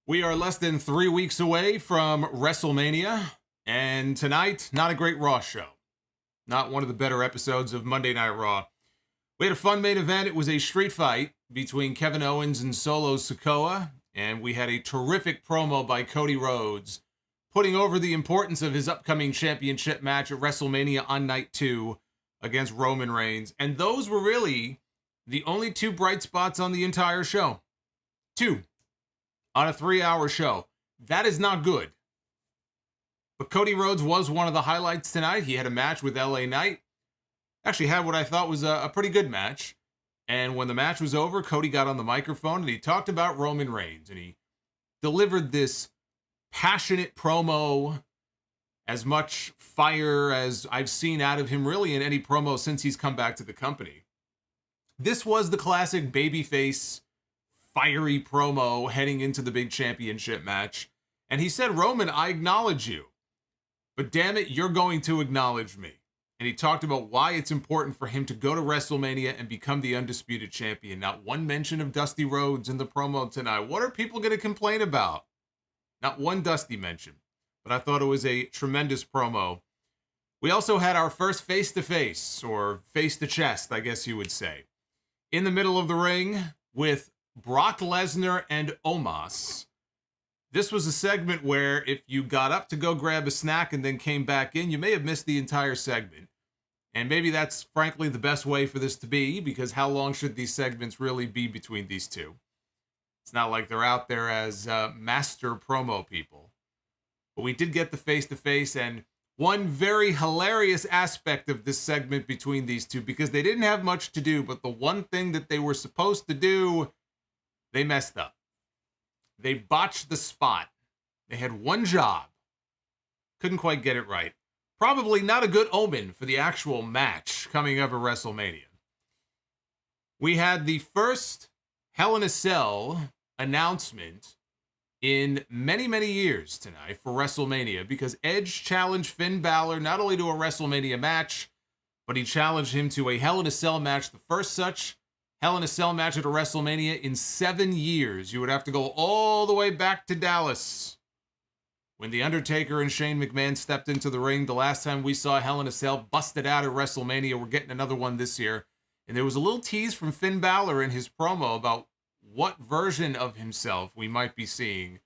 We are less than 3 weeks away from Wrestlemania, and tonight, not a great Raw show. Not one of the better episodes of Monday Night Raw. We had a fun main event. It was a street fight between Kevin Owens and Solo Sikoa, and we had a terrific promo by Cody Rhodes, putting over the importance of his upcoming championship match at WrestleMania on Night 2 against Roman Reigns. And those were really the only two bright spots on the entire show. Two. On a 3-hour show. That is not good. But Cody Rhodes was one of the highlights tonight. He had a match with LA Knight. Actually had what I thought was a pretty good match. And when the match was over, Cody got on the microphone and he talked about Roman Reigns. And he delivered this passionate promo, as much fire as I've seen out of him really in any promo since he's come back to the company. This was the classic babyface fiery promo heading into the big championship match. And he said, Roman, I acknowledge you, but damn it, you're going to acknowledge me. And he talked about why it's important for him to go to WrestleMania and become the undisputed champion. Not one mention of Dusty Rhodes in the promo tonight. What are people going to complain about? Not one Dusty mention. But I thought it was a tremendous promo. We also had our first face-to-face, or face-to-chest, I guess you would say, in the middle of the ring with Brock Lesnar and Omos. This was a segment where if you got up to go grab a snack and then came back in, you may have missed the entire segment. And maybe that's frankly the best way for this to be, because how long should these segments really be between these two? It's not like they're out there as master promo people. But we did get the face-to-face, and one very hilarious aspect of this segment between these two, because they didn't have much to do, but the one thing that they were supposed to do, they messed up. They botched the spot. They had one job. Couldn't quite get it right. Probably not a good omen for the actual match coming up at WrestleMania. We had the first Hell in a Cell announcement in many, many years tonight for WrestleMania, because Edge challenged Finn Bálor not only to a WrestleMania match, but he challenged him to a Hell in a Cell match, the first such Hell in a Cell match at a WrestleMania in 7 years. You would have to go all the way back to Dallas when The Undertaker and Shane McMahon stepped into the ring. The last time we saw Hell in a Cell busted out at WrestleMania. We're getting another one this year. And there was a little tease from Finn Bálor in his promo about what version of himself we might be seeing,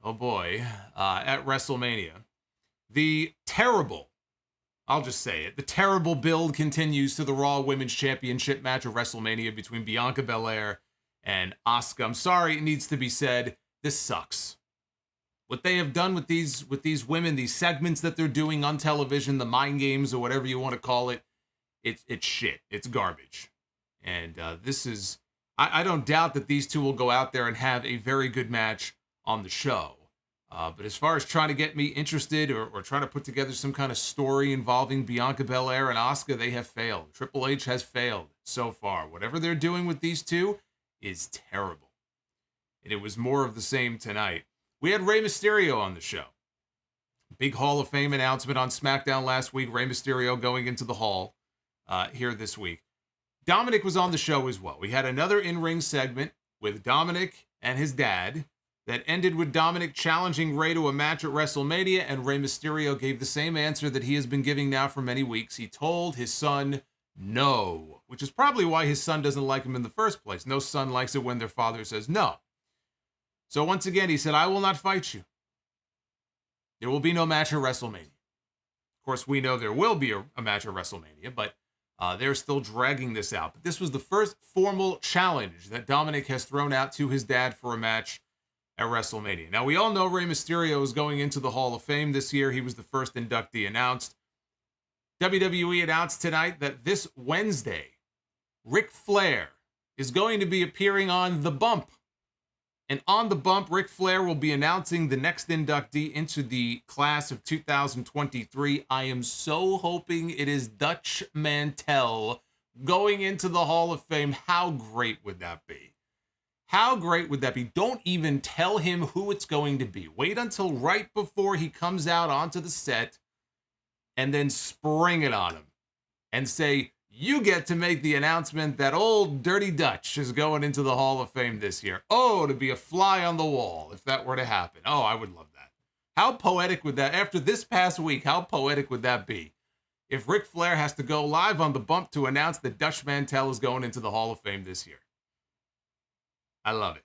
oh boy, at WrestleMania. The terrible, I'll just say it, the terrible build continues to the Raw Women's Championship match of WrestleMania between Bianca Belair and Asuka. I'm sorry, it needs to be said, this sucks. What they have done with these women, these segments that they're doing on television, the mind games or whatever you want to call it, it's shit. It's garbage. And this is, I don't doubt that these two will go out there and have a very good match on the show. But as far as trying to get me interested or trying to put together some kind of story involving Bianca Belair and Asuka, they have failed. Triple H has failed so far. Whatever they're doing with these two is terrible. And it was more of the same tonight. We had Rey Mysterio on the show. Big Hall of Fame announcement on SmackDown last week. Rey Mysterio going into the Hall here this week. Dominik was on the show as well. We had another in-ring segment with Dominik and his dad that ended with Dominik challenging Rey to a match at WrestleMania, and Rey Mysterio gave the same answer that he has been giving now for many weeks. He told his son no, which is probably why his son doesn't like him in the first place. No son likes it when their father says no. So once again, he said, I will not fight you. There will be no match at WrestleMania. Of course, we know there will be a match at WrestleMania, but they're still dragging this out. But this was the first formal challenge that Dominik has thrown out to his dad for a match at WrestleMania. Now, we all know Rey Mysterio is going into the Hall of Fame this year. He was the first inductee announced. WWE announced tonight that this Wednesday, Ric Flair is going to be appearing on The Bump. And on The Bump, Ric Flair will be announcing the next inductee into the class of 2023. I am so hoping it is Dutch Mantel going into the Hall of Fame. How great would that be? How great would that be? Don't even tell him who it's going to be. Wait until right before he comes out onto the set and then spring it on him and say, you get to make the announcement that old Dirty Dutch is going into the Hall of Fame this year. Oh, to be a fly on the wall if that were to happen. Oh, I would love that. How poetic would that, after this past week, how poetic would that be? If Ric Flair has to go live on the bump to announce that Dutch Mantel is going into the Hall of Fame this year. I love it.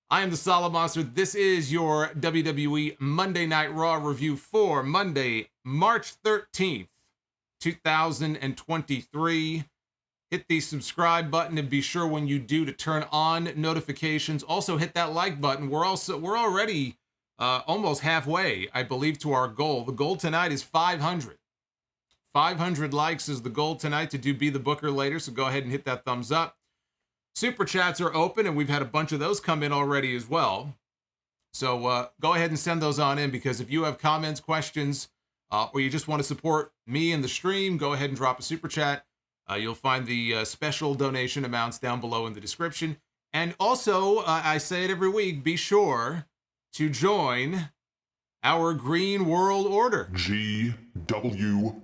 I am the Solomonster. This is your WWE Monday Night Raw review for Monday, March 13th, 2023. Hit the subscribe button and be sure when you do to turn on notifications. Also hit that like button. We're already almost halfway, I believe, to our goal. The goal tonight is 500. 500 likes is the goal tonight to do Be the Booker later, so go ahead and hit that thumbs up. Super chats are open, and we've had a bunch of those come in already as well. So go ahead and send those on in, because if you have comments, questions, or you just want to support me in the stream, go ahead and drop a super chat. You'll find the special donation amounts down below in the description. And also, I say it every week, be sure to join our Green World Order. GWO.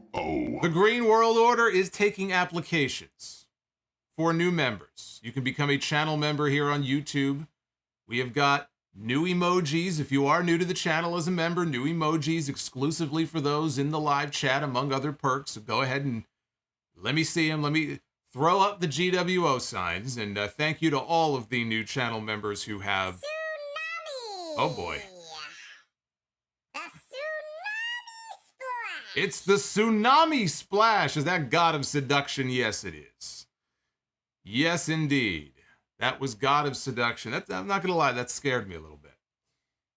The Green World Order is taking applications for new members. You can become a channel member here on YouTube. We have got new emojis. If you are new to the channel as a member, new emojis exclusively for those in the live chat, among other perks. So go ahead and let me see them. Let me throw up the GWO signs. And thank you to all of the new channel members who have... Tsunami! Oh boy. The Tsunami Splash! It's the Tsunami Splash. Is that God of Seduction? Yes, it is. Yes, indeed. That was God of Seduction. I'm not going to lie, that scared me a little bit.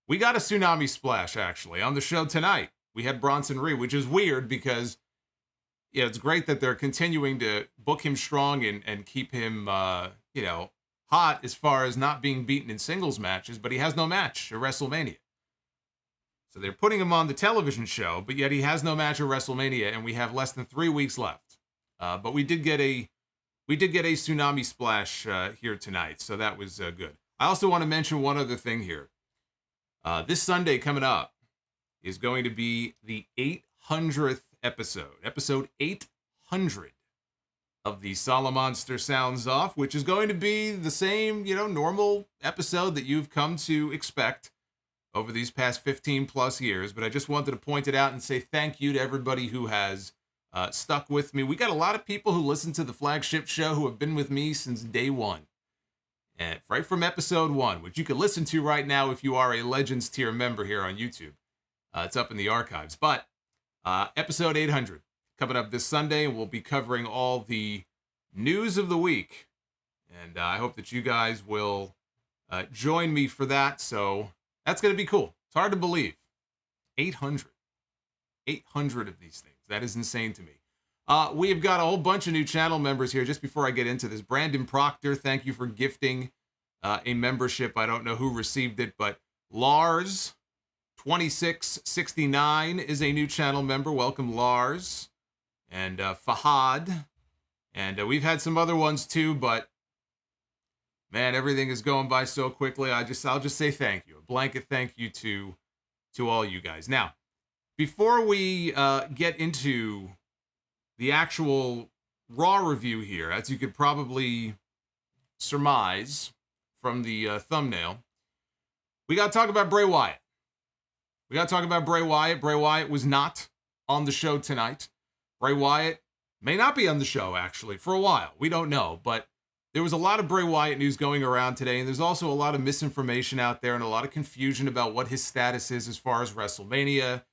We got a Tsunami Splash, actually, on the show tonight. We had Bronson Reed, which is weird because, yeah, it's great that they're continuing to book him strong and keep him, hot as far as not being beaten in singles matches, but he has no match at WrestleMania. So they're putting him on the television show, but yet he has no match at WrestleMania, and we have less than 3 weeks left. But we did get a Tsunami Splash here tonight, so that was good. I also want to mention one other thing here. This Sunday coming up is going to be the 800th episode 800 of the Solomonster Sounds Off, which is going to be the same, normal episode that you've come to expect over these past 15 plus years. But I just wanted to point it out and say thank you to everybody who has stuck with me. We got a lot of people who listen to the flagship show who have been with me since day one. And right from episode 1, which you can listen to right now if you are a Legends tier member here on YouTube. It's up in the archives. But episode 800 coming up this Sunday, and we'll be covering all the news of the week. And I hope that you guys will join me for that. So that's going to be cool. It's hard to believe. 800 of these things. That is insane to me. We have got a whole bunch of new channel members here. Just before I get into this, Brandon Proctor, thank you for gifting a membership. I don't know who received it, but Lars 2669 is a new channel member. Welcome, Lars. And Fahad. And we've had some other ones too, but man, everything is going by so quickly. I'll just say thank you. A blanket thank you to all you guys. Now, before we get into the actual Raw review here, as you could probably surmise from the thumbnail, we got to talk about Bray Wyatt. Bray Wyatt was not on the show tonight. Bray Wyatt may not be on the show, actually, for a while. We don't know, but there was a lot of Bray Wyatt news going around today, and there's also a lot of misinformation out there and a lot of confusion about what his status is as far as WrestleMania,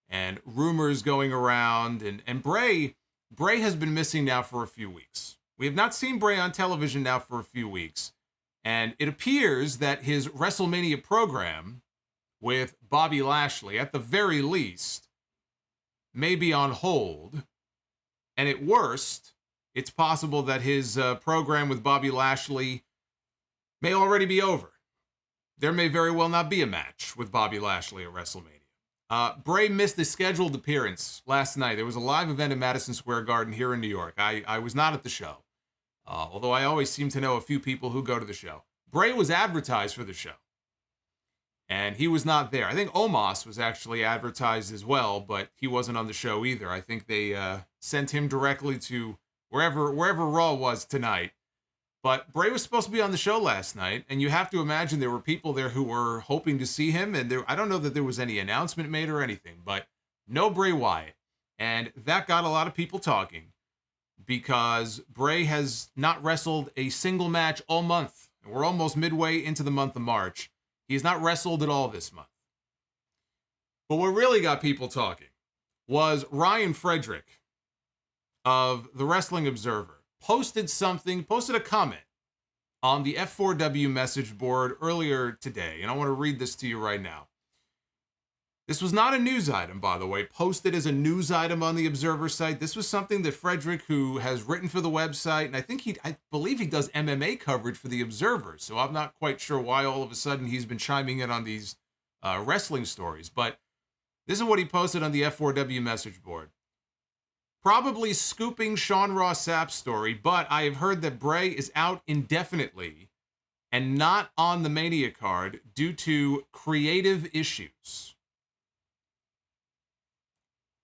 and rumors going around, and Bray has been missing now for a few weeks. We have not seen Bray on television now for a few weeks, and it appears that his WrestleMania program with Bobby Lashley, at the very least, may be on hold, and at worst, it's possible that his program with Bobby Lashley may already be over. There may very well not be a match with Bobby Lashley at WrestleMania. Bray missed a scheduled appearance last night. There was a live event in Madison Square Garden here in New York. I was not at the show, although I always seem to know a few people who go to the show. Bray was advertised for the show. And he was not there. I think Omos was actually advertised as well, but he wasn't on the show either. I think they sent him directly to wherever Raw was tonight. But Bray was supposed to be on the show last night, and you have to imagine there were people there who were hoping to see him, and I don't know that there was any announcement made or anything, but no Bray Wyatt. And that got a lot of people talking because Bray has not wrestled a single match all month. And we're almost midway into the month of March. He has not wrestled at all this month. But what really got people talking was Ryan Frederick of the Wrestling Observer posted a comment on the F4W message board earlier today, and I want to read this to you right now. This was not a news item, by the way, posted as a news item on the Observer site. This was something that Frederick, who has written for the website, and I believe he does MMA coverage for the Observer, so I'm not quite sure why all of a sudden he's been chiming in on these wrestling stories, but this is what he posted on the F4W message board. Probably scooping Sean Ross Sapp's story, but I have heard that Bray is out indefinitely and not on the Mania card due to creative issues.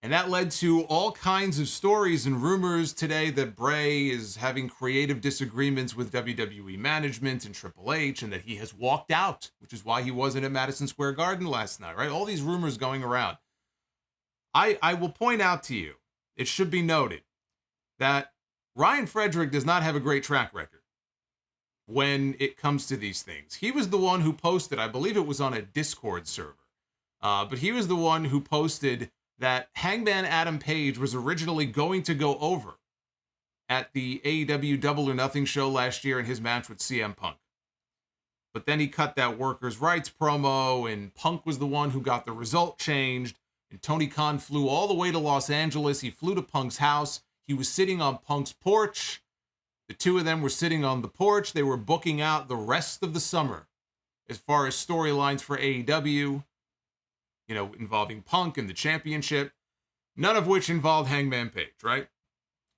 And that led to all kinds of stories and rumors today that Bray is having creative disagreements with WWE management and Triple H, and that he has walked out, which is why he wasn't at Madison Square Garden last night, right? All these rumors going around. I will point out to you, it should be noted, that Ryan Frederick does not have a great track record when it comes to these things. He was the one who posted, I believe it was on a Discord server, but he was the one who posted that Hangman Adam Page was originally going to go over at the AEW Double or Nothing show last year in his match with CM Punk. But then he cut that workers' rights promo, and Punk was the one who got the result changed, and Tony Khan flew all the way to Los Angeles. He flew to Punk's house. He was sitting on Punk's porch. The two of them were sitting on the porch. They were booking out the rest of the summer as far as storylines for AEW, involving Punk and the championship, none of which involved Hangman Page, right?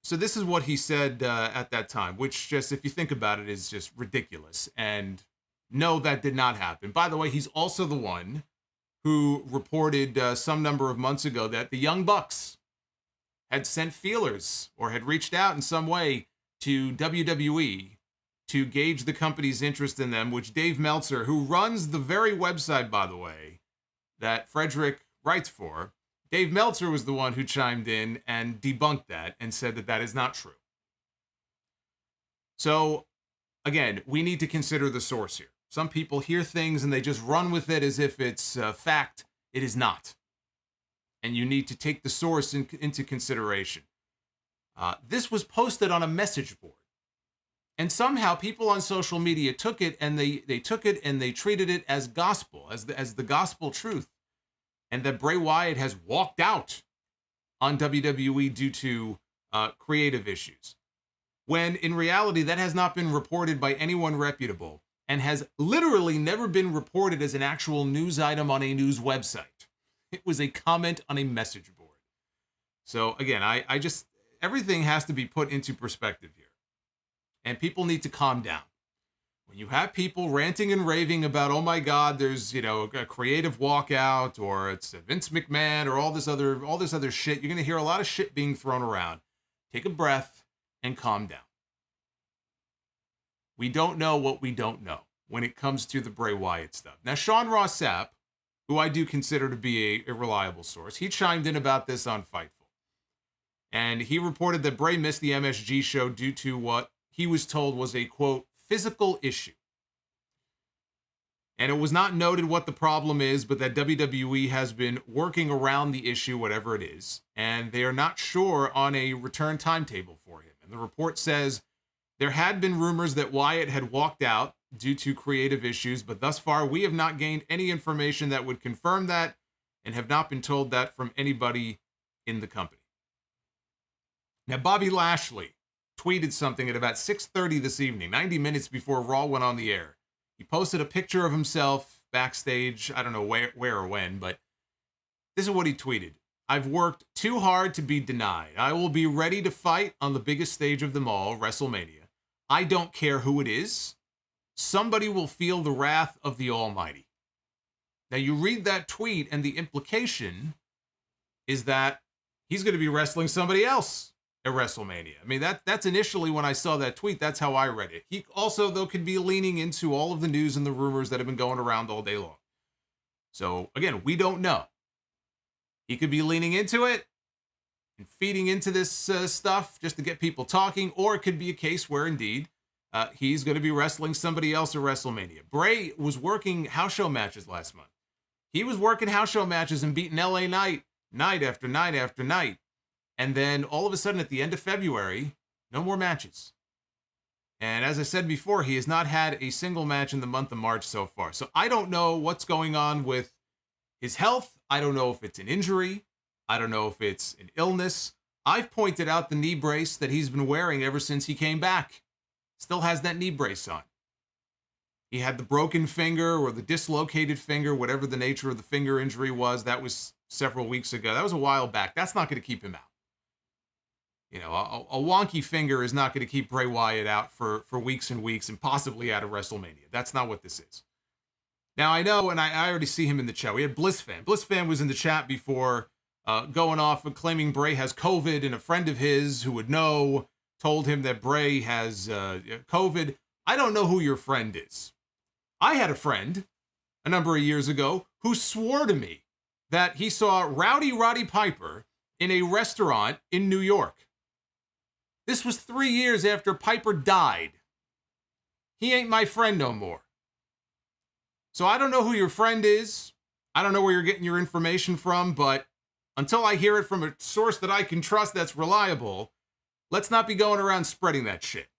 So this is what he said at that time, which just, if you think about it, is just ridiculous. And no, that did not happen. By the way, he's also the one who reported some number of months ago that the Young Bucks had sent feelers or had reached out in some way to WWE to gauge the company's interest in them, which Dave Meltzer, who runs the very website, by the way, that Frederick writes for, Dave Meltzer was the one who chimed in and debunked that and said that that is not true. So, again, we need to consider the source here. Some people hear things and they just run with it as if it's fact. It is not. And you need to take the source into consideration. This was posted on a message board. And somehow people on social media took it and they took it and they treated it as gospel, as the gospel truth. And that Bray Wyatt has walked out on WWE due to creative issues. When in reality, that has not been reported by anyone reputable and has literally never been reported as an actual news item on a news website. It was a comment on a message board. So again, I just, everything has to be put into perspective here. And people need to calm down. When you have people ranting and raving about, oh my God, there's, a creative walkout, or it's Vince McMahon, or all this other shit, you're going to hear a lot of shit being thrown around. Take a breath and calm down. We don't know what we don't know when it comes to the Bray Wyatt stuff. Now, Sean Ross Sapp, who I do consider to be a reliable source, he chimed in about this on Fightful. And he reported that Bray missed the MSG show due to what he was told was a, quote, physical issue. And it was not noted what the problem is, but that WWE has been working around the issue, whatever it is, and they are not sure on a return timetable for him. And the report says there had been rumors that Wyatt had walked out due to creative issues, but thus far we have not gained any information that would confirm that and have not been told that from anybody in the company. Now, Bobby Lashley tweeted something at about 6:30 this evening, 90 minutes before Raw went on the air. He posted a picture of himself backstage. I don't know where or when, but this is what he tweeted. I've worked too hard to be denied. I will be ready to fight on the biggest stage of them all, WrestleMania. I don't care who it is. Somebody will feel the wrath of the Almighty. Now, you read that tweet, and the implication is that he's going to be wrestling somebody else at WrestleMania. I mean, that's initially when I saw that tweet, that's how I read it. He also, though, could be leaning into all of the news and the rumors that have been going around all day long. So, again, we don't know. He could be leaning into it and feeding into this stuff just to get people talking, or it could be a case where, indeed, he's going to be wrestling somebody else at WrestleMania. Bray was working house show matches last month. He was working house show matches and beating LA Knight night after night after night. And then all of a sudden at the end of February, no more matches. And as I said before, he has not had a single match in the month of March so far. So I don't know what's going on with his health. I don't know if it's an injury. I don't know if it's an illness. I've pointed out the knee brace that he's been wearing ever since he came back. Still has that knee brace on. He had the broken finger or the dislocated finger, whatever the nature of the finger injury was. That was several weeks ago. That was a while back. That's not going to keep him out. You know, a wonky finger is not going to keep Bray Wyatt out for weeks and weeks and possibly out of WrestleMania. That's not what this is. Now, I know, and I already see him in the chat. We had BlissFan. BlissFan was in the chat before going off and claiming Bray has COVID, and a friend of his who would know told him that Bray has COVID. I don't know who your friend is. I had a friend a number of years ago who swore to me that he saw Rowdy Roddy Piper in a restaurant in New York. This was 3 years after Piper died. He ain't my friend no more. So I don't know who your friend is. I don't know where you're getting your information from, but until I hear it from a source that I can trust that's reliable, let's not be going around spreading that shit.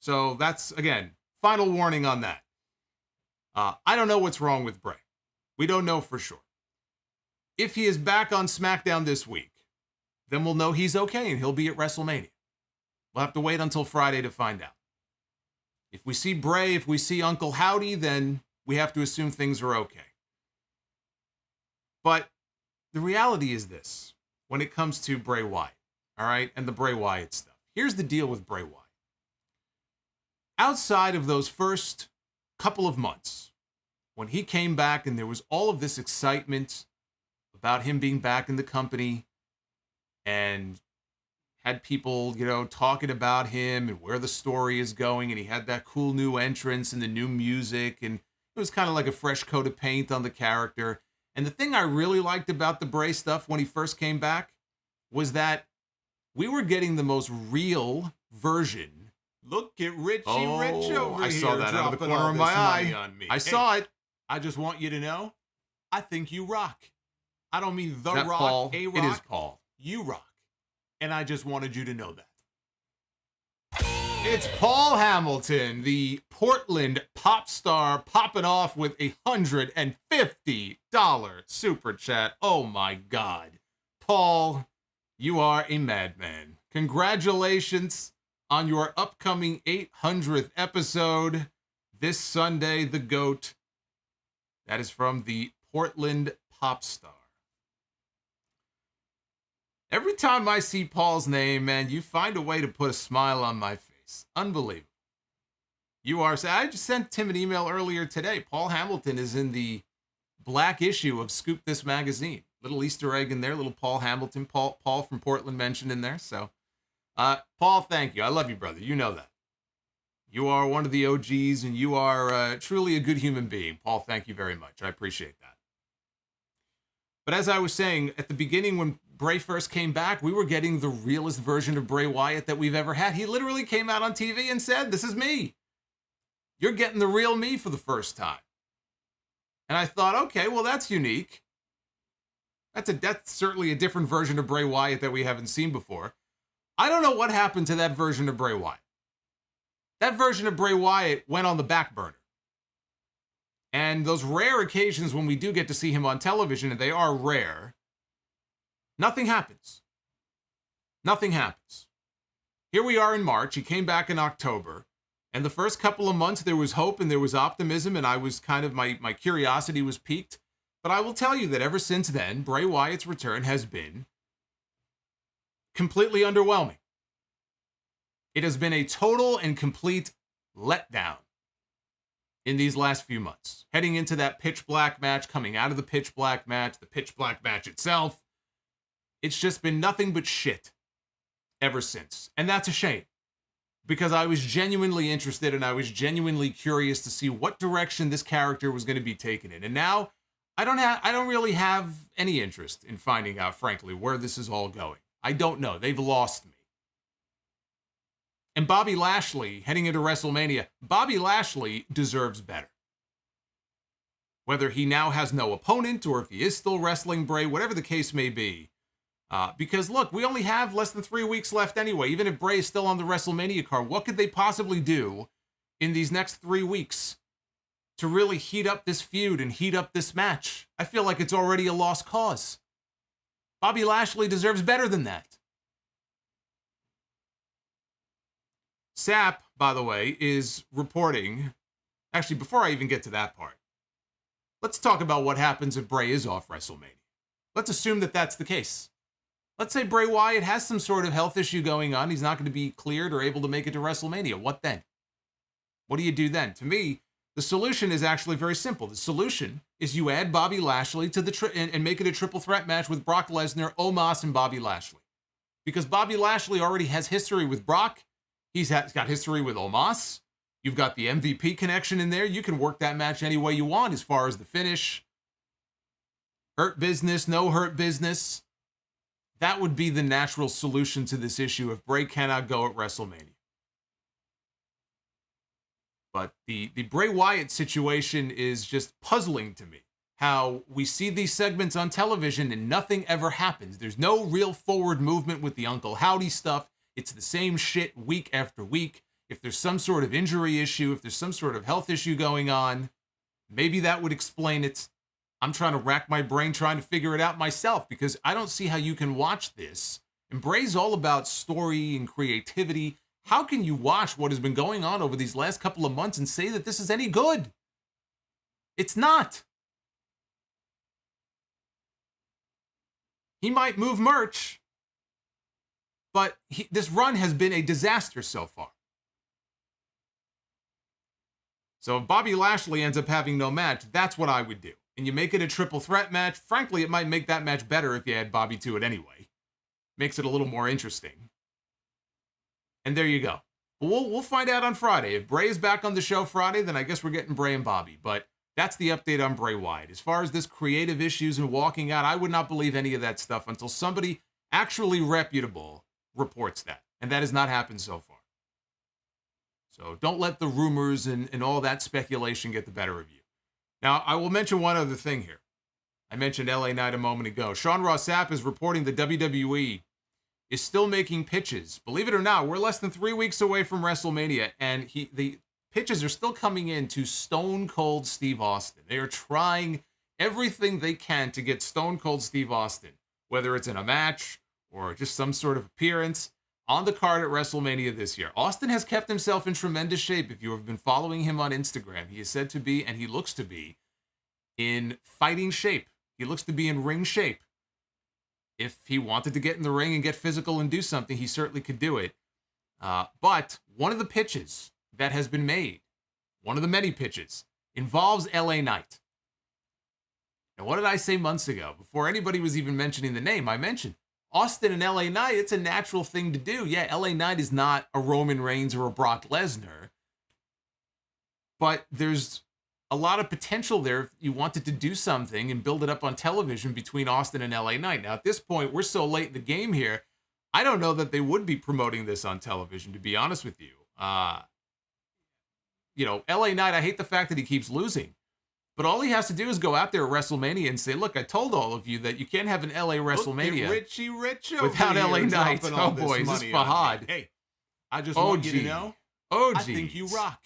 So that's, again, final warning on that. I don't know what's wrong with Bray. We don't know for sure. If he is back on SmackDown this week, then we'll know he's okay and he'll be at WrestleMania. We'll have to wait until Friday to find out. If we see Bray, if we see Uncle Howdy, then we have to assume things are okay. But the reality is this, when it comes to Bray Wyatt, all right, and the Bray Wyatt stuff. Here's the deal with Bray Wyatt. Outside of those first couple of months, when he came back and there was all of this excitement about him being back in the company and had people, you know, talking about him and where the story is going, and he had that cool new entrance and the new music, and it was kind of like a fresh coat of paint on the character. And the thing I really liked about the Bray stuff when he first came back was that we were getting the most real version. Look at Rich over here. I saw that out of the corner of my eye. I saw it. I just want you to know, I think you rock. I don't mean The Rock, Paul? A-Rock. It is Paul. You rock. And I just wanted you to know that. It's Paul Hamilton, the Portland pop star, popping off with $150 super chat. Oh my God. Paul, you are a madman. Congratulations on your upcoming 800th episode this Sunday, the GOAT. That is from the Portland pop star. Every time I see Paul's name, man, you find a way to put a smile on my face. Unbelievable. You are. I just sent Tim an email earlier today. Paul Hamilton is in the black issue of Scoop This magazine. Little Easter egg in there. Little Paul Hamilton. Paul from Portland mentioned in there. So, Paul, thank you. I love you, brother. You know that. You are one of the OGs, and you are truly a good human being. Paul, thank you very much. I appreciate that. But as I was saying, at the beginning when Bray first came back, we were getting the realest version of Bray Wyatt that we've ever had. He literally came out on TV and said, "This is me. You're getting the real me for the first time." And I thought, okay, well, that's unique. That's certainly a different version of Bray Wyatt that we haven't seen before. I don't know what happened to that version of Bray Wyatt. That version of Bray Wyatt went on the back burner. And those rare occasions when we do get to see him on television, and they are rare, nothing happens. Nothing happens. Here we are in March. He came back in October. And the first couple of months, there was hope and there was optimism, and I was kind of, my curiosity was piqued. But I will tell you that ever since then, Bray Wyatt's return has been completely underwhelming. It has been a total and complete letdown. in these last few months. Heading into that pitch black match, coming out of the pitch black match, the pitch black match itself. It's just been nothing but shit ever since. And that's a shame. Because I was genuinely interested and I was genuinely curious to see what direction this character was going to be taken in. And now I don't really have any interest in finding out, frankly, where this is all going. I don't know. They've lost me. And Bobby Lashley, heading into WrestleMania, Bobby Lashley deserves better. Whether he now has no opponent or if he is still wrestling Bray, whatever the case may be. Because, look, we only have less than 3 weeks left anyway. Even if Bray is still on the WrestleMania card, what could they possibly do in these next 3 weeks to really heat up this feud and heat up this match? I feel like it's already a lost cause. Bobby Lashley deserves better than that. SAP, by the way, is reporting... Actually, before I even get to that part, let's talk about what happens if Bray is off WrestleMania. Let's assume that that's the case. Let's say Bray Wyatt has some sort of health issue going on. He's not going to be cleared or able to make it to WrestleMania. What then? What do you do then? To me, the solution is actually very simple. The solution is you add Bobby Lashley to the and make it a triple threat match with Brock Lesnar, Omos, and Bobby Lashley. Because Bobby Lashley already has history with Brock. He's got history with Omos. You've got the MVP connection in there. You can work that match any way you want as far as the finish. Hurt business, no hurt business. That would be the natural solution to this issue if Bray cannot go at WrestleMania. But the Bray Wyatt situation is just puzzling to me. How we see these segments on television and nothing ever happens. There's no real forward movement with the Uncle Howdy stuff. It's the same shit week after week. If there's some sort of injury issue, if there's some sort of health issue going on, maybe that would explain it. I'm trying to rack my brain trying to figure it out myself because I don't see how you can watch this. And Bray's all about story and creativity. How can you watch what has been going on over these last couple of months and say that this is any good? It's not. He might move merch, but this run has been a disaster so far. So if Bobby Lashley ends up having no match, that's what I would do. And you make it a triple threat match. Frankly, it might make that match better if you add Bobby to it anyway. Makes it a little more interesting. And there you go. We'll find out on Friday. If Bray is back on the show Friday, then I guess we're getting Bray and Bobby. But that's the update on Bray Wyatt. As far as this creative issues and walking out, I would not believe any of that stuff until somebody actually reputable reports that. And that has not happened so far. So don't let the rumors and all that speculation get the better of you. Now, I will mention one other thing here. I mentioned LA Knight a moment ago. Sean Ross Sapp is reporting the WWE is still making pitches. Believe it or not, we're less than 3 weeks away from WrestleMania, and the pitches are still coming in to Stone Cold Steve Austin. They are trying everything they can to get Stone Cold Steve Austin, whether it's in a match or just some sort of appearance, on the card at WrestleMania this year. Austin has kept himself in tremendous shape. If you have been following him on Instagram, he is said to be, and he looks to be, in fighting shape. He looks to be in ring shape. If he wanted to get in the ring and get physical and do something, he certainly could do it. But one of the pitches that has been made, one of the many pitches, involves LA Knight. Now, what did I say months ago? Before anybody was even mentioning the name, I mentioned Austin and LA Knight. It's a natural thing to do. Yeah, LA Knight is not a Roman Reigns or a Brock Lesnar, but there's a lot of potential there if you wanted to do something and build it up on television between Austin and LA Knight. Now, at this point, we're so late in the game here, I don't know that they would be promoting this on television, to be honest with you. LA Knight, I hate the fact that he keeps losing. But all he has to do is go out there at WrestleMania and say, look, I told all of you that you can't have an LA WrestleMania Richie Rich without LA Knight. Oh, boy, is this Fahad. Hey, I just want you to know, I think you rock.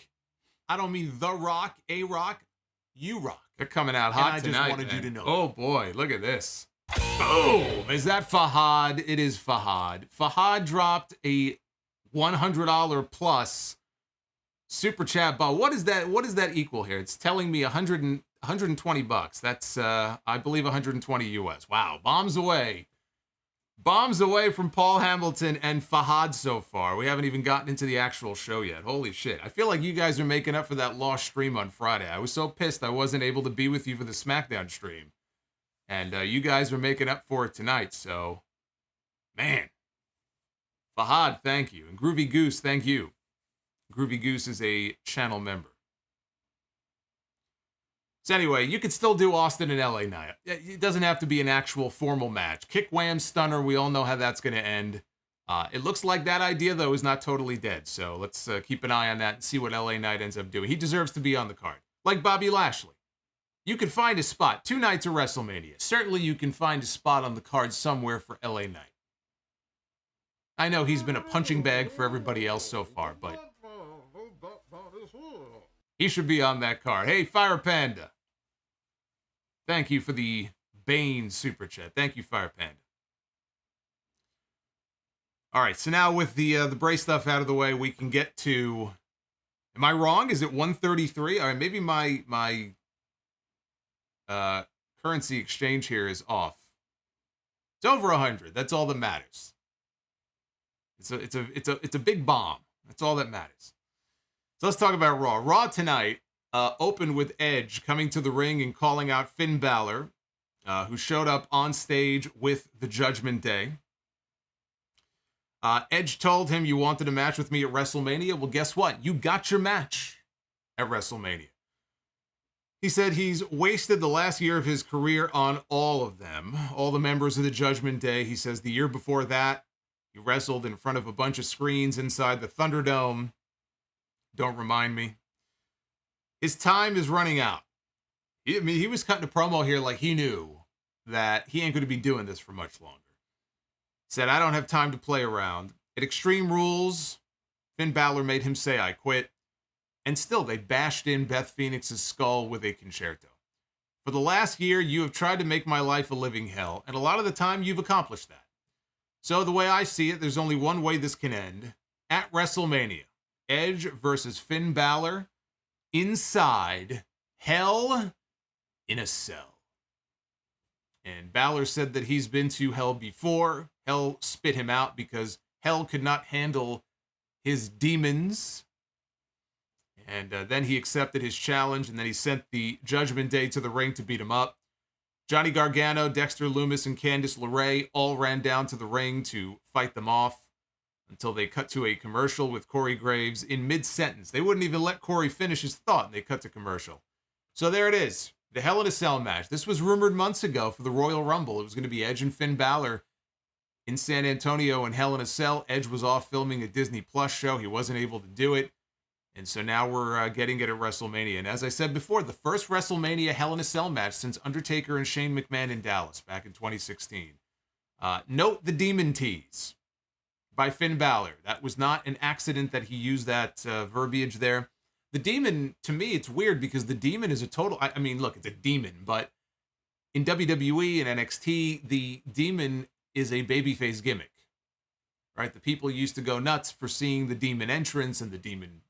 I don't mean The Rock, A-Rock, you rock. They're coming out hot and tonight, I just wanted man. you to know. Oh, boy, look at this. Boom! Is that Fahad? It is Fahad. Fahad dropped a $100 plus super chat ball. What is that? What does that equal here? It's telling me 120 bucks. That's I believe 120 US. Wow. Bombs away. Bombs away from Paul Hamilton and Fahad so far. We haven't even gotten into the actual show yet. Holy shit. I feel like you guys are making up for that lost stream on Friday. I was so pissed I wasn't able to be with you for the SmackDown stream. And you guys are making up for it tonight, so... Man. Fahad, thank you. And Groovy Goose, thank you. Groovy Goose is a channel member. So anyway, you could still do Austin and LA Knight. It doesn't have to be an actual formal match. Kick, wham, stunner, we all know how that's going to end. It looks like that idea, though, is not totally dead. So let's keep an eye on that and see what LA Knight ends up doing. He deserves to be on the card. Like Bobby Lashley. You can find a spot 2 nights of WrestleMania. Certainly you can find a spot on the card somewhere for LA Knight. I know he's been a punching bag for everybody else so far, but he should be on that card. Hey, Fire Panda. Thank you for the Bane super chat. Thank you, Fire Panda. All right, so now with the Bray stuff out of the way, we can get to... Am I wrong? Is it 133? All right, maybe my currency exchange here is off. It's over 100. That's all that matters. It's a big bomb. That's all that matters. So let's talk about Raw. Raw tonight opened with Edge coming to the ring and calling out Finn Bálor, who showed up on stage with the Judgment Day. Edge told him, you wanted a match with me at WrestleMania? Well, guess what? You got your match at WrestleMania. He said he's wasted the last year of his career on all of them, all the members of the Judgment Day. He says the year before that, he wrestled in front of a bunch of screens inside the Thunderdome. Don't remind me. His time is running out. He was cutting a promo here like he knew that he ain't going to be doing this for much longer. Said, I don't have time to play around. At Extreme Rules, Finn Bálor made him say, I quit. And still, they bashed in Beth Phoenix's skull with a concerto. For the last year, you have tried to make my life a living hell, and a lot of the time, you've accomplished that. So the way I see it, there's only one way this can end. At WrestleMania, Edge versus Finn Bálor inside Hell in a Cell. And Balor said that he's been to Hell before. Hell spit him out because Hell could not handle his demons. And then he accepted his challenge, and then he sent the Judgment Day to the ring to beat him up. Johnny Gargano, Dexter Lumis, and Candice LeRae all ran down to the ring to fight them off until they cut to a commercial with Corey Graves in mid-sentence. They wouldn't even let Corey finish his thought, and they cut to commercial. So there it is, the Hell in a Cell match. This was rumored months ago for the Royal Rumble. It was going to be Edge and Finn Bálor in San Antonio in Hell in a Cell. Edge was off filming a Disney Plus show. He wasn't able to do it. And so now we're getting it at WrestleMania. And as I said before, the first WrestleMania Hell in a Cell match since Undertaker and Shane McMahon in Dallas back in 2016. Note the demon tease by Finn Bálor. That was not an accident that he used that verbiage there. The demon, to me, it's weird because the demon is a total... I mean, look, it's a demon, but in WWE and NXT, the demon is a babyface gimmick, right? The people used to go nuts for seeing the demon entrance and the demon...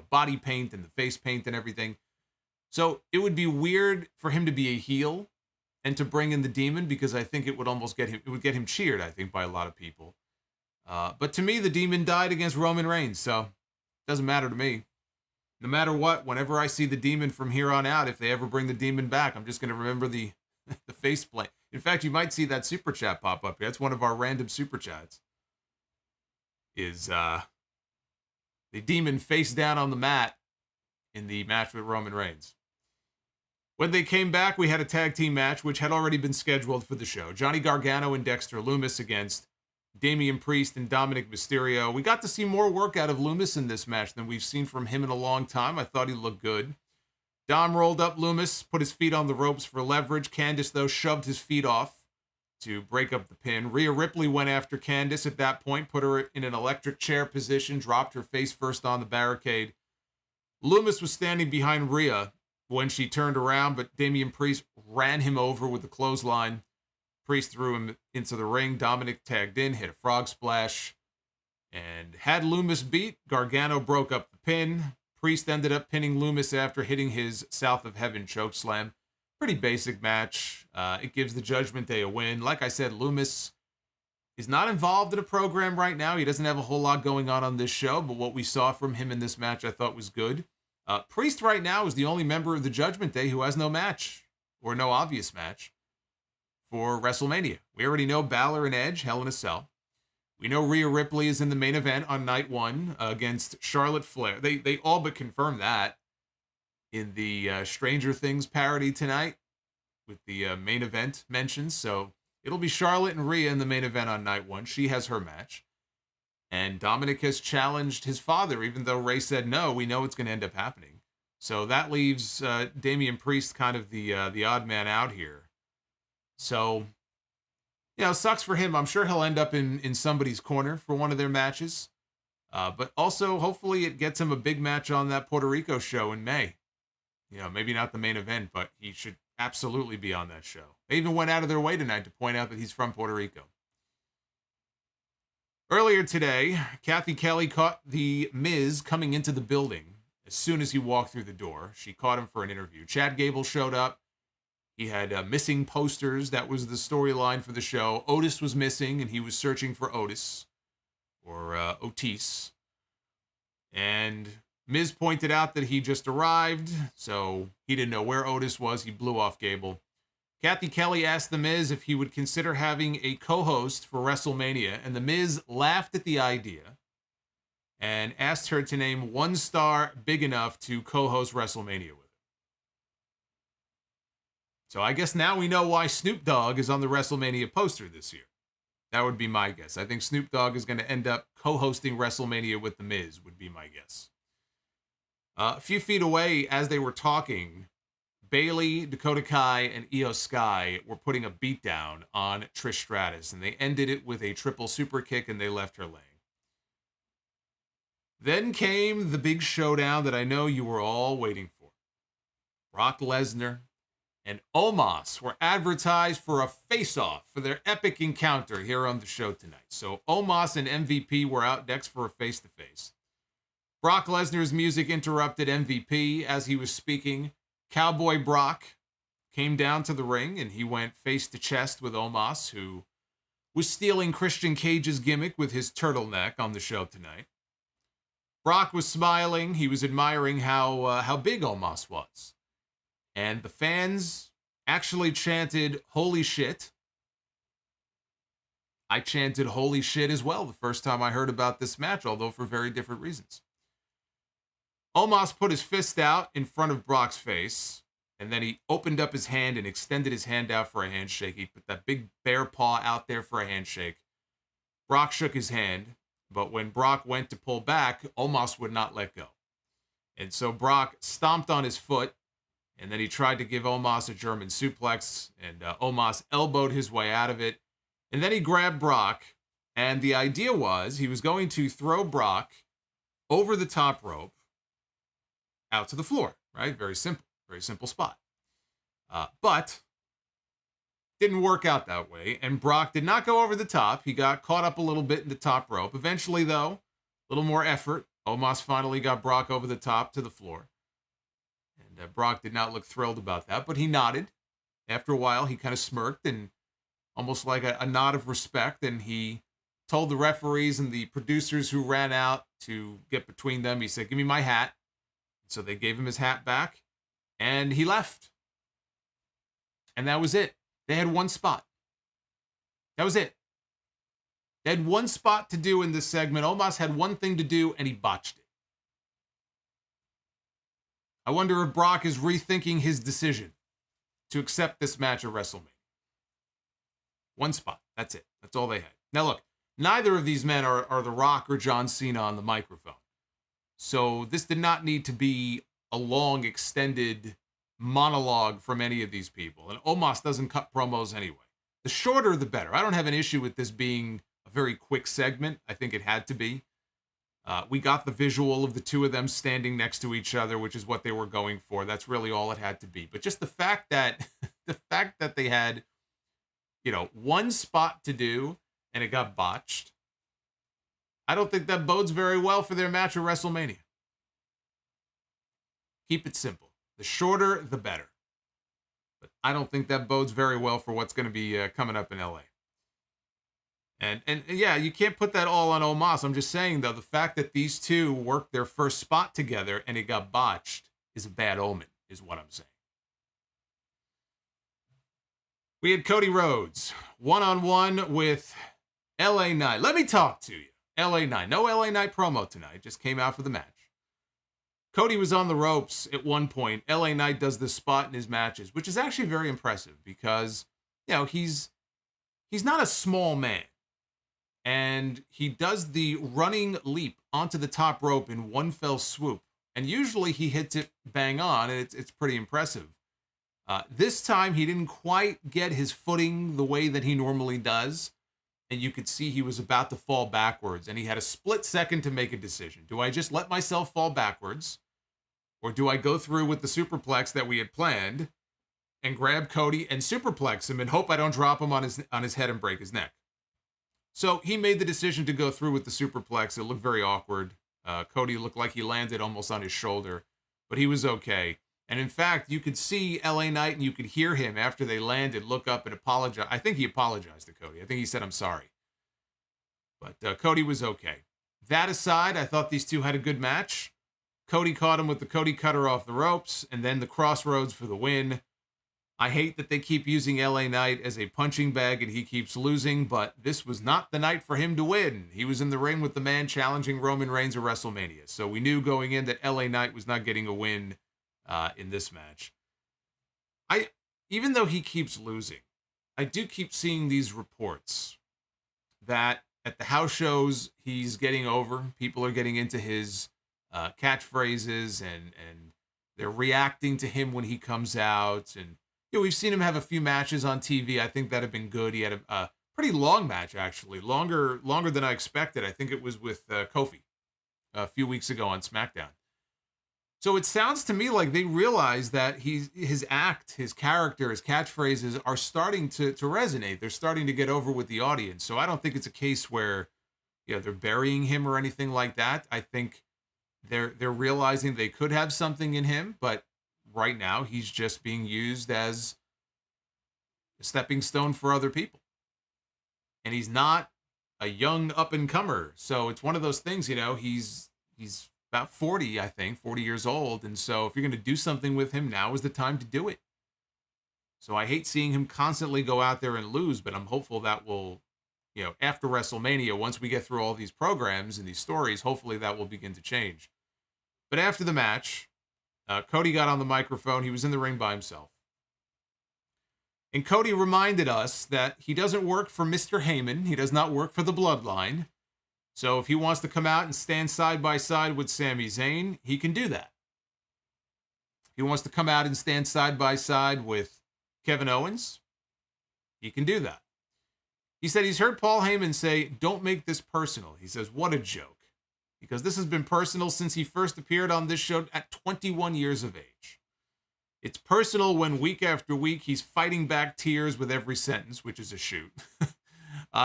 body paint and the face paint and everything. So it would be weird for him to be a heel and to bring in the demon because I think it would almost get him cheered, I think, by a lot of people. But to me, the demon died against Roman Reigns, so it doesn't matter to me. No matter what, whenever I see the demon from here on out, if they ever bring the demon back, I'm just going to remember the face plate. In fact, you might see that super chat pop up here. That's one of our random super chats. Is, the demon face down on the mat in the match with Roman Reigns. When they came back, we had a tag team match, which had already been scheduled for the show. Johnny Gargano and Dexter Lumis against Damien Priest and Dominik Mysterio. We got to see more work out of Lumis in this match than we've seen from him in a long time. I thought he looked good. Dom rolled up Lumis, put his feet on the ropes for leverage. Candice, though, shoved his feet off to break up the pin. Rhea Ripley went after Candice at that point, put her in an electric chair position, dropped her face first on the barricade. Lumis was standing behind Rhea when she turned around, but Damian Priest ran him over with the clothesline. Priest threw him into the ring. Dominik tagged in, hit a frog splash, and had Lumis beat. Gargano broke up the pin. Priest ended up pinning Lumis after hitting his South of Heaven chokeslam. Pretty basic match. It gives the Judgment Day a win. Like I said, Lumis is not involved in a program right now. He doesn't have a whole lot going on this show, but what we saw from him in this match I thought was good. Priest right now is the only member of the Judgment Day who has no match, or no obvious match, for WrestleMania. We already know Balor and Edge, Hell in a Cell. We know Rhea Ripley is in the main event on night one against Charlotte Flair. They all but confirmed that in the Stranger Things parody tonight with the main event mentions. So it'll be Charlotte and Rhea in the main event on night one. She has her match. And Dominik has challenged his father, even though Rey said no. We know it's going to end up happening. So that leaves Damian Priest kind of the odd man out here. So, sucks for him. I'm sure he'll end up in somebody's corner for one of their matches. But also, hopefully, it gets him a big match on that Puerto Rico show in May. Maybe not the main event, but he should absolutely be on that show. They even went out of their way tonight to point out that he's from Puerto Rico. Earlier today, Kathy Kelly caught the Miz coming into the building as soon as he walked through the door. She caught him for an interview. Chad Gable showed up. He had missing posters. That was the storyline for the show. Otis was missing, and he was searching for Otis, or Otis. And Miz pointed out that he just arrived, so he didn't know where Otis was. He blew off Gable. Kathy Kelly asked The Miz if he would consider having a co-host for WrestleMania, and The Miz laughed at the idea and asked her to name one star big enough to co-host WrestleMania with him. So I guess now we know why Snoop Dogg is on the WrestleMania poster this year. That would be my guess. I think Snoop Dogg is going to end up co-hosting WrestleMania with The Miz, would be my guess. A few feet away, as they were talking, Bayley, Dakota Kai, and Io Sky were putting a beatdown on Trish Stratus, and they ended it with a triple super kick, and they left her laying. Then came the big showdown that I know you were all waiting for. Brock Lesnar and Omos were advertised for a face-off for their epic encounter here on the show tonight. So Omos and MVP were out next for a face-to-face. Brock Lesnar's music interrupted MVP as he was speaking. Cowboy Brock came down to the ring, and he went face-to-chest with Omos, who was stealing Christian Cage's gimmick with his turtleneck on the show tonight. Brock was smiling. He was admiring how big Omos was. And the fans actually chanted, "Holy shit." I chanted "Holy shit" as well the first time I heard about this match, although for very different reasons. Omos put his fist out in front of Brock's face, and then he opened up his hand and extended his hand out for a handshake. He put that big bear paw out there for a handshake. Brock shook his hand, but when Brock went to pull back, Omos would not let go. And so Brock stomped on his foot, and then he tried to give Omos a German suplex, and Omos elbowed his way out of it. And then he grabbed Brock, and the idea was he was going to throw Brock over the top rope out to the floor, right? Very simple spot. But didn't work out that way, and Brock did not go over the top. He got caught up a little bit in the top rope. Eventually, though, a little more effort. Omos finally got Brock over the top to the floor. And Brock did not look thrilled about that, but he nodded. After a while, he kind of smirked and almost like a nod of respect, and he told the referees and the producers who ran out to get between them. He said, "Give me my hat." So they gave him his hat back, and he left. And that was it. They had one spot. That was it. They had one spot to do in this segment. Omos had one thing to do, and he botched it. I wonder if Brock is rethinking his decision to accept this match at WrestleMania. One spot. That's it. That's all they had. Now look, neither of these men are The Rock or John Cena on the microphone. So this did not need to be a long, extended monologue from any of these people. And Omos doesn't cut promos anyway. The shorter, the better. I don't have an issue with this being a very quick segment. I think it had to be. We got the visual of the two of them standing next to each other, which is what they were going for. That's really all it had to be. But just the fact that they had, one spot to do and it got botched, I don't think that bodes very well for their match at WrestleMania. Keep it simple. The shorter, the better. But I don't think that bodes very well for what's going to be coming up in LA. And yeah, you can't put that all on Omos. I'm just saying, though, the fact that these two worked their first spot together and it got botched is a bad omen, is what I'm saying. We had Cody Rhodes one-on-one with LA Knight. Let me talk to you. LA Knight. No LA Knight promo tonight. Just came out for the match. Cody was on the ropes at one point. LA Knight does this spot in his matches, which is actually very impressive because, you know, he's not a small man. And he does the running leap onto the top rope in one fell swoop. And usually he hits it bang on, and it's pretty impressive. This time he didn't quite get his footing the way that he normally does. And you could see he was about to fall backwards. And he had a split second to make a decision. Do I just let myself fall backwards? Or do I go through with the superplex that we had planned and grab Cody and superplex him and hope I don't drop him on his head and break his neck? So he made the decision to go through with the superplex. It looked very awkward. Cody looked like he landed almost on his shoulder, but he was okay. And in fact, you could see LA Knight and you could hear him after they landed look up and apologize. I think he apologized to Cody. I think he said, "I'm sorry." But Cody was okay. That aside, I thought these two had a good match. Cody caught him with the Cody Cutter off the ropes and then the Crossroads for the win. I hate that they keep using LA Knight as a punching bag and he keeps losing, but this was not the night for him to win. He was in the ring with the man challenging Roman Reigns at WrestleMania. So we knew going in that LA Knight was not getting a win in this match. Even though he keeps losing, I do keep seeing these reports that at the house shows he's getting over. People are getting into his catchphrases and they're reacting to him when he comes out. And you know, we've seen him have a few matches on TV. I think that have been good. He had a pretty long match, actually, longer than I expected. I think it was with Kofi a few weeks ago on SmackDown. So it sounds to me like they realize that his act, his character, his catchphrases are starting to resonate. They're starting to get over with the audience. So I don't think it's a case where, you know, they're burying him or anything like that. I think they're realizing they could have something in him, but right now he's just being used as a stepping stone for other people. And he's not a young up-and-comer. So it's one of those things, you know, he's about 40, I think, 40 years old. And so if you're going to do something with him, now is the time to do it. So I hate seeing him constantly go out there and lose, but I'm hopeful that will, you know, after WrestleMania, once we get through all these programs and these stories, hopefully that will begin to change. But after the match, Cody got on the microphone. He was in the ring by himself. And Cody reminded us that he doesn't work for Mr. Heyman. He does not work for the Bloodline. So if he wants to come out and stand side by side with Sami Zayn, he can do that. If he wants to come out and stand side by side with Kevin Owens, he can do that. He said he's heard Paul Heyman say, "Don't make this personal." He says, "What a joke." Because this has been personal since he first appeared on this show at 21 years of age. It's personal when week after week he's fighting back tears with every sentence, which is a shoot.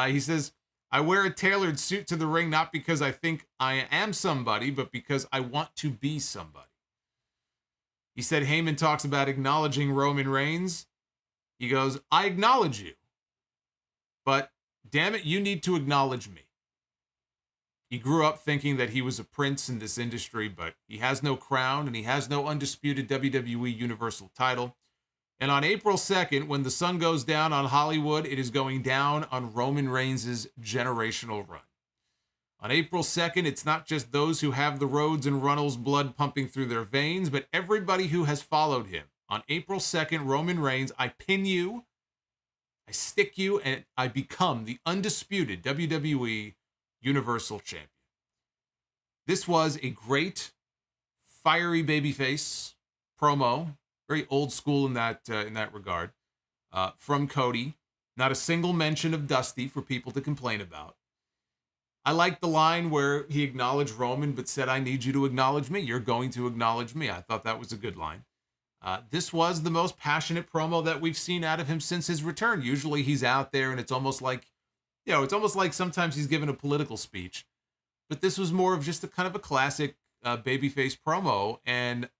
He says, "I wear a tailored suit to the ring not because I think I am somebody, but because I want to be somebody." He said Heyman talks about acknowledging Roman Reigns. He goes, "I acknowledge you, but damn it, you need to acknowledge me." He grew up thinking that he was a prince in this industry, but he has no crown and he has no undisputed WWE Universal title. And on April 2nd, when the sun goes down on Hollywood, it is going down on Roman Reigns' generational run. On April 2nd, it's not just those who have the Rhodes and Runnels blood pumping through their veins, but everybody who has followed him. On April 2nd, Roman Reigns, I pin you, I stick you, and I become the undisputed WWE Universal Champion. This was a great, fiery babyface promo, very old school in that regard, from Cody. Not a single mention of Dusty for people to complain about. I like the line where he acknowledged Roman, but said, "I need you to acknowledge me. You're going to acknowledge me." I thought that was a good line. This was the most passionate promo that we've seen out of him since his return. Usually he's out there and it's almost like, you know, it's almost like sometimes he's given a political speech. But this was more of just a kind of a classic babyface promo. And,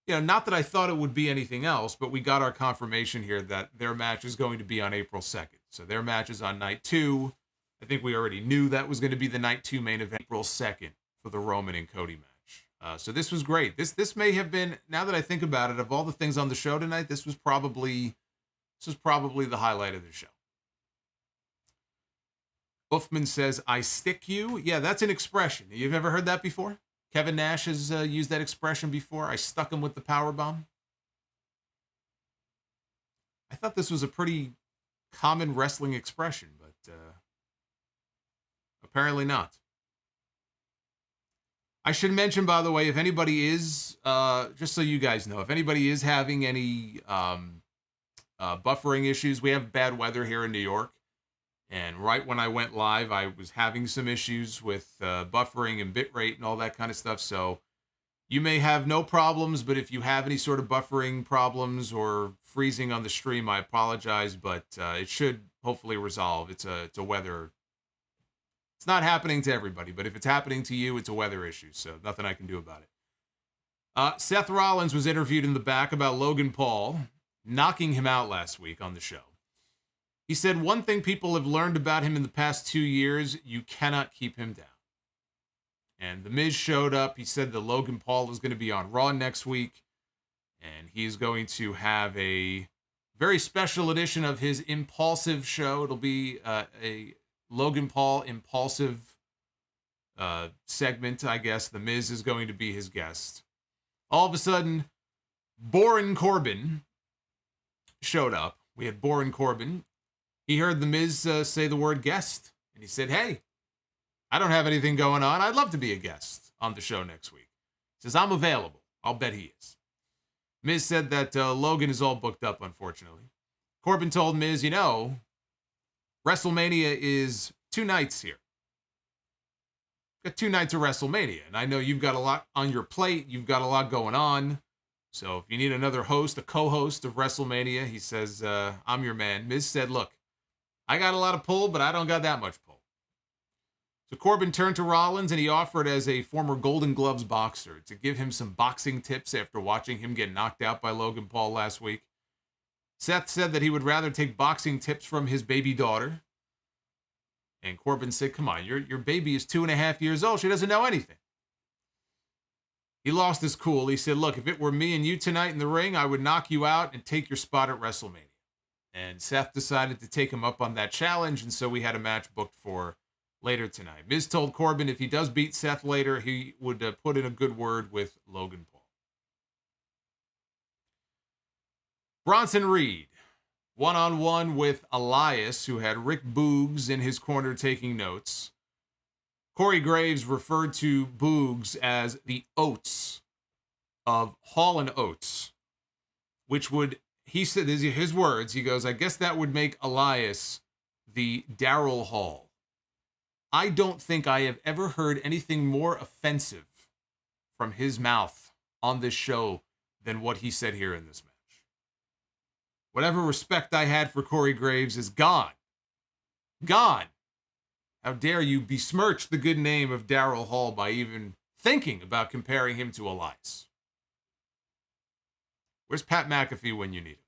you know, not that I thought it would be anything else, but we got our confirmation here that their match is going to be on April 2nd. So their match is on night 2. I think we already knew that was going to be the Night 2 main event, April 2nd, for the Roman and Cody match. So this was great. This may have been, now that I think about it, of all the things on the show tonight, this was probably the highlight of the show. Uffman says, "I stick you." Yeah, that's an expression. You've ever heard that before? Kevin Nash has used that expression before. I stuck him with the power bomb. I thought this was a pretty common wrestling expression, but apparently not. I should mention, by the way, if anybody is, just so you guys know, if anybody is having any buffering issues, we have bad weather here in New York. And right when I went live, I was having some issues with buffering and bitrate and all that kind of stuff. So you may have no problems, but if you have any sort of buffering problems or freezing on the stream, I apologize, but it should hopefully resolve. It's a weather. It's not happening to everybody, but if it's happening to you, it's a weather issue. So nothing I can do about it. Seth Rollins was interviewed in the back about Logan Paul knocking him out last week on the show. He said, "One thing people have learned about him in the past 2 years, you cannot keep him down." And The Miz showed up. He said that Logan Paul is going to be on Raw next week, and he's going to have a very special edition of his Impulsive show. It'll be a Logan Paul Impulsive segment, I guess. The Miz is going to be his guest. All of a sudden, Baron Corbin showed up. We had Baron Corbin. He heard The Miz say the word guest, and he said, "Hey, I don't have anything going on. I'd love to be a guest on the show next week." He says, "I'm available." I'll bet he is. Miz said that Logan is all booked up, unfortunately. Corbin told Miz, WrestleMania is 2 nights here. Got 2 nights of WrestleMania, and I know you've got a lot on your plate. You've got a lot going on. So if you need another host, a co-host of WrestleMania, he says, I'm your man. Miz said, "Look, I got a lot of pull, but I don't got that much pull." So Corbin turned to Rollins, and he offered, as a former Golden Gloves boxer, to give him some boxing tips after watching him get knocked out by Logan Paul last week. Seth said that he would rather take boxing tips from his baby daughter. And Corbin said, "Come on, your baby is 2.5 years old. She doesn't know anything." He lost his cool. He said, "Look, if it were me and you tonight in the ring, I would knock you out and take your spot at WrestleMania." And Seth decided to take him up on that challenge, and so we had a match booked for later tonight. Miz told Corbin if he does beat Seth later, he would put in a good word with Logan Paul. Bronson Reed, one-on-one with Elias, who had Rick Boogs in his corner taking notes. Corey Graves referred to Boogs as the Oates of Hall & Oates, which would, he said, these are his words, he goes, "I guess that would make Elias the Daryl Hall." I don't think I have ever heard anything more offensive from his mouth on this show than what he said here in this match. Whatever respect I had for Corey Graves is gone. Gone. How dare you besmirch the good name of Daryl Hall by even thinking about comparing him to Elias. Where's Pat McAfee when you need him?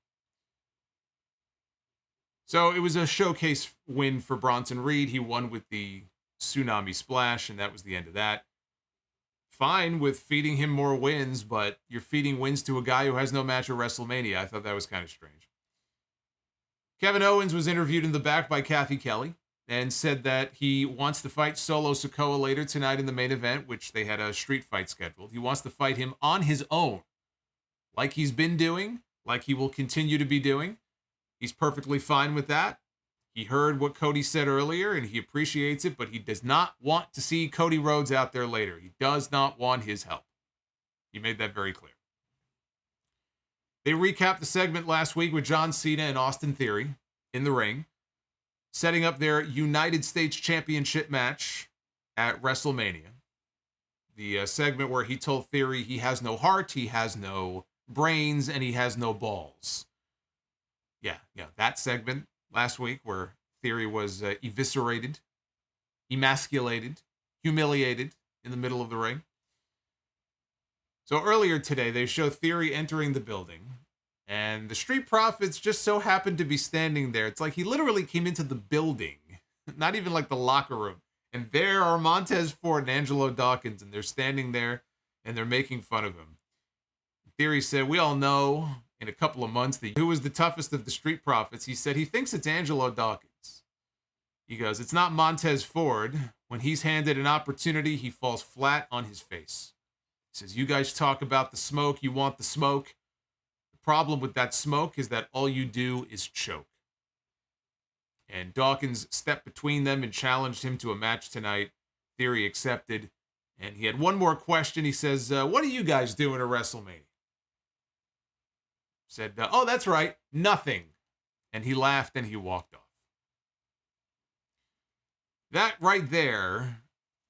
So it was a showcase win for Bronson Reed. He won with the Tsunami Splash, and that was the end of that. Fine with feeding him more wins, but you're feeding wins to a guy who has no match at WrestleMania. I thought that was kind of strange. Kevin Owens was interviewed in the back by Kathy Kelly and said that he wants to fight Solo Sikoa later tonight in the main event, which they had a street fight scheduled. He wants to fight him on his own, like he's been doing, like he will continue to be doing. He's perfectly fine with that. He heard what Cody said earlier, and he appreciates it, but he does not want to see Cody Rhodes out there later. He does not want his help. He made that very clear. They recapped the segment last week with John Cena and Austin Theory in the ring, setting up their United States Championship match at WrestleMania. The segment where he told Theory he has no heart, he has no brains, and he has no balls. Yeah, that segment last week where Theory was eviscerated, emasculated, humiliated in the middle of the ring. So earlier today, they show Theory entering the building, and the Street Profits just so happened to be standing there. It's like he literally came into the building not even like the locker room. And there are Montez Ford and Angelo Dawkins, and they're standing there, and they're making fun of him. Theory said, we all know in a couple of months who was the toughest of the Street Profits. He said he thinks it's Angelo Dawkins. He goes, it's not Montez Ford. When he's handed an opportunity, he falls flat on his face. He says, you guys talk about the smoke. You want the smoke. The problem with that smoke is that all you do is choke. And Dawkins stepped between them and challenged him to a match tonight. Theory accepted. And he had one more question. He says, what are you guys doing at WrestleMania? Said, oh, that's right, nothing. And he laughed and he walked off. That right there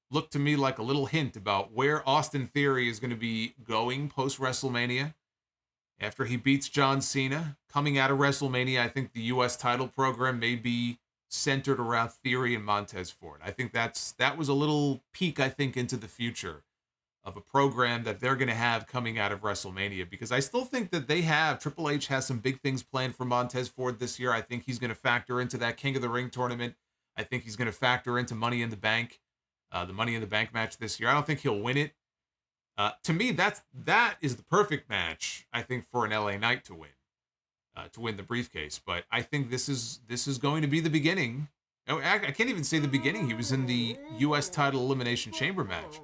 looked to me like a little hint about where Austin Theory is going to be going post-WrestleMania. After he beats John Cena, coming out of WrestleMania, I think the U.S. title program may be centered around Theory and Montez Ford. I think that was a little peek, I think, into the future of a program that they're going to have coming out of WrestleMania, because I still think that Triple H has some big things planned for Montez Ford this year. I think he's going to factor into that King of the Ring tournament. I think he's going to factor into Money in the Bank, the Money in the Bank match this year. I don't think he'll win it. To me, that is the perfect match, I think, for an LA Knight to win the briefcase. But I think this is going to be the beginning. I can't even say the beginning. He was in the U.S. title Elimination Chamber match.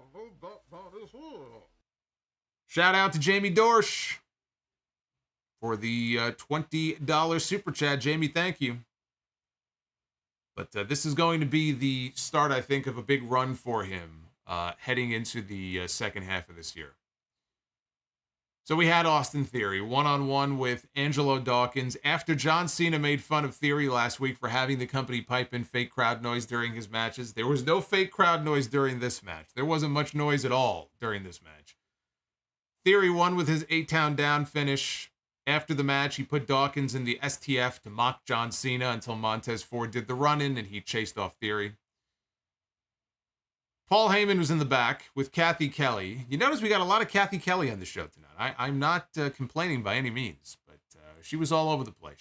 Shout out to Jamie Dorsch for the $20 super chat. Jamie, thank you. But this is going to be the start, I think, of a big run for him heading into the second half of this year. So we had Austin Theory one-on-one with Angelo Dawkins after John Cena made fun of Theory last week for having the company pipe in fake crowd noise during his matches. There was no fake crowd noise during this match. There wasn't much noise at all during this match. Theory won with his 8-count down finish. After the match, he put Dawkins in the STF to mock John Cena until Montez Ford did the run-in and he chased off Theory. Paul Heyman was in the back with Kathy Kelly. You notice we got a lot of Kathy Kelly on the show tonight. I'm not complaining by any means, but she was all over the place.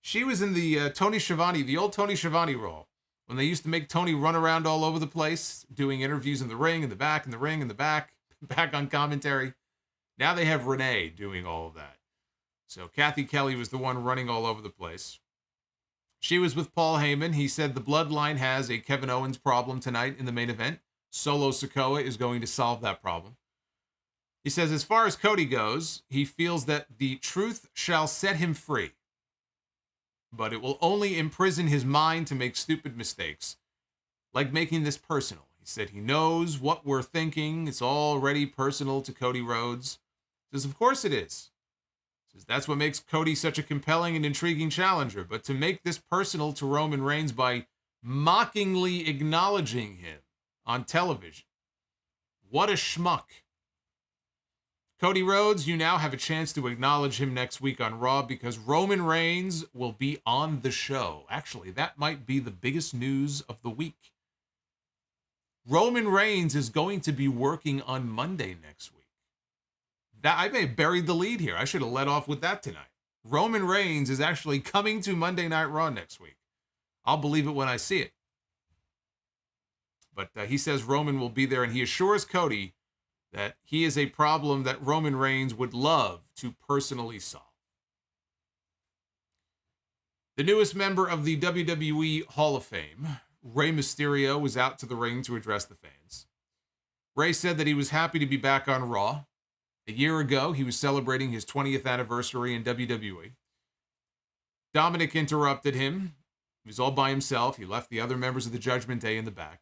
She was in the Tony Schiavone, the old Tony Schiavone role, when they used to make Tony run around all over the place, doing interviews in the ring, in the back, in the ring, in the back, back on commentary. Now they have Renee doing all of that. So Kathy Kelly was the one running all over the place. She was with Paul Heyman. He said the Bloodline has a Kevin Owens problem tonight in the main event. Solo Sikoa is going to solve that problem. He says as far as Cody goes, he feels that the truth shall set him free, but it will only imprison his mind to make stupid mistakes, like making this personal. He said he knows what we're thinking. It's already personal to Cody Rhodes. He says, of course it is. He says that's what makes Cody such a compelling and intriguing challenger. But to make this personal to Roman Reigns by mockingly acknowledging him on television, what a schmuck. Cody Rhodes, you now have a chance to acknowledge him next week on Raw because Roman Reigns will be on the show. Actually, that might be the biggest news of the week. Roman Reigns is going to be working on Monday next week. I may have buried the lead here. I should have led off with that tonight. Roman Reigns is actually coming to Monday Night Raw next week. I'll believe it when I see it. But he says Roman will be there, and he assures Cody that he is a problem that Roman Reigns would love to personally solve. The newest member of the WWE Hall of Fame, Rey Mysterio, was out to the ring to address the fans. Rey said that he was happy to be back on Raw. A year ago, he was celebrating his 20th anniversary in WWE. Dominik interrupted him. He was all by himself. He left the other members of the Judgment Day in the back.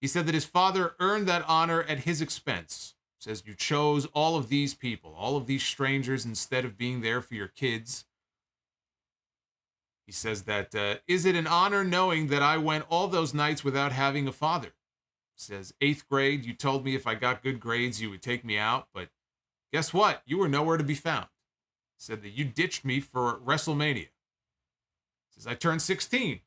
He said that his father earned that honor at his expense. He says, you chose all of these people, all of these strangers, instead of being there for your kids. He says that, is it an honor knowing that I went all those nights without having a father? He says, 8th grade, you told me if I got good grades, you would take me out, but guess what? You were nowhere to be found. He said that you ditched me for WrestleMania. He says, I turned 16.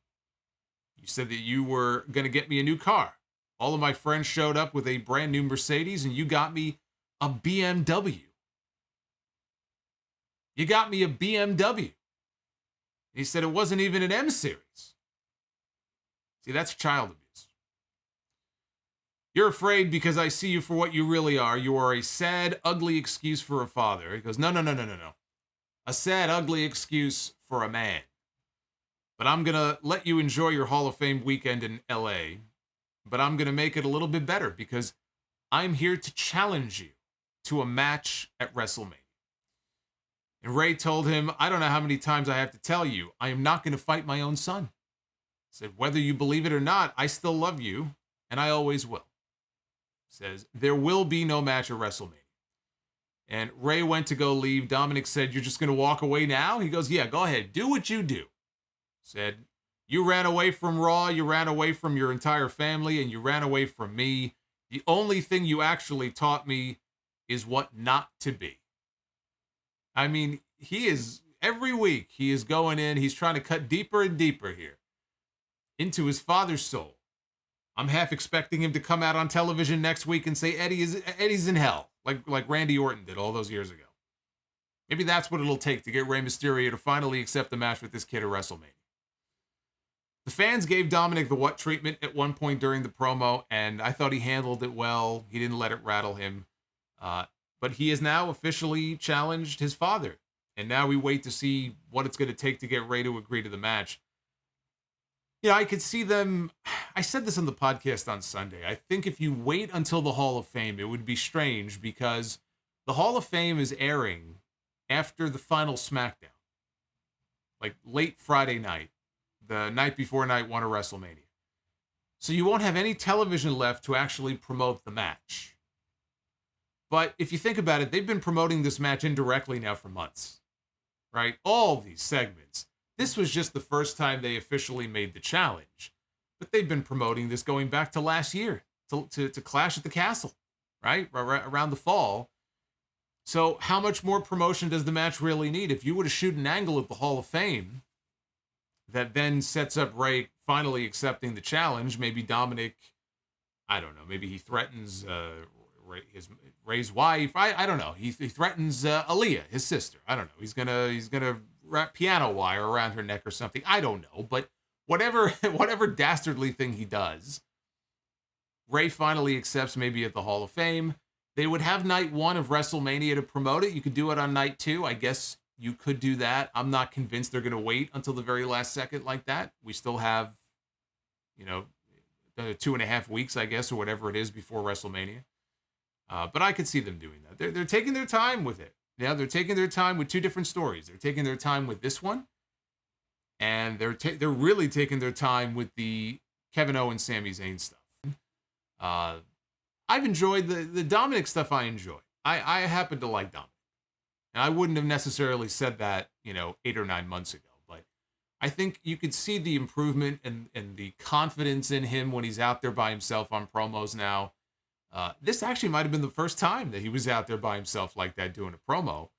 You said that you were going to get me a new car. All of my friends showed up with a brand new Mercedes, and you got me a BMW. You got me a BMW. He said it wasn't even an M series. See, that's child abuse. You're afraid because I see you for what you really are. You are a sad, ugly excuse for a father. He goes, no. A sad, ugly excuse for a man. But I'm going to let you enjoy your Hall of Fame weekend in LA. But I'm going to make it a little bit better because I'm here to challenge you to a match at WrestleMania. And Ray told him, I don't know how many times I have to tell you, I am not going to fight my own son. He said, whether you believe it or not, I still love you, and I always will. He says, there will be no match at WrestleMania. And Ray went to go leave. Dominik said, you're just going to walk away now? He goes, yeah, go ahead. Do what you do. Said, you ran away from Raw, you ran away from your entire family, and you ran away from me. The only thing you actually taught me is what not to be. I mean, he is, every week, he is going in, he's trying to cut deeper and deeper here into his father's soul. I'm half expecting him to come out on television next week and say Eddie's in hell, like Randy Orton did all those years ago. Maybe that's what it'll take to get Rey Mysterio to finally accept the match with this kid at WrestleMania. The fans gave Dominik the what treatment at one point during the promo, and I thought he handled it well. He didn't let it rattle him. But he has now officially challenged his father. And now we wait to see what it's going to take to get Rey to agree to the match. You know, I could see them... I said this on the podcast on Sunday. I think if you wait until the Hall of Fame, it would be strange because the Hall of Fame is airing after the final SmackDown. Like late Friday night. The night before night one of WrestleMania. So you won't have any television left to actually promote the match. But if you think about it, they've been promoting this match indirectly now for months, right? All these segments. This was just the first time they officially made the challenge. But they've been promoting this going back to last year, to Clash at the Castle, right? Around the fall. So how much more promotion does the match really need? If you were to shoot an angle at the Hall of Fame that then sets up Rey finally accepting the challenge, maybe Dominik, I don't know, maybe he threatens Rey's wife. I don't know. He threatens Elias, his sister. I don't know. He's gonna wrap piano wire around her neck or something. I don't know. But whatever dastardly thing he does, Rey finally accepts maybe at the Hall of Fame. They would have night one of WrestleMania to promote it. You could do it on night two. I guess you could do that. I'm not convinced they're going to wait until the very last second like that. We still have, 2.5 weeks, I guess, or whatever it is before WrestleMania. But I could see them doing that. They're taking their time with it. Yeah, they're taking their time with two different stories. They're taking their time with this one, and they're really taking their time with the Kevin Owens, Sami Zayn stuff. I've enjoyed the Dominik stuff. I enjoy. I happen to like Dominik. And I wouldn't have necessarily said that, 8 or 9 months ago. But I think you could see the improvement and the confidence in him when he's out there by himself on promos now. This actually might have been the first time that he was out there by himself like that doing a promo.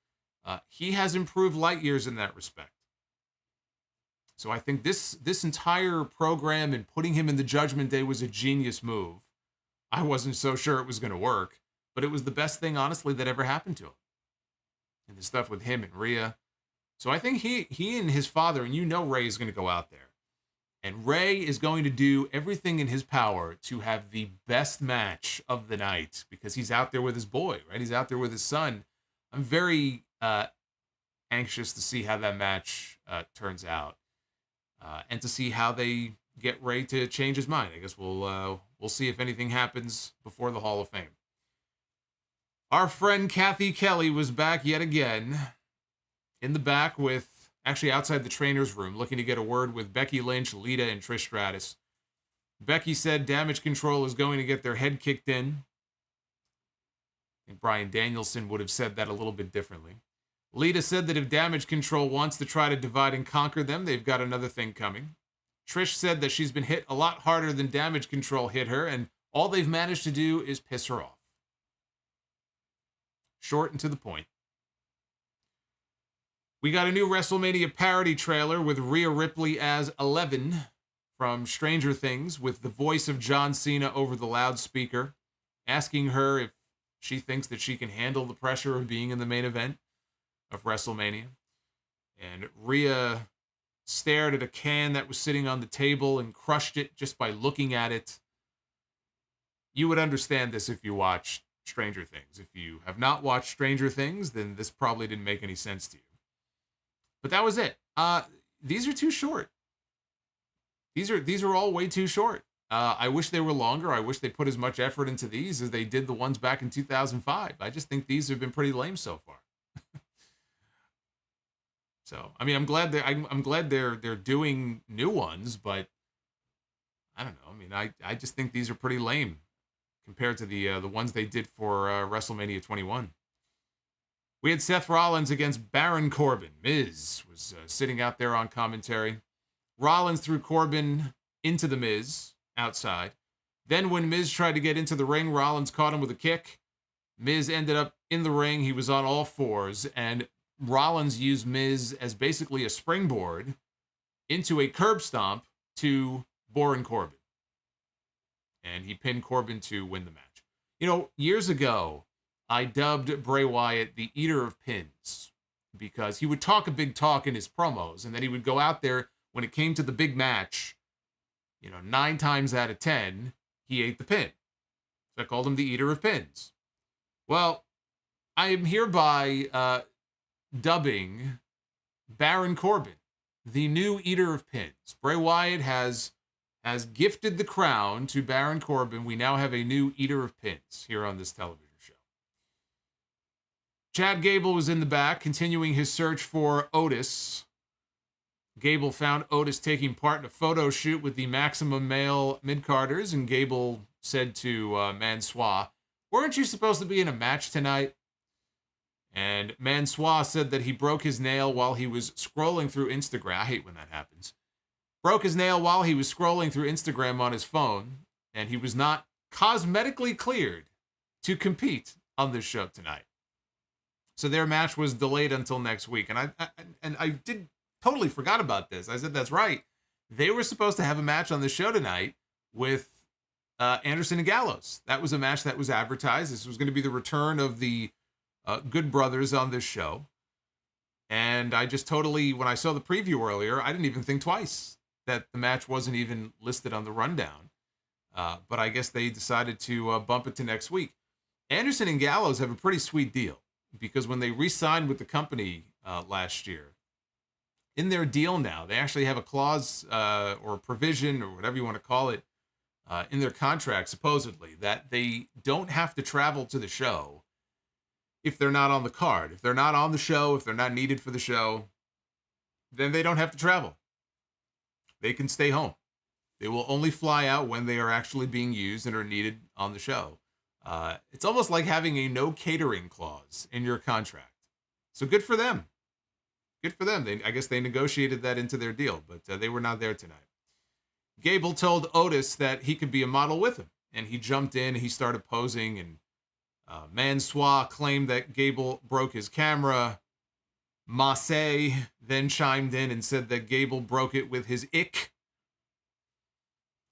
He has improved light years in that respect. So I think this entire program and putting him in the Judgment Day was a genius move. I wasn't so sure it was going to work, but it was the best thing, honestly, that ever happened to him. And the stuff with him and Rhea. So I think he and his father, and Rey is going to go out there. And Rey is going to do everything in his power to have the best match of the night because he's out there with his boy, right? He's out there with his son. I'm very anxious to see how that match turns out and to see how they get Rey to change his mind. I guess we'll see if anything happens before the Hall of Fame. Our friend Kathy Kelly was back yet again in the back actually outside the trainer's room, looking to get a word with Becky Lynch, Lita, and Trish Stratus. Becky said Damage Control is going to get their head kicked in. I think Bryan Danielson would have said that a little bit differently. Lita said that if Damage Control wants to try to divide and conquer them, they've got another thing coming. Trish said that she's been hit a lot harder than Damage Control hit her, and all they've managed to do is piss her off. Short and to the point. We got a new WrestleMania parody trailer with Rhea Ripley as 11 from Stranger Things with the voice of John Cena over the loudspeaker, asking her if she thinks that she can handle the pressure of being in the main event of WrestleMania. And Rhea stared at a can that was sitting on the table and crushed it just by looking at it. You would understand this if you watched Stranger Things. If you have not watched Stranger Things, then this probably didn't make any sense to you. But that was it. These are too short. These are all way too short. I wish they were longer. I wish they put as much effort into these as they did the ones back in 2005. I just think these have been pretty lame so far. So, I mean, I'm glad they're doing new ones, but I don't know. I mean, I just think these are pretty lame compared to the ones they did for WrestleMania 21. We had Seth Rollins against Baron Corbin. Miz was sitting out there on commentary. Rollins threw Corbin into the Miz outside. Then when Miz tried to get into the ring, Rollins caught him with a kick. Miz ended up in the ring. He was on all fours, and Rollins used Miz as basically a springboard into a curb stomp to Baron Corbin. And he pinned Corbin to win the match. You know, years ago, I dubbed Bray Wyatt the Eater of Pins because he would talk a big talk in his promos, and then he would go out there when it came to the big match, 9 times out of 10, he ate the pin. So I called him the Eater of Pins. Well, I am hereby dubbing Baron Corbin the new Eater of Pins. Bray Wyatt has gifted the crown to Baron Corbin. We now have a new Eater of Pins here on this television show. Chad Gable was in the back, continuing his search for Otis. Gable found Otis taking part in a photo shoot with the Maximum Male mid-carders, and Gable said to Mansois, "Weren't you supposed to be in a match tonight?" And Mansois said that he broke his nail while he was scrolling through Instagram. I hate when that happens. Broke his nail while he was scrolling through Instagram on his phone, and he was not cosmetically cleared to compete on this show tonight. So their match was delayed until next week. And I did totally forgot about this. I said, that's right. They were supposed to have a match on the show tonight with Anderson and Gallows. That was a match that was advertised. This was going to be the return of the Good Brothers on this show. And I just totally, when I saw the preview earlier, I didn't even think twice that the match wasn't even listed on the rundown. But I guess they decided to bump it to next week. Anderson and Gallows have a pretty sweet deal because when they re-signed with the company last year, in their deal now, they actually have a clause or a provision or whatever you want to call it in their contract, supposedly, that they don't have to travel to the show if they're not on the card. If they're not on the show, if they're not needed for the show, then they don't have to travel. They can stay home. They will only fly out when they are actually being used and are needed on the show. It's almost like having a no catering clause in your contract. So good for them. Good for them. I guess they negotiated that into their deal, but they were not there tonight. Gable told Otis that he could be a model with him, and he jumped in, he started posing, and Mansois claimed that Gable broke his camera. Massey then chimed in and said that Gable broke it with his ick.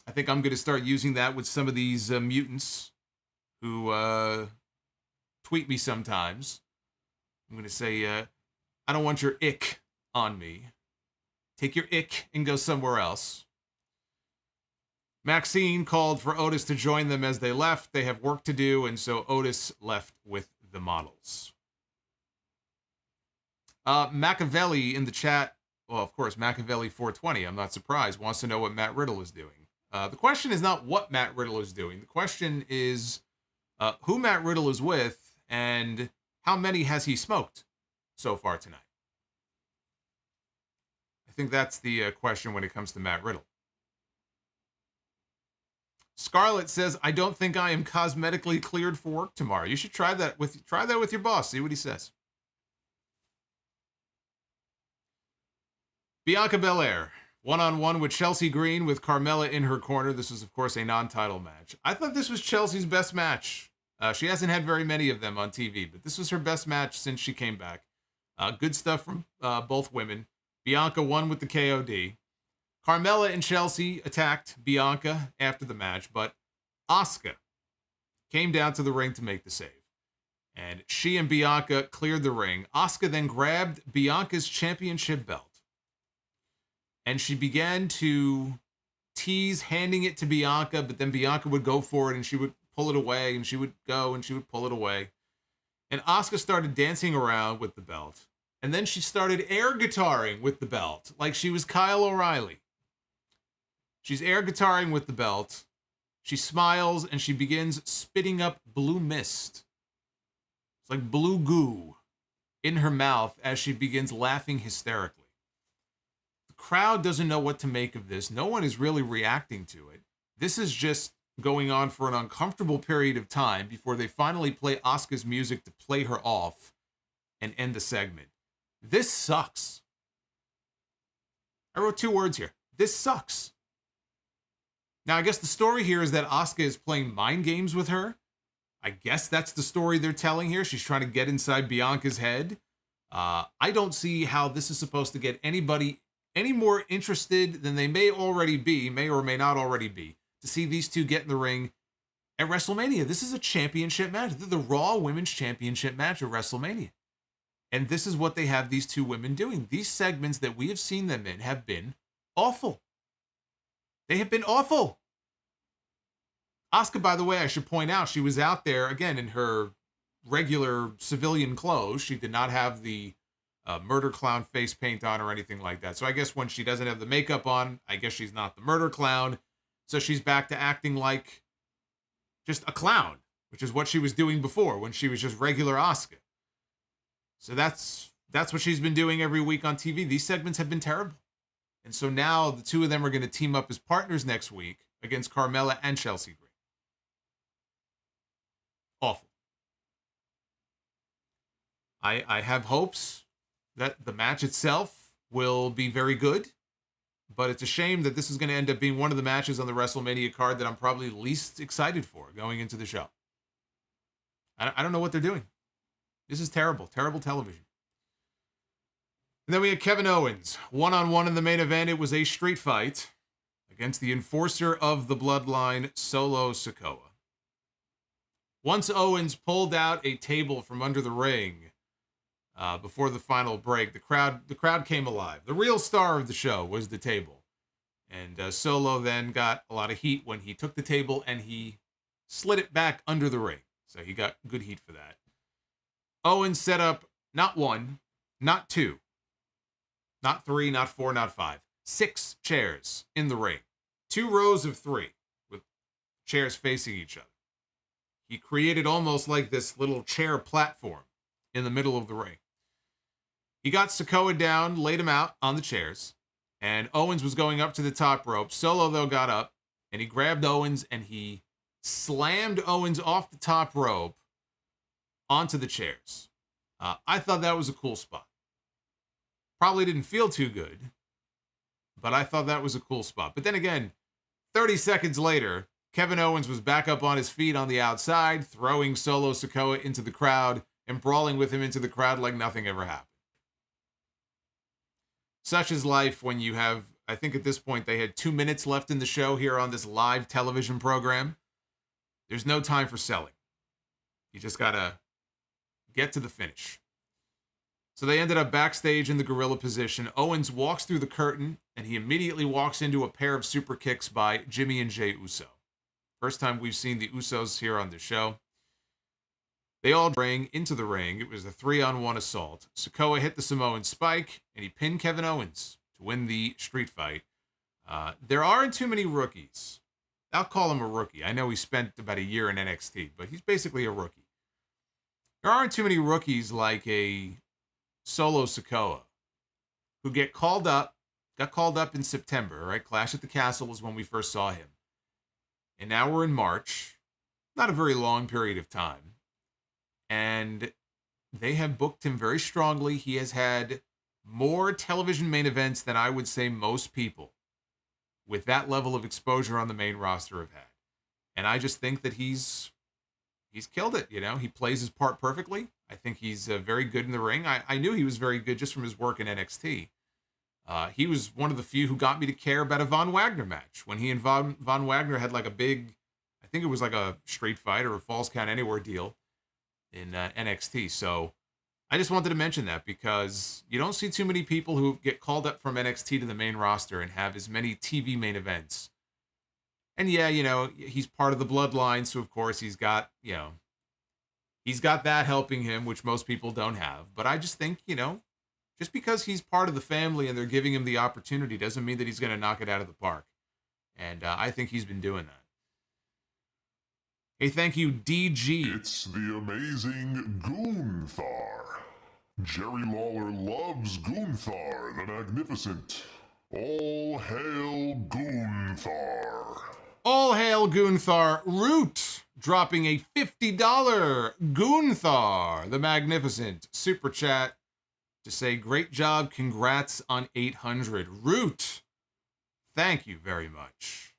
I think I'm going to start using that with some of these mutants who tweet me sometimes. I'm going to say, I don't want your ick on me. Take your ick and go somewhere else. Maxine called for Otis to join them as they left. They have work to do, and so Otis left with the models. Machiavelli in the chat, well, of course, Machiavelli420, I'm not surprised, wants to know what Matt Riddle is doing. The question is not what Matt Riddle is doing. The question is who Matt Riddle is with and how many has he smoked so far tonight. I think that's the question when it comes to Matt Riddle. Scarlett says, I don't think I am cosmetically cleared for work tomorrow. You should try that with your boss. See what he says. Bianca Belair, one-on-one with Chelsea Green with Carmella in her corner. This is, of course, a non-title match. I thought this was Chelsea's best match. She hasn't had very many of them on TV, but this was her best match since she came back. Good stuff from both women. Bianca won with the KOD. Carmella and Chelsea attacked Bianca after the match, but Asuka came down to the ring to make the save. And she and Bianca cleared the ring. Asuka then grabbed Bianca's championship belt. and she began to tease handing it to Bianca, but then Bianca would go for it and she would pull it away, and she would go and she would pull it away. And Asuka started dancing around with the belt. And then she started air guitaring with the belt, like she was Kyle O'Reilly. She's air guitaring with the belt. She smiles and she begins spitting up blue mist. It's like blue goo in her mouth as she begins laughing hysterically. The crowd doesn't know what to make of this. No one is really reacting to it. This is just going on for an uncomfortable period of time before they finally play Asuka's music to play her off and end the segment. This sucks. I wrote 2 words here. This sucks. Now, I guess the story here is that Asuka is playing mind games with her. I guess that's the story they're telling here. She's trying to get inside Bianca's head. I don't see how this is supposed to get anybody any more interested than they may already be, may or may not already be, to see these two get in the ring at WrestleMania. This is a championship match. This is the Raw Women's Championship match at WrestleMania. And this is what they have these two women doing. These segments that we have seen them in have been awful. They have been awful. Asuka, by the way, I should point out, she was out there, again, in her regular civilian clothes. She did not have the murder clown face paint on or anything like that. So I guess when she doesn't have the makeup on, I guess she's not the murder clown. So she's back to acting like just a clown, which is what she was doing before when she was just regular Asuka. So that's what she's been doing every week on TV. These segments have been terrible. And so now the two of them are going to team up as partners next week against Carmella and Chelsea Green. Awful. I have hopes that the match itself will be very good, but it's a shame that this is going to end up being one of the matches on the WrestleMania card that I'm probably least excited for going into the show. I don't know what they're doing. This is terrible, terrible television. And then we had Kevin Owens, one-on-one in the main event. It was a street fight against the enforcer of the bloodline, Solo Sikoa. Once Owens pulled out a table from under the ring before the final break, the crowd came alive. The real star of the show was the table. And Solo then got a lot of heat when he took the table and he slid it back under the ring. So he got good heat for that. Owens set up not 1, not 2, not 3, not 4, not 5, 6 chairs in the ring. 2 rows of 3 with chairs facing each other. He created almost like this little chair platform in the middle of the ring. He got Sikoa down, laid him out on the chairs, and Owens was going up to the top rope. Solo, though, got up, and he grabbed Owens, and he slammed Owens off the top rope onto the chairs. I thought that was a cool spot. Probably didn't feel too good, but I thought that was a cool spot. But then again, 30 seconds later, Kevin Owens was back up on his feet on the outside, throwing Solo Sikoa into the crowd and brawling with him into the crowd like nothing ever happened. Such is life when you have, I think at this point they had 2 minutes left in the show here on this live television program. There's no time for selling. You just gotta get to the finish. So they ended up backstage in the gorilla position. Owens walks through the curtain, and he immediately walks into a pair of super kicks by Jimmy and Jey Uso. First time we've seen the Usos here on the show. They all rang into the ring. It was a 3-on-1 assault. Sikoa hit the Samoan spike, and he pinned Kevin Owens to win the street fight. There aren't too many rookies. I'll call him a rookie. I know he spent about a year in NXT, but he's basically a rookie. There aren't too many rookies like a Solo Sikoa who got called up in September, right? Clash at the Castle was when we first saw him. And now we're in March. Not a very long period of time. And they have booked him very strongly. He has had more television main events than I would say most people with that level of exposure on the main roster have had. And I just think that he's killed it, you know? He plays his part perfectly. I think he's very good in the ring. I knew he was very good just from his work in NXT. He was one of the few who got me to care about a Von Wagner match. When he and Von Wagner had like a big, I think it was like a street fight or a Falls Count Anywhere deal in NXT. So I just wanted to mention that because you don't see too many people who get called up from NXT to the main roster and have as many TV main events. And yeah, he's part of the bloodline, so of course he's got that helping him, which most people don't have. But I just think, just because he's part of the family and they're giving him the opportunity doesn't mean that he's going to knock it out of the park. And I think he's been doing that. Hey, thank you, DG. It's the amazing Gunther. Jerry Lawler loves Gunther the Magnificent. All hail Gunther. All hail Gunther. Root dropping a $50 Gunther the Magnificent super chat to say great job, congrats on 800. Root, thank you very much.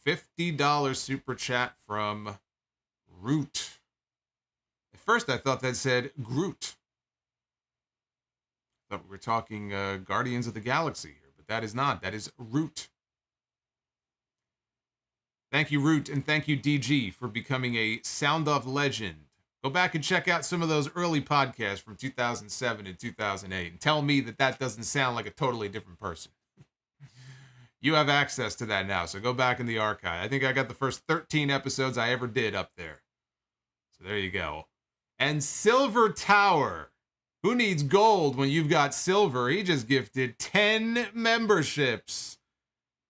$50 super chat from Root. At first I thought that said Groot. I thought we were talking Guardians of the Galaxy here, but that is not. That is Root. Thank you, Root, and thank you, DG, for becoming a Sound Off legend. Go back and check out some of those early podcasts from 2007 and 2008 and tell me that that doesn't sound like a totally different person. You have access to that now, so go back in the archive. I think I got the first 13 episodes I ever did up there. So there you go. And Silver Tower. Who needs gold when you've got silver? He just gifted 10 memberships.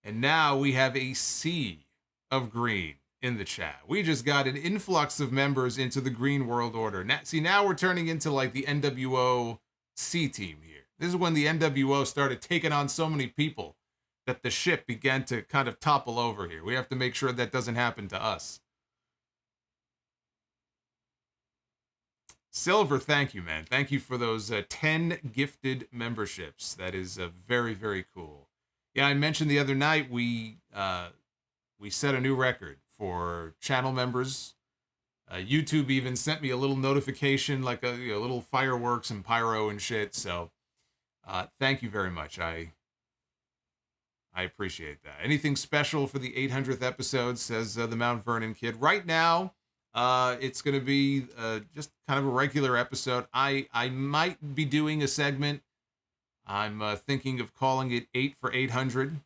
And now we have a sea of green in the chat. We just got an influx of members into the Green World Order. Now we're turning into like the NWO C team here. This is when the NWO started taking on so many people that the ship began to kind of topple over here. We have to make sure that doesn't happen to us. Silver, thank you, man. Thank you for those 10 gifted memberships. That is very, very cool. Yeah, I mentioned the other night we set a new record for channel members. YouTube even sent me a little notification, like a little fireworks and pyro and shit. So thank you very much. I appreciate that. Anything special for the 800th episode, says the Mount Vernon kid. Right now, it's going to be just kind of a regular episode. I might be doing a segment. I'm thinking of calling it 8 for 800.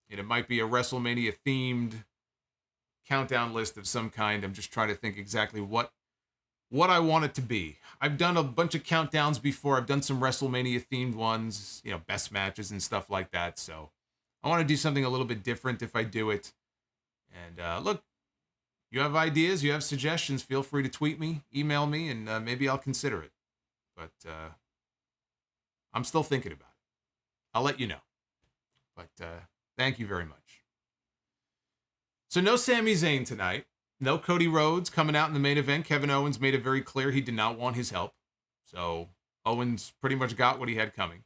And it might be a WrestleMania themed countdown list of some kind. I'm just trying to think exactly what I want it to be. I've done a bunch of countdowns before. I've done some WrestleMania themed ones, best matches and stuff like that. So I want to do something a little bit different if I do it. And look, you have ideas, you have suggestions, feel free to tweet me, email me, and maybe I'll consider it. But I'm still thinking about it. I'll let you know. But thank you very much. So no Sami Zayn tonight. No Cody Rhodes coming out in the main event. Kevin Owens made it very clear he did not want his help. So Owens pretty much got what he had coming.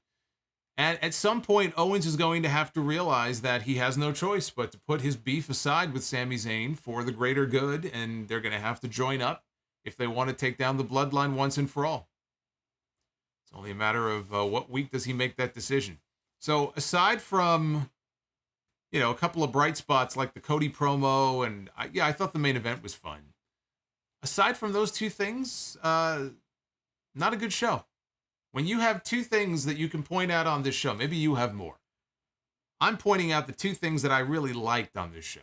And at some point, Owens is going to have to realize that he has no choice but to put his beef aside with Sami Zayn for the greater good, and they're going to have to join up if they want to take down the bloodline once and for all. It's only a matter of what week does he make that decision. So aside from, a couple of bright spots like the Cody promo, and I thought the main event was fun. Aside from those two things, not a good show. When you have two things that you can point out on this show, maybe you have more. I'm pointing out the two things that I really liked on this show.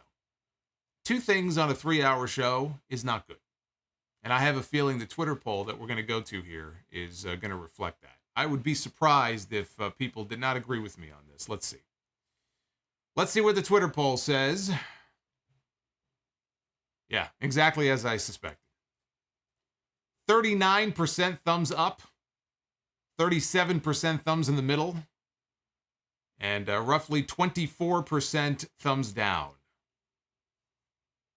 Two things on a 3-hour show is not good. And I have a feeling the Twitter poll that we're going to go to here is going to reflect that. I would be surprised if people did not agree with me on this. Let's see. Let's see what the Twitter poll says. Yeah, exactly as I suspected. 39% thumbs up. 37% thumbs in the middle, and roughly 24% thumbs down.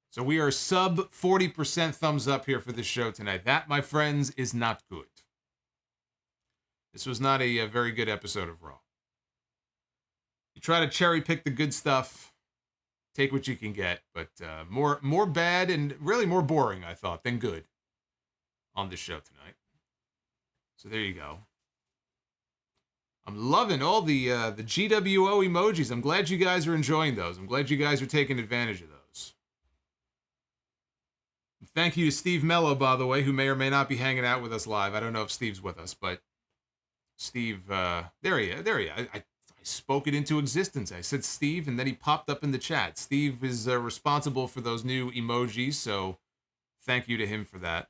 So we are sub 40% thumbs up here for this show tonight. That, my friends, is not good. This was not a very good episode of Raw. You try to cherry pick the good stuff, take what you can get, but more bad and really more boring, I thought, than good on this show tonight. So there you go. I'm loving all the GWO emojis. I'm glad you guys are enjoying those. I'm glad you guys are taking advantage of those. Thank you to Steve Mello, by the way, who may or may not be hanging out with us live. I don't know if Steve's with us, but Steve, there he is. I spoke it into existence. I said Steve, and then he popped up in the chat. Steve is responsible for those new emojis, so thank you to him for that.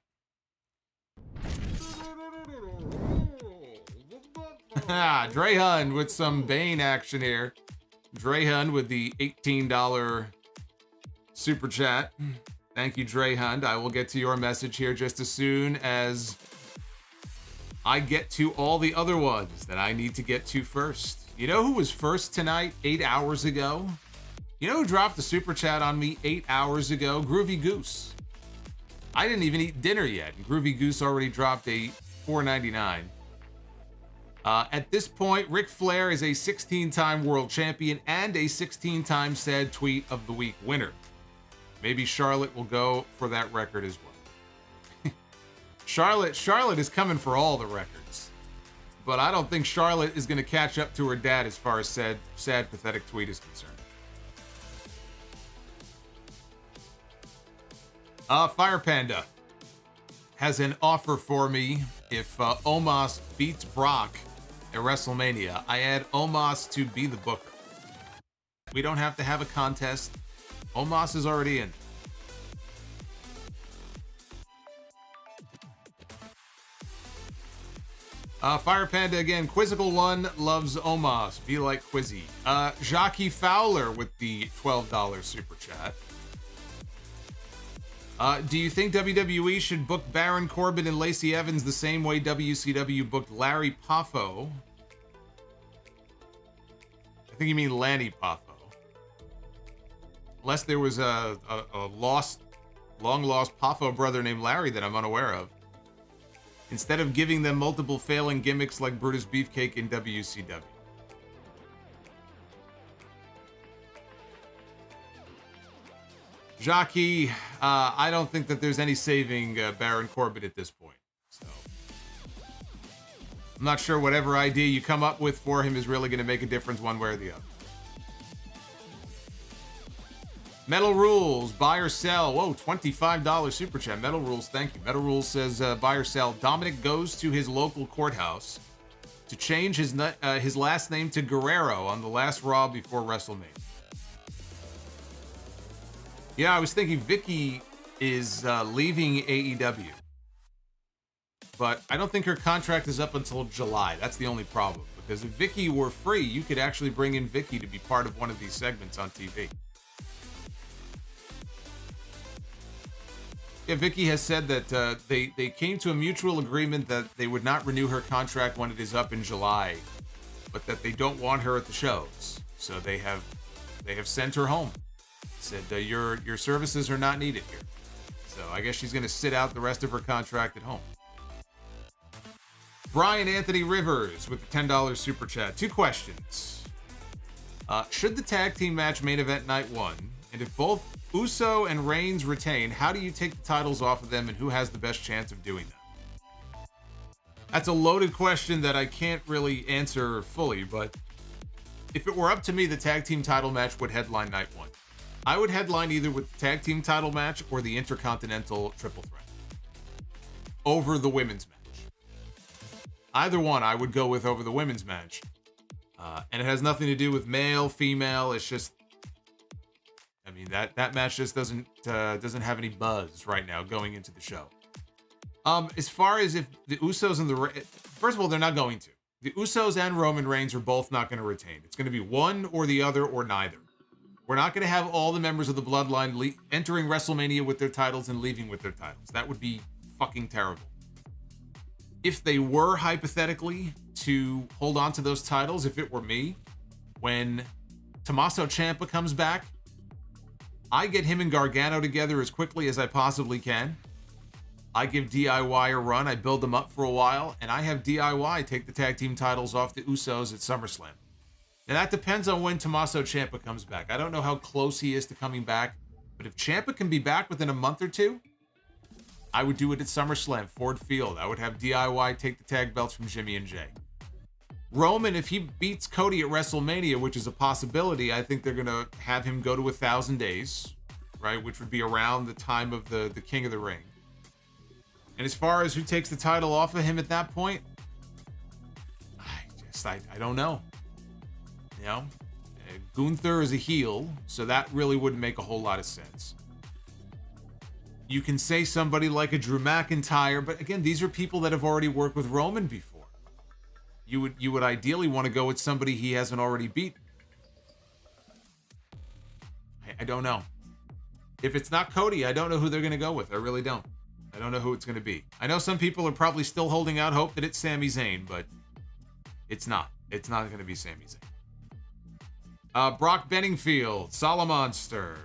Drehun with some Bane action here. Drehun with the $18 super chat. Thank you, Drehun. I will get to your message here just as soon as I get to all the other ones that I need to get to first. You know who was first tonight 8 hours ago? You know who dropped the super chat on me 8 hours ago? Groovy Goose. I didn't even eat dinner yet, and Groovy Goose already dropped a $4.99. At this point, Ric Flair is a 16-time world champion and a 16-time Sad Tweet of the Week winner. Maybe Charlotte will go for that record as well. Charlotte is coming for all the records. But I don't think Charlotte is going to catch up to her dad as far as sad, pathetic tweet is concerned. Fire Panda has an offer for me. If Omos beats Brock at WrestleMania, I add Omos to be the booker. We don't have to have a contest. Omos is already in. Fire Panda again. Quizzical One loves Omos. Be like Quizzy. Jockey Fowler with the $12 super chat. Do you think WWE should book Baron Corbin and Lacey Evans the same way WCW booked Larry Poffo? I think you mean Lanny Poffo. Unless there was a long-lost Poffo brother named Larry that I'm unaware of. Instead of giving them multiple failing gimmicks like Brutus Beefcake in WCW. Jockey, I don't think that there's any saving Baron Corbin at this point. So I'm not sure whatever idea you come up with for him is really going to make a difference one way or the other. Metal Rules, buy or sell. Whoa, $25 super chat. Metal Rules, thank you. Metal Rules says buy or sell. Dominic goes to his local courthouse to change his last name to Guerrero on the last Raw before WrestleMania. Yeah, I was thinking Vicky is leaving AEW. But I don't think her contract is up until July. That's the only problem. Because if Vicky were free, you could actually bring in Vicky to be part of one of these segments on TV. Yeah, Vicky has said that they came to a mutual agreement that they would not renew her contract when it is up in July, but that they don't want her at the shows. So they have sent her home. Said your services are not needed here. So I guess she's going to sit out the rest of her contract at home. Brian Anthony Rivers with the $10 super chat. 2 questions. Should the tag team match main event night 1? And if both Uso and Reigns retain, how do you take the titles off of them and who has the best chance of doing that? That's a loaded question that I can't really answer fully, but if it were up to me, the tag team title match would headline night 1. I would headline either with the tag team title match or the Intercontinental Triple Threat over the women's match. Either one I would go with over the women's match. And it has nothing to do with male, female. It's just, I mean, that match just doesn't have any buzz right now going into the show. As far as if the Usos and first of all, they're not going to. The Usos and Roman Reigns are both not going to retain. It's going to be one or the other or neither. We're not going to have all the members of the Bloodline entering WrestleMania with their titles and leaving with their titles. That would be fucking terrible. If they were hypothetically to hold on to those titles, if it were me, when Tommaso Ciampa comes back, I get him and Gargano together as quickly as I possibly can. I give DIY a run, I build them up for a while, and I have DIY take the tag team titles off the Usos at SummerSlam. Now that depends on when Tommaso Ciampa comes back. I don't know how close he is to coming back, but if Ciampa can be back within a month or two, I would do it at SummerSlam, Ford Field. I would have DIY take the tag belts from Jimmy and Jay. Roman, if he beats Cody at WrestleMania, which is a possibility, I think they're going to have him go to 1,000 days. right? Which would be around the time of the King of the Ring. And as far as who takes the title off of him at that point, I don't know. You know, Gunther is a heel, so that really wouldn't make a whole lot of sense. You can say somebody like a Drew McIntyre, but again, these are people that have already worked with Roman before. You would ideally want to go with somebody he hasn't already beaten. I don't know. If it's not Cody, I don't know who they're going to go with. I really don't. I don't know who it's going to be. I know some people are probably still holding out hope that it's Sami Zayn, but it's not. It's not going to be Sami Zayn. Brock Benningfield, Solomonster.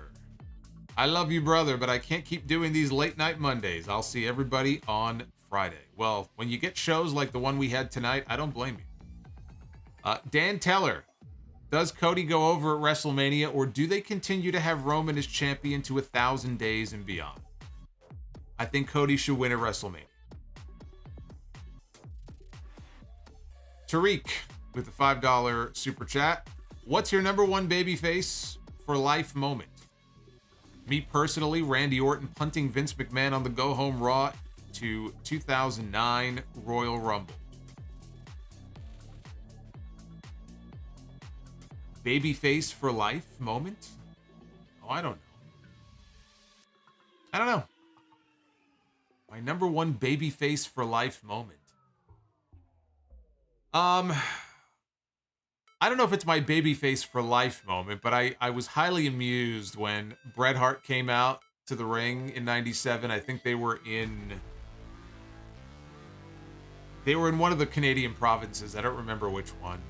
I love you, brother, but I can't keep doing these late night Mondays. I'll see everybody on Friday. Well, when you get shows like the one we had tonight, I don't blame you. Dan Teller. Does Cody go over at WrestleMania, or do they continue to have Roman as champion to 1,000 days and beyond? I think Cody should win at WrestleMania. Tariq with the $5 super chat. What's your number one babyface for life moment? Me personally, Randy Orton punting Vince McMahon on the Go Home Raw to 2009 Royal Rumble. Babyface for life moment? Oh, I don't know. My number one babyface for life moment. I don't know if it's my babyface for life moment, but I was highly amused when Bret Hart came out to the ring in 97. I think they were in one of the Canadian provinces. I don't remember which one.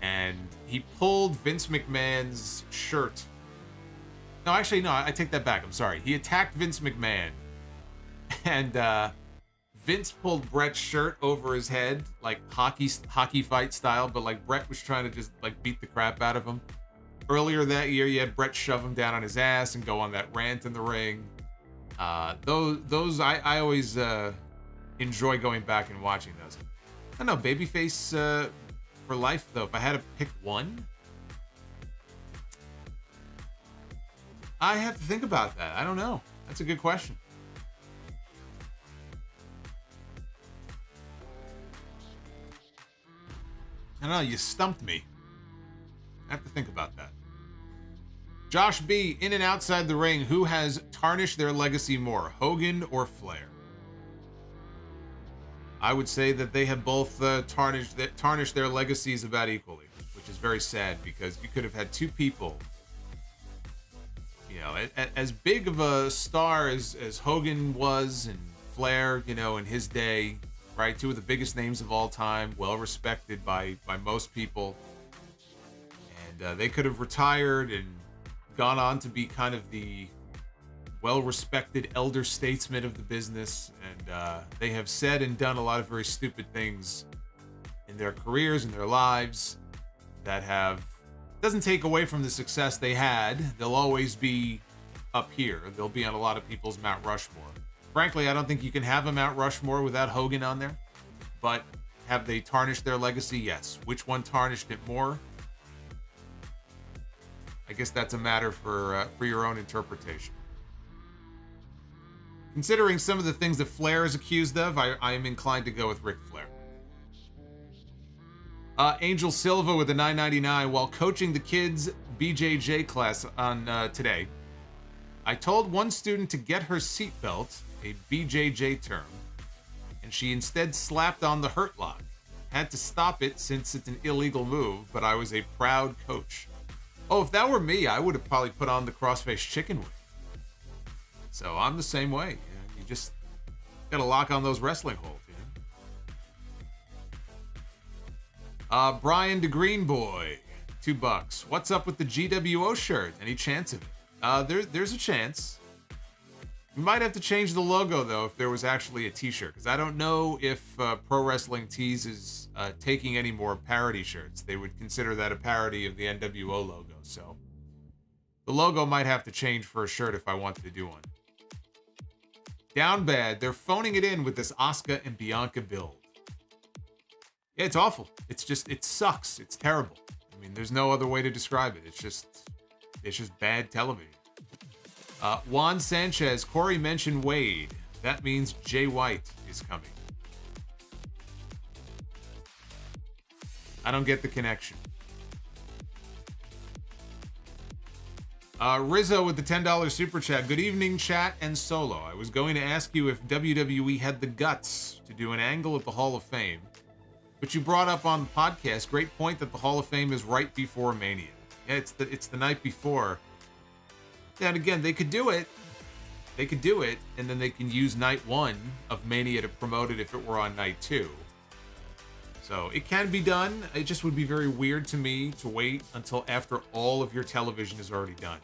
And he pulled Vince McMahon's shirt. No, actually, no, I take that back. I'm sorry. He attacked Vince McMahon. And Vince pulled Bret's shirt over his head, like hockey fight style, but like Bret was trying to just like beat the crap out of him. Earlier that year, you had Bret shove him down on his ass and go on that rant in the ring. Those I always enjoy going back and watching those. I don't know, babyface for life though. If I had to pick one, I have to think about that. I don't know. That's a good question. I don't know, you stumped me. I have to think about that. Josh B, in and outside the ring, who has tarnished their legacy more, Hogan or Flair? I would say that they have both tarnished their legacies about equally, which is very sad because you could have had two people, you know, as big of a star as Hogan was and Flair, you know, in his day, right? Two of the biggest names of all time, well respected by most people. And they could have retired and gone on to be kind of the well-respected elder statesman of the business. And they have said and done a lot of very stupid things in their careers and their lives that doesn't take away from the success they had. They'll always be up here. They'll be on a lot of people's Mount Rushmore. Frankly, I don't think you can have a Mount Rushmore without Hogan on there. But have they tarnished their legacy? Yes. Which one tarnished it more? I guess that's a matter for your own interpretation. Considering some of the things that Flair is accused of, I am inclined to go with Ric Flair. Angel Silva with a $9.99. While coaching the kids' BJJ class on today, I told one student to get her seatbelt, a BJJ term, and she instead slapped on the hurt lock. Had to stop it since it's an illegal move, but I was a proud coach. Oh, if that were me, I would have probably put on the crossface chicken wing. So I'm the same way. You just gotta lock on those wrestling holds. Brian DeGreen Boy, $2. What's up with the GWO shirt? Any chance of it? There's a chance. We might have to change the logo though if there was actually a t-shirt, because I don't know if Pro Wrestling Tees is taking any more parody shirts. They would consider that a parody of the NWO logo, so the logo might have to change for a shirt if I wanted to do one. Down bad, they're phoning it in with this Asuka and Bianca build. Yeah, it's awful. It sucks. It's terrible. I mean, there's no other way to describe it. It's just bad television. Juan Sanchez, Corey mentioned Wade. That means Jay White is coming. I don't get the connection. Rizzo with the $10 super chat. Good evening, chat and Solo. I was going to ask you if WWE had the guts to do an angle at the Hall of Fame, but you brought up on the podcast. Great point that the Hall of Fame is right before Mania. Yeah, it's the night before. And again, they could do it. They could do it, and then they can use night 1 of Mania to promote it if it were on night 2. So it can be done. It just would be very weird to me to wait until after all of your television is already done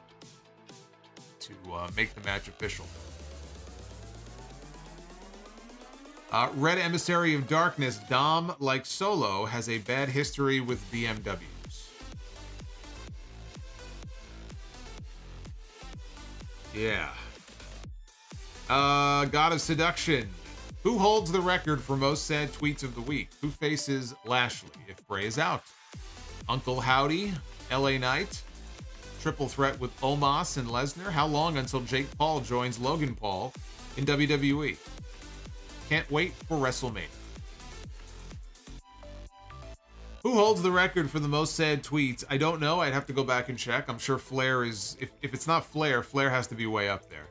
to make the match official. Red Emissary of Darkness, Dom, like Solo, has a bad history with BMWs. Yeah. God of Seduction. Who holds the record for most sad tweets of the week? Who faces Lashley if Bray is out? Uncle Howdy, LA Knight, triple threat with Omos and Lesnar. How long until Jake Paul joins Logan Paul in WWE? Can't wait for WrestleMania. Who holds the record for the most sad tweets? I don't know. I'd have to go back and check. I'm sure Flair is... If it's not Flair, Flair has to be way up there.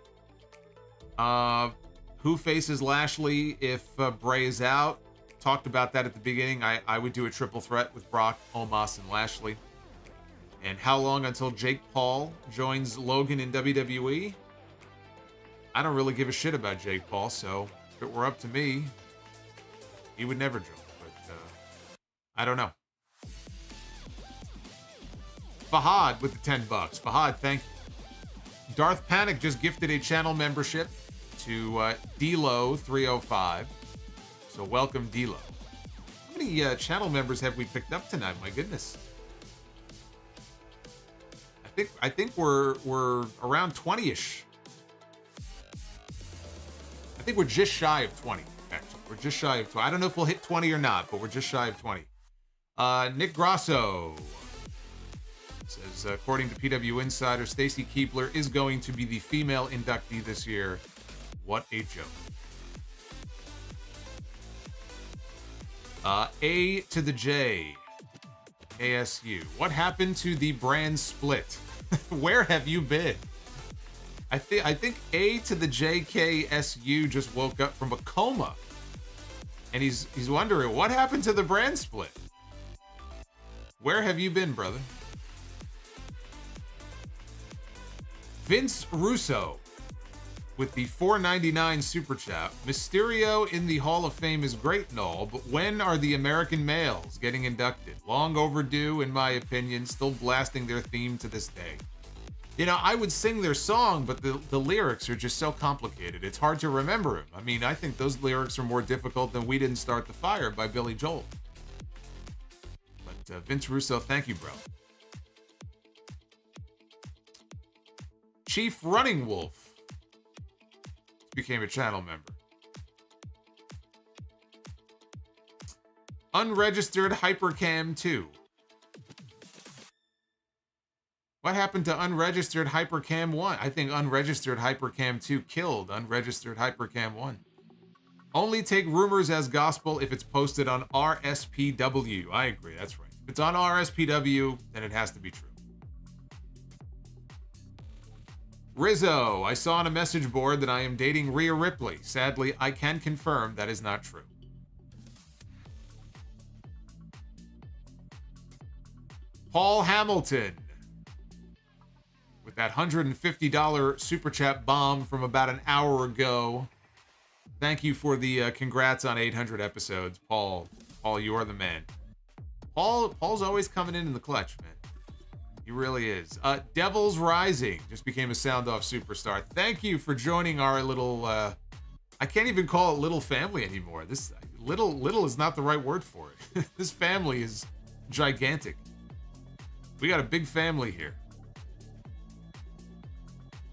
Who faces Lashley if Bray is out? Talked about that at the beginning. I would do a triple threat with Brock, Omos, and Lashley. And how long until Jake Paul joins Logan in WWE? I don't really give a shit about Jake Paul, so if it were up to me, he would never join. But I don't know. Fahad with the $10. Fahad, thank you. Darth Panic just gifted a channel membership to D-Lo305. So welcome, D-Lo. How many channel members have we picked up tonight? My goodness. I think we're around 20-ish. I think we're just shy of 20, actually. We're just shy of 20. I don't know if we'll hit 20 or not, but we're just shy of 20. Nick Grosso says, according to PW Insider, Stacy Keibler is going to be the female inductee this year. What a joke. A to the J. ASU. What happened to the brand split? Where have you been? I think A to the JKSU just woke up from a coma. And he's wondering, what happened to the brand split? Where have you been, brother? Vince Russo with the $4.99 super chat. Mysterio in the Hall of Fame is great and all, but when are the American males getting inducted? Long overdue, in my opinion, still blasting their theme to this day. You know, I would sing their song, but the lyrics are just so complicated. It's hard to remember them. I mean, I think those lyrics are more difficult than We Didn't Start the Fire by Billy Joel. But Vince Russo, thank you, bro. Chief Running Wolf became a channel member. Unregistered Hypercam 2. What happened to Unregistered Hypercam 1? I think Unregistered Hypercam 2 killed Unregistered Hypercam 1. Only take rumors as gospel if it's posted on RSPW. I agree, that's right. If it's on RSPW, then it has to be true. Rizzo, I saw on a message board that I am dating Rhea Ripley. Sadly, I can confirm that is not true. Paul Hamilton with that $150 super chat bomb from about an hour ago. Thank you for the congrats on 800 episodes, Paul. Paul, you are the man. Paul's always coming in the clutch, man. He really is. Devil's Rising just became a Sound Off superstar. Thank you for joining our little, I can't even call it little family anymore. This little is not the right word for it. This family is gigantic. We got a big family here.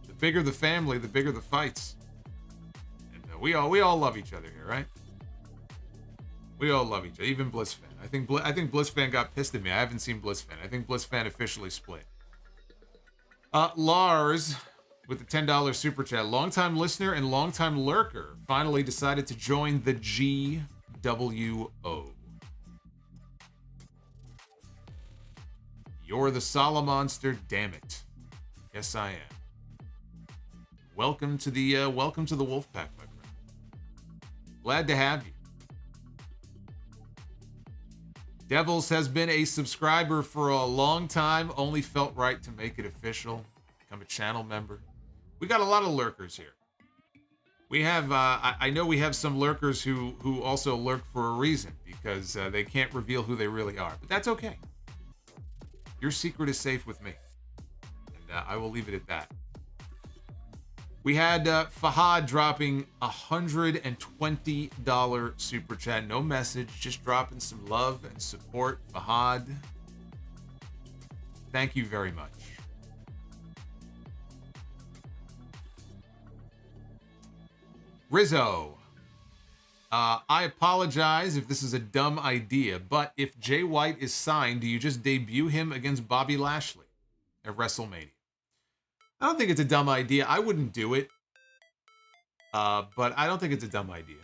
The bigger the family, the bigger the fights. And we all love each other here, right? We all love each other, even Bliss Fan. I think Bliss Fan got pissed at me. I haven't seen Bliss Fan. I think Bliss Fan officially split. Lars with the $10 super chat. Longtime listener and longtime lurker finally decided to join the GWO. You're the Solomonster, damn it. Yes, I am. Welcome to the Wolfpack, my friend. Glad to have you. Devils has been a subscriber for a long time. Only felt right to make it official. Become a channel member. We got a lot of lurkers here. We have, I know we have some lurkers who also lurk for a reason because they can't reveal who they really are. But that's okay. Your secret is safe with me. And I will leave it at that. We had Fahad dropping $120 super chat. No message, just dropping some love and support. Fahad, thank you very much. Rizzo, I apologize if this is a dumb idea, but if Jay White is signed, do you just debut him against Bobby Lashley at WrestleMania? I don't think it's a dumb idea. I wouldn't do it, but I don't think it's a dumb idea.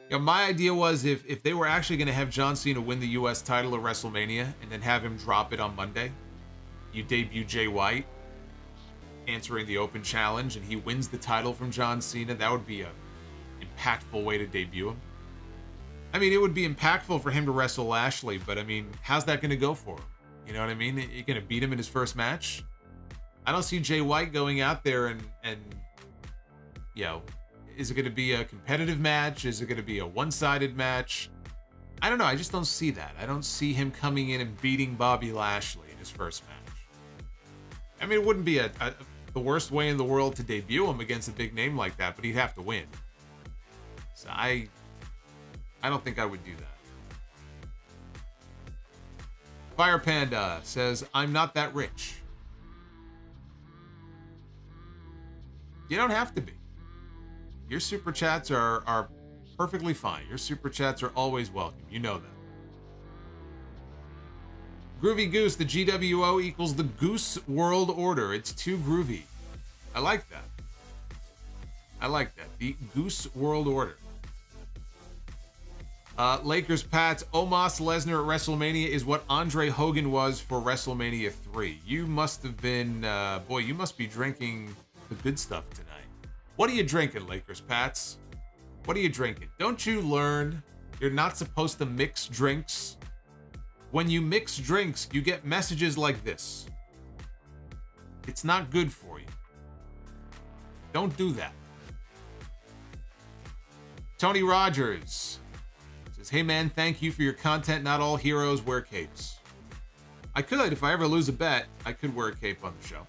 You know, my idea was if they were actually going to have John Cena win the U.S. title at WrestleMania and then have him drop it on Monday, you debut Jay White answering the open challenge and he wins the title from John Cena. That would be a impactful way to debut him. I mean, it would be impactful for him to wrestle Lashley, but I mean, how's that going to go for him? You know what I mean? You're going to beat him in his first match? I don't see Jay White going out there and you know, is it going to be a competitive match? Is it going to be a one-sided match? I don't know. I just don't see that. I don't see him coming in and beating Bobby Lashley in his first match. I mean, it wouldn't be the worst way in the world to debut him against a big name like that, but he'd have to win. So I don't think I would do that. Fire Panda says, I'm not that rich. You don't have to be. Your super chats are perfectly fine. Your super chats are always welcome. You know that. Groovy Goose, the GWO equals the Goose World Order. It's too groovy. I like that. I like that. The Goose World Order. Lakers Pats, Omos Lesnar at WrestleMania is what Andre Hogan was for WrestleMania 3. You must have been, boy, you must be drinking the good stuff tonight. What are you drinking, Lakers Pats? What are you drinking? Don't you learn you're not supposed to mix drinks? When you mix drinks, you get messages like this. It's not good for you. Don't do that. Tony Rogers says, hey man, thank you for your content. Not all heroes wear capes. I could, if I ever lose a bet, I could wear a cape on the show.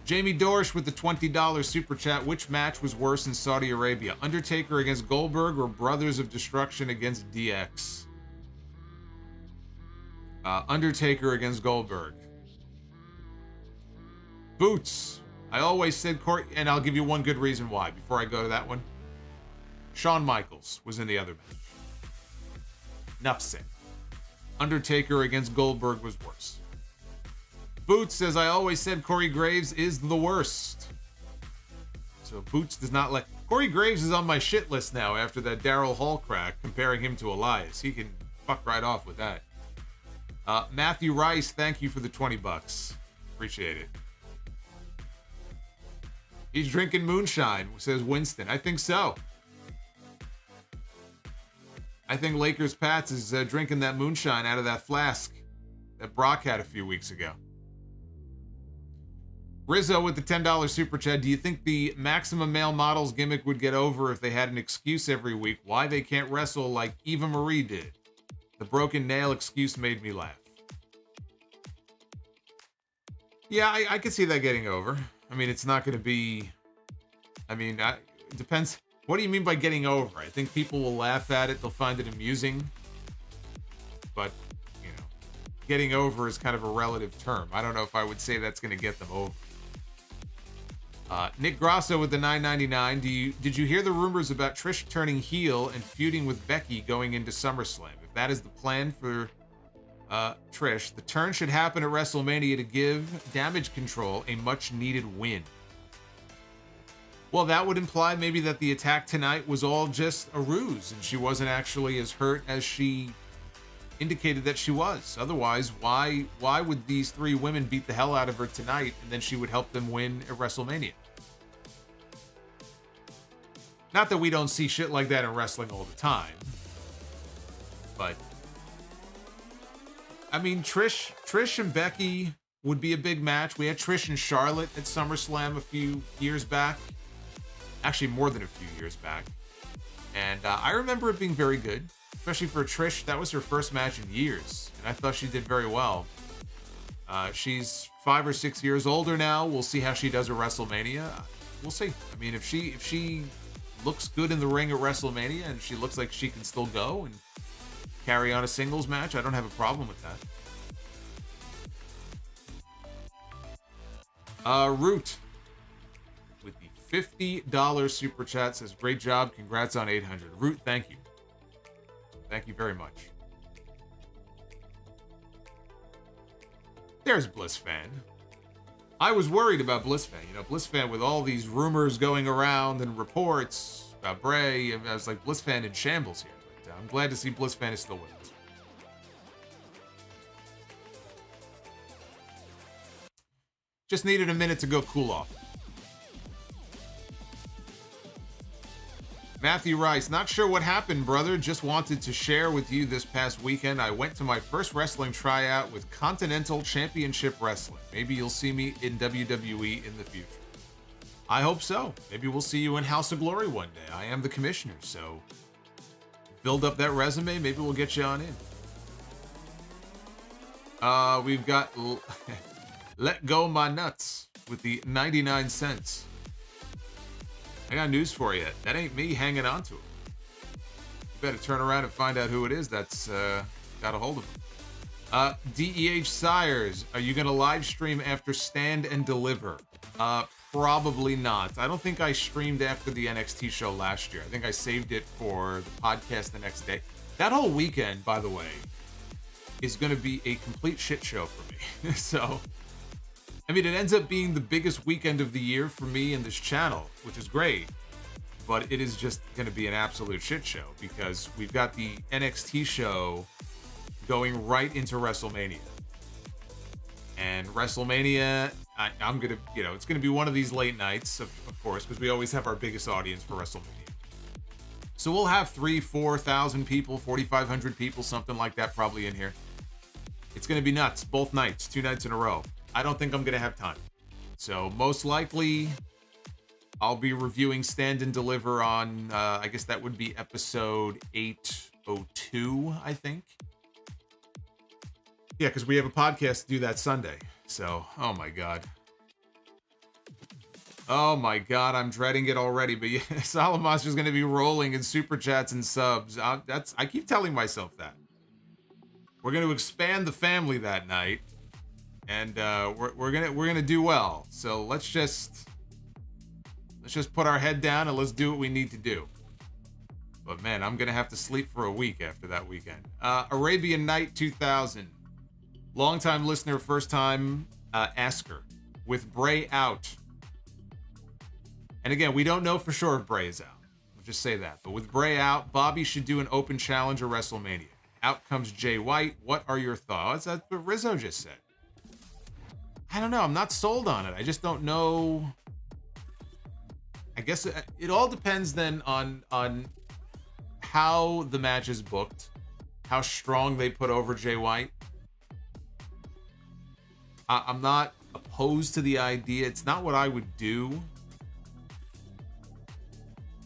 Jamie Dorsch with the $20 super chat. Which match was worse in Saudi Arabia? Undertaker against Goldberg or Brothers of Destruction against DX? Undertaker against Goldberg. Boots. I always said Corey, and I'll give you one good reason why before I go to that one. Shawn Michaels was in the other match. Enough said. Undertaker against Goldberg was worse. Boots says, I always said Corey Graves is the worst. So Boots does not like... Corey Graves is on my shit list now after that Daryl Hall crack, comparing him to Elias. He can fuck right off with that. Matthew Rice, thank you for the $20. Appreciate it. He's drinking moonshine, says Winston. I think so. I think Lakers Pats is drinking that moonshine out of that flask that Brock had a few weeks ago. Rizzo with the $10 super chat. Do you think the Maximum Male Models gimmick would get over if they had an excuse every week why they can't wrestle like Eva Marie did? The broken nail excuse made me laugh. Yeah, I could see that getting over. I mean, it's not going to be... I mean, it depends. What do you mean by getting over? I think people will laugh at it. They'll find it amusing. But, you know, getting over is kind of a relative term. I don't know if I would say that's going to get them over. Nick Grasso with the $9.99. Did you hear the rumors about Trish turning heel and feuding with Becky going into SummerSlam? If that is the plan for Trish, the turn should happen at WrestleMania to give Damage Control a much-needed win. Well, that would imply maybe that the attack tonight was all just a ruse and she wasn't actually as hurt as she indicated that she was. Otherwise, why would these three women beat the hell out of her tonight and then she would help them win at WrestleMania? Not that we don't see shit like that in wrestling all the time. But I mean, Trish and Becky would be a big match. We had Trish and Charlotte at SummerSlam a few years back. Actually, more than a few years back. And I remember it being very good, especially for Trish. That was her first match in years, and I thought she did very well. She's 5 or 6 years older now. We'll see how she does at WrestleMania. We'll see. I mean, if she looks good in the ring at WrestleMania and she looks like she can still go and carry on a singles match, I don't have a problem with that. Root with the $50 super chat says, great job, congrats on 800. Root, thank you. Thank you very much. There's Bliss Fan. I was worried about Bliss Fan. You know, Bliss Fan with all these rumors going around and reports about Bray. I was like, Bliss Fan in shambles here. But I'm glad to see Bliss Fan is still with us. Just needed a minute to go cool off. Matthew Rice, not sure what happened, brother. Just wanted to share with you this past weekend. I went to my first wrestling tryout with Continental Championship Wrestling. Maybe you'll see me in WWE in the future. I hope so. Maybe we'll see you in House of Glory one day. I am the commissioner, so build up that resume. Maybe we'll get you on in. We've got Let Go My Nuts with the 99 cents. I got news for you. That ain't me hanging on to it. You better turn around and find out who it is that's got a hold of him. DEH Sires, are you going to live stream after Stand and Deliver? Probably not. I don't think I streamed after the NXT show last year. I think I saved it for the podcast the next day. That whole weekend, by the way, is going to be a complete shit show for me. So, I mean, it ends up being the biggest weekend of the year for me and this channel, which is great. But it is just going to be an absolute shit show because we've got the NXT show going right into WrestleMania. And WrestleMania, I'm going to, you know, it's going to be one of these late nights, of course, because we always have our biggest audience for WrestleMania. So we'll have 3,000-4,000 people, 4,500 people, something like that probably in here. It's going to be nuts, both nights, 2 nights in a row. I don't think I'm going to have time. So most likely, I'll be reviewing Stand and Deliver on, I guess that would be episode 802, I think. Yeah, because we have a podcast to do that Sunday. So, oh my God. Oh my God, I'm dreading it already. But yeah, Solomonster's going to be rolling in super chats and subs. I keep telling myself that. We're going to expand the family that night. And we're gonna do well. So let's just put our head down and let's do what we need to do. But man, I'm gonna have to sleep for a week after that weekend. Arabian Night 2000, longtime listener, first time asker. With Bray out, and again, we don't know for sure if Bray is out. We'll just say that. But with Bray out, Bobby should do an open challenge at WrestleMania. Out comes Jay White. What are your thoughts? That's what Rizzo just said. I don't know. I'm not sold on it. I just don't know. I guess it all depends then on how the match is booked, how strong they put over Jay White. I'm not opposed to the idea. It's not what I would do.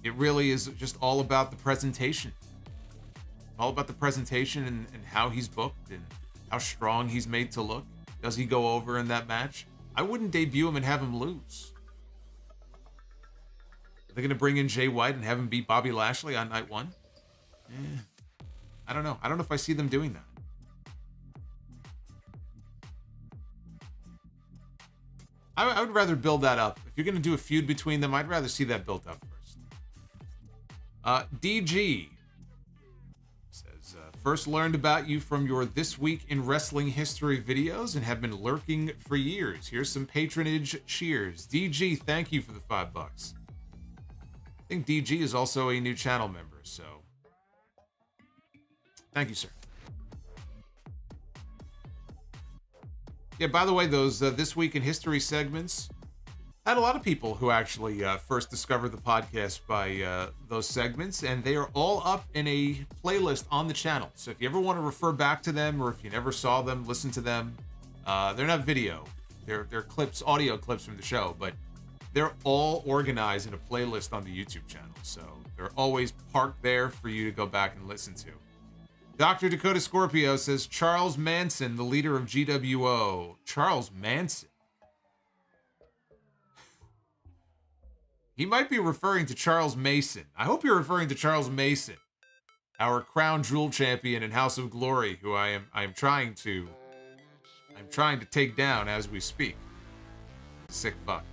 It really is just all about the presentation. All about the presentation and how he's booked and how strong he's made to look. Does he go over in that match? I wouldn't debut him and have him lose. Are they going to bring in Jay White and have him beat Bobby Lashley on night 1? I don't know. I don't know if I see them doing that. I would rather build that up. If you're going to do a feud between them, I'd rather see that built up first. DG says, first learned about you from your This Week in Wrestling History videos and have been lurking for years. Here's some patronage cheers. DG, thank you for the $5. I think DG is also a new channel member, so thank you, sir. Yeah, by the way, those This Week in History segments, I had a lot of people who actually first discovered the podcast by those segments, and they are all up in a playlist on the channel. So if you ever want to refer back to them, or if you never saw them, listen to them. They're not video. They're clips, audio clips from the show, but they're all organized in a playlist on the YouTube channel. So they're always parked there for you to go back and listen to. Dr. Dakota Scorpio says, Charles Manson, the leader of GWO. Charles Manson? He might be referring to Charles Mason. I hope you're referring to Charles Mason, our crown jewel champion in House of Glory, who I'm trying to take down as we speak. Sick fuck.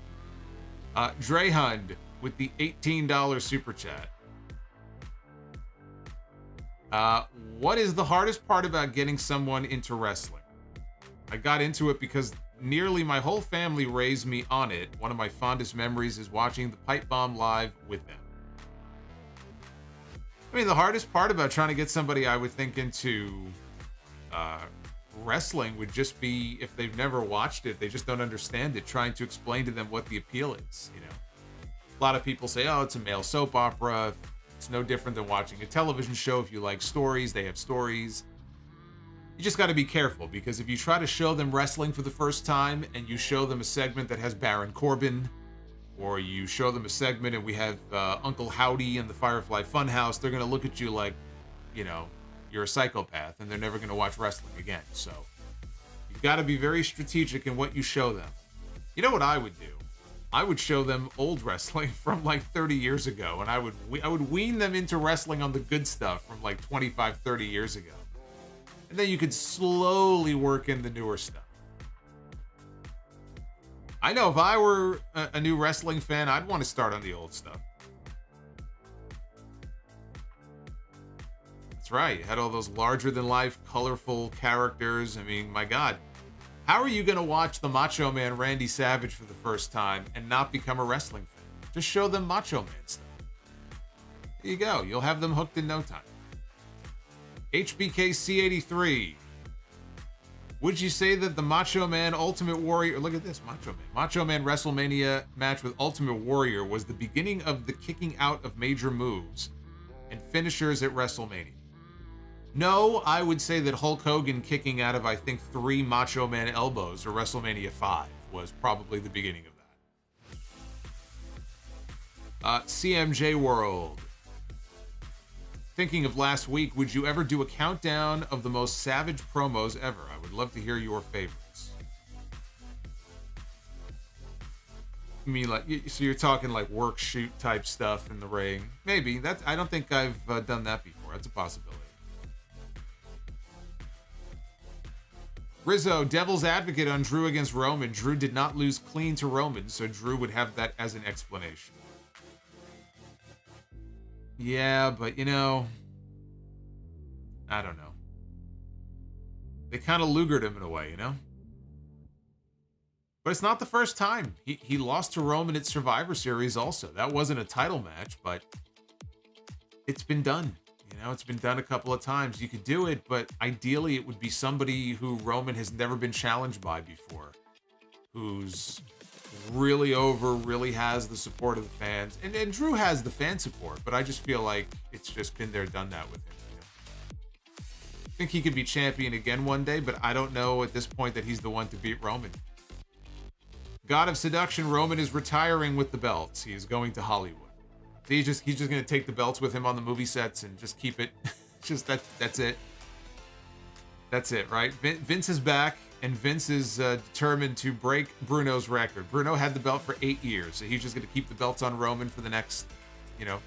Drehund with the $18 super chat. What is the hardest part about getting someone into wrestling? I got into it because nearly my whole family raised me on it. One of my fondest memories is watching the Pipe Bomb live with them. I mean, the hardest part about trying to get somebody, I would think, into wrestling would just be if they've never watched it, they just don't understand it, trying to explain to them what the appeal is, you know. A lot of people say, oh, it's a male soap opera. It's no different than watching a television show. If you like stories, they have stories. You just got to be careful, because if you try to show them wrestling for the first time and you show them a segment that has Baron Corbin, or you show them a segment and we have Uncle Howdy and the Firefly Funhouse, they're going to look at you like, you know, you're a psychopath, and they're never going to watch wrestling again. So you've got to be very strategic in what you show them. You know what I would do? I would show them old wrestling from like 30 years ago, and I would wean them into wrestling on the good stuff from like 25, 30 years ago. And then you could slowly work in the newer stuff. I know if I were a new wrestling fan, I'd want to start on the old stuff. That's right. You had all those larger-than-life, colorful characters. I mean, my God. How are you going to watch the Macho Man Randy Savage for the first time and not become a wrestling fan? Just show them Macho Man stuff. There you go. You'll have them hooked in no time. HBK C83. Would you say that the Macho Man Ultimate Warrior... Look at this, Macho Man WrestleMania match with Ultimate Warrior was the beginning of the kicking out of major moves and finishers at WrestleMania? No, I would say that Hulk Hogan kicking out of, I think, 3 Macho Man elbows or WrestleMania 5 was probably the beginning of that. CMJ World. Thinking of last week, would you ever do a countdown of the most savage promos ever? I would love to hear your favorites. I mean, like, so you're talking like work shoot type stuff in the ring? Maybe. I don't think I've done that before. That's a possibility. Rizzo, devil's advocate on Drew against Roman. Drew did not lose clean to Roman, so Drew would have that as an explanation. Yeah, but, you know, I don't know. They kind of lugered him in a way, you know? But it's not the first time. He lost to Roman at Survivor Series also. That wasn't a title match, but it's been done. You know, it's been done a couple of times. You could do it, but ideally it would be somebody who Roman has never been challenged by before, who's really over, really has the support of the fans. And Drew has the fan support, but I just feel like it's just been there, done that with him. You know? I think he could be champion again one day, but I don't know at this point that he's the one to beat Roman. God of Seduction, Roman is retiring with the belts. He is going to Hollywood. He's just going to take the belts with him on the movie sets and just keep it. Just that's it. That's it, right? Vince is back, and Vince is determined to break Bruno's record. Bruno had the belt for 8 years, so he's just going to keep the belts on Roman for the next,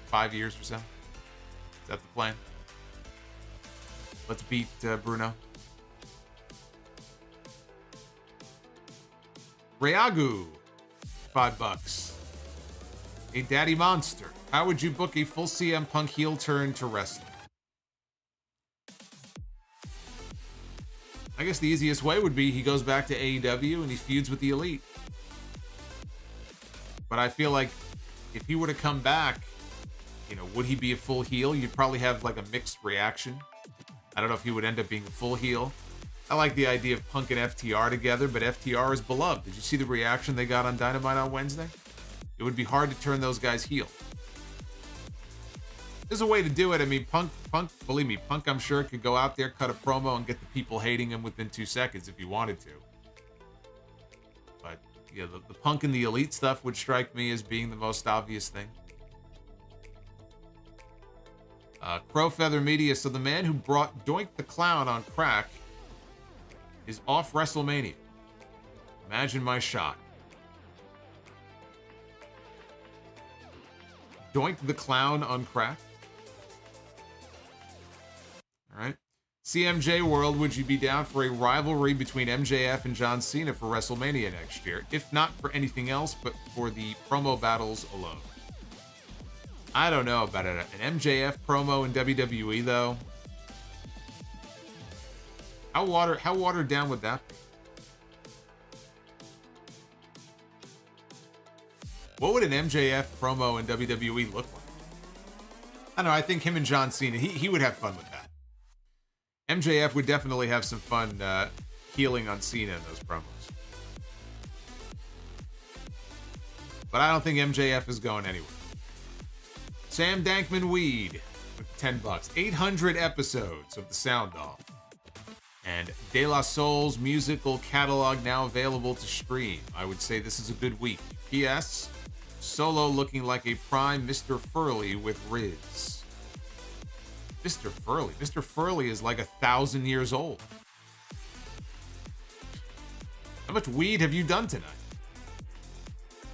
5 years or so. Is that the plan? Let's beat Bruno. Reagu, $5. A daddy monster. How would you book a full CM Punk heel turn to wrestling? I guess the easiest way would be he goes back to AEW and he feuds with the Elite. But I feel like if he were to come back You know, would he be a full heel? You'd probably have like a mixed reaction. I don't know if he would end up being a full heel. I like the idea of Punk and FTR together, but FTR is beloved. Did you see the reaction they got on Dynamite on Wednesday? It would be hard to turn those guys heel. There's a way to do it. I mean, Punk, believe me, Punk, I'm sure, could go out there, cut a promo, and get the people hating him within 2 seconds if he wanted to. But, yeah, the Punk and the Elite stuff would strike me as being the most obvious thing. Crowfeather Media, so the man who brought Doink the Clown on crack is off WrestleMania. Imagine my shock. Doink the Clown on crack? Alright. CMJ World, would you be down for a rivalry between MJF and John Cena for WrestleMania next year? If not for anything else, but for the promo battles alone. I don't know about it. An MJF promo in WWE, though? How watered down would that be? What would an MJF promo in WWE look like? I don't know. I think him and John Cena, he would have fun with that. MJF would definitely have some fun healing on Cena in those promos. But I don't think MJF is going anywhere. Sam Dankman Weed with $10. 800 episodes of The Sound Off. And De La Soul's musical catalog now available to stream. I would say this is a good week. P.S. Solo looking like a prime Mr. Furley with Riz. Mr. Furley? Mr. Furley is like 1,000 years old. How much weed have you done tonight?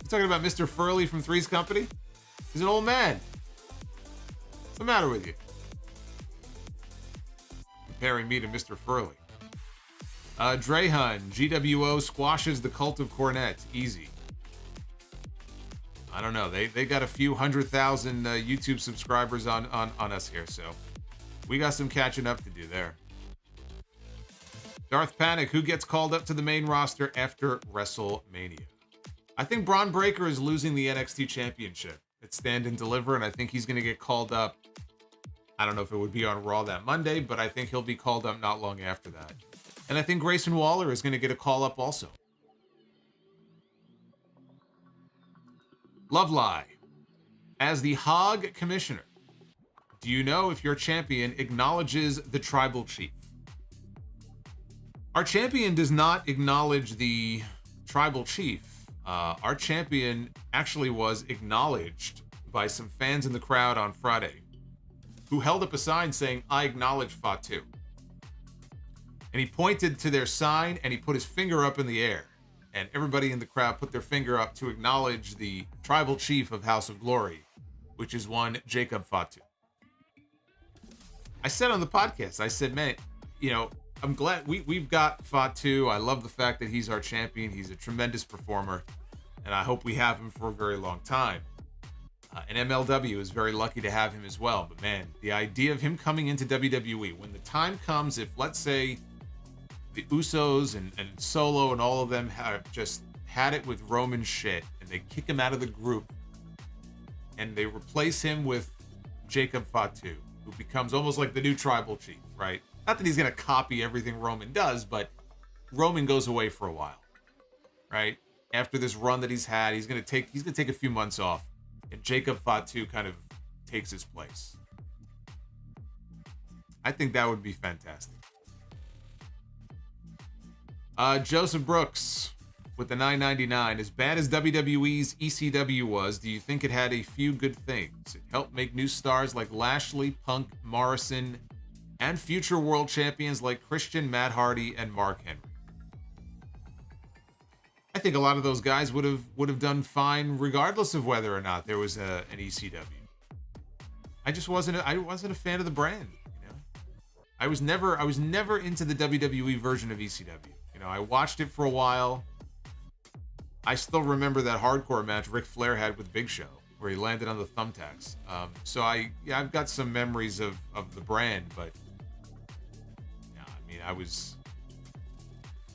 You talking about Mr. Furley from Three's Company? He's an old man. What's the matter with you? Comparing me to Mr. Furley. Drehun, GWO squashes the cult of Cornette. Easy. I don't know. They got a few 100,000 YouTube subscribers on us here, so we got some catching up to do there. Darth Panic, who gets called up to the main roster after WrestleMania? I think Braun Breaker is losing the NXT Championship at Stand and Deliver, and I think he's going to get called up. I don't know if it would be on Raw that Monday, but I think he'll be called up not long after that. And I think Grayson Waller is going to get a call up also. Love Lie. As the Hog Commissioner, do you know if your champion acknowledges the tribal chief? Our champion does not acknowledge the tribal chief. Our champion actually was acknowledged by some fans in the crowd on Friday who held up a sign saying, "I acknowledge Fatu." And he pointed to their sign and he put his finger up in the air. And everybody in the crowd put their finger up to acknowledge the tribal chief of House of Glory, which is one Jacob Fatu. I said on the podcast, I said, man, you know, I'm glad we've got Fatu. I love the fact that he's our champion. He's a tremendous performer. And I hope we have him for a very long time. And MLW is very lucky to have him as well. But man, the idea of him coming into WWE, when the time comes, if let's say the Usos and Solo and all of them have just had it with Roman shit, and they kick him out of the group, and they replace him with Jacob Fatu, who becomes almost like the new tribal chief, right? Not that he's going to copy everything Roman does, but Roman goes away for a while, right? After this run that he's had, he's going to take a few months off, and Jacob Fatu kind of takes his place. I think that would be fantastic. Joseph Brooks with the $9.99. As bad as WWE's ECW was, do you think it had a few good things? It helped make new stars like Lashley, Punk, Morrison, and future world champions like Christian, Matt Hardy, and Mark Henry. I think a lot of those guys would have done fine regardless of whether or not there was an ECW. I wasn't a fan of the brand. You know, I was never into the WWE version of ECW. You know, I watched it for a while. I still remember that hardcore match Ric Flair had with Big Show, where he landed on the thumbtacks. So I've got some memories of the brand, but yeah, I mean,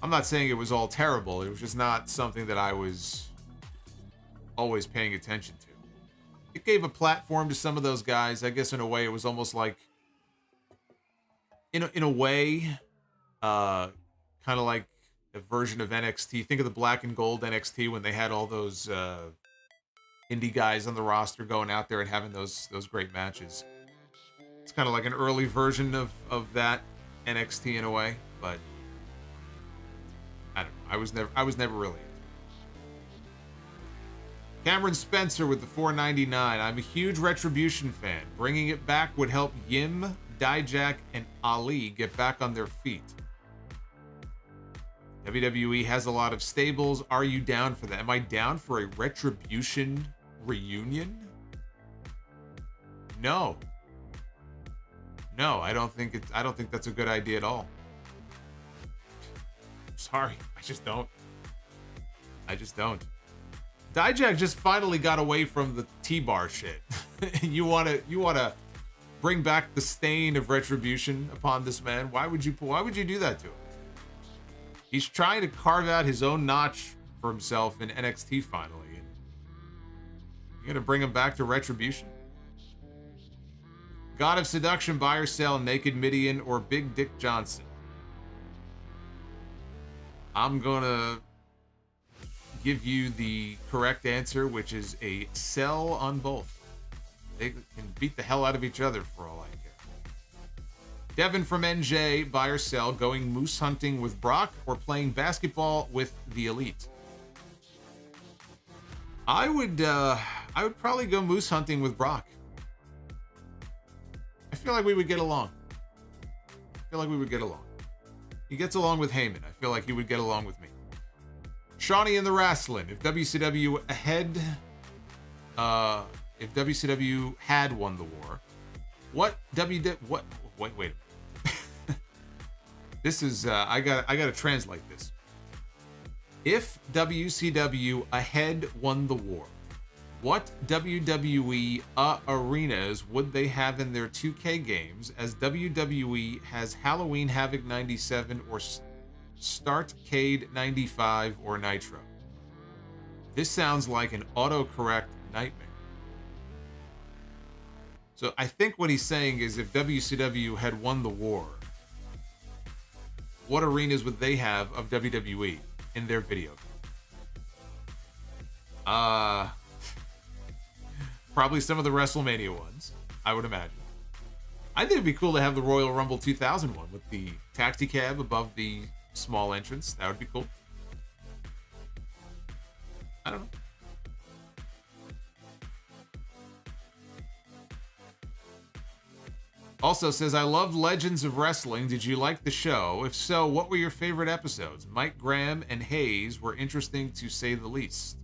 I'm not saying it was all terrible. It was just not something that I was always paying attention to. it gave a platform to some of those guys. I guess in a way, it was almost like, in a way, kind of like a version of NXT. Think of the black and gold NXT when they had all those indie guys on the roster going out there and having those great matches. It's kind of like an early version of that NXT in a way, but I don't know. I was never really into it. Cameron Spencer with the $4.99. I'm a huge Retribution fan. Bringing it back would help Yim, Dijak, and Ali get back on their feet. WWE has a lot of stables. Are you down for that? Am I down for a Retribution reunion? No. No, I don't think that's a good idea at all. Sorry, I just don't. Dijak just finally got away from the T-bar shit. You wanna bring back the stain of Retribution upon this man? Why would you do that to him? He's trying to carve out his own notch for himself in NXT finally. And you're gonna bring him back to Retribution? God of Seduction, buy or sell Naked Midian or Big Dick Johnson? I'm gonna give you the correct answer, which is a sell on both. They can beat the hell out of each other for all I care. Devin from NJ, buy or sell, going moose hunting with Brock or playing basketball with the Elite? I would probably go moose hunting with Brock. I feel like we would get along. He gets along with Heyman. I feel like he would get along with me. Shawnee in the Wrestling. If WCW had won the war, wait. This is I gotta translate this. If WCW ahead won the war, what WWE arenas would they have in their 2K games, as WWE has Halloween Havoc 97 or Startcade 95 or Nitro? This sounds like an autocorrect nightmare. So I think what he's saying is, if WCW had won the war, what arenas would they have of WWE in their video game? Probably some of the WrestleMania ones, I would imagine. I think it'd be cool to have the Royal Rumble 2001 with the taxi cab above the small entrance. That would be cool. I don't know. Also says, I love Legends of Wrestling. Did you like the show? If so, what were your favorite episodes? Mike Graham and Hayes were interesting to say the least.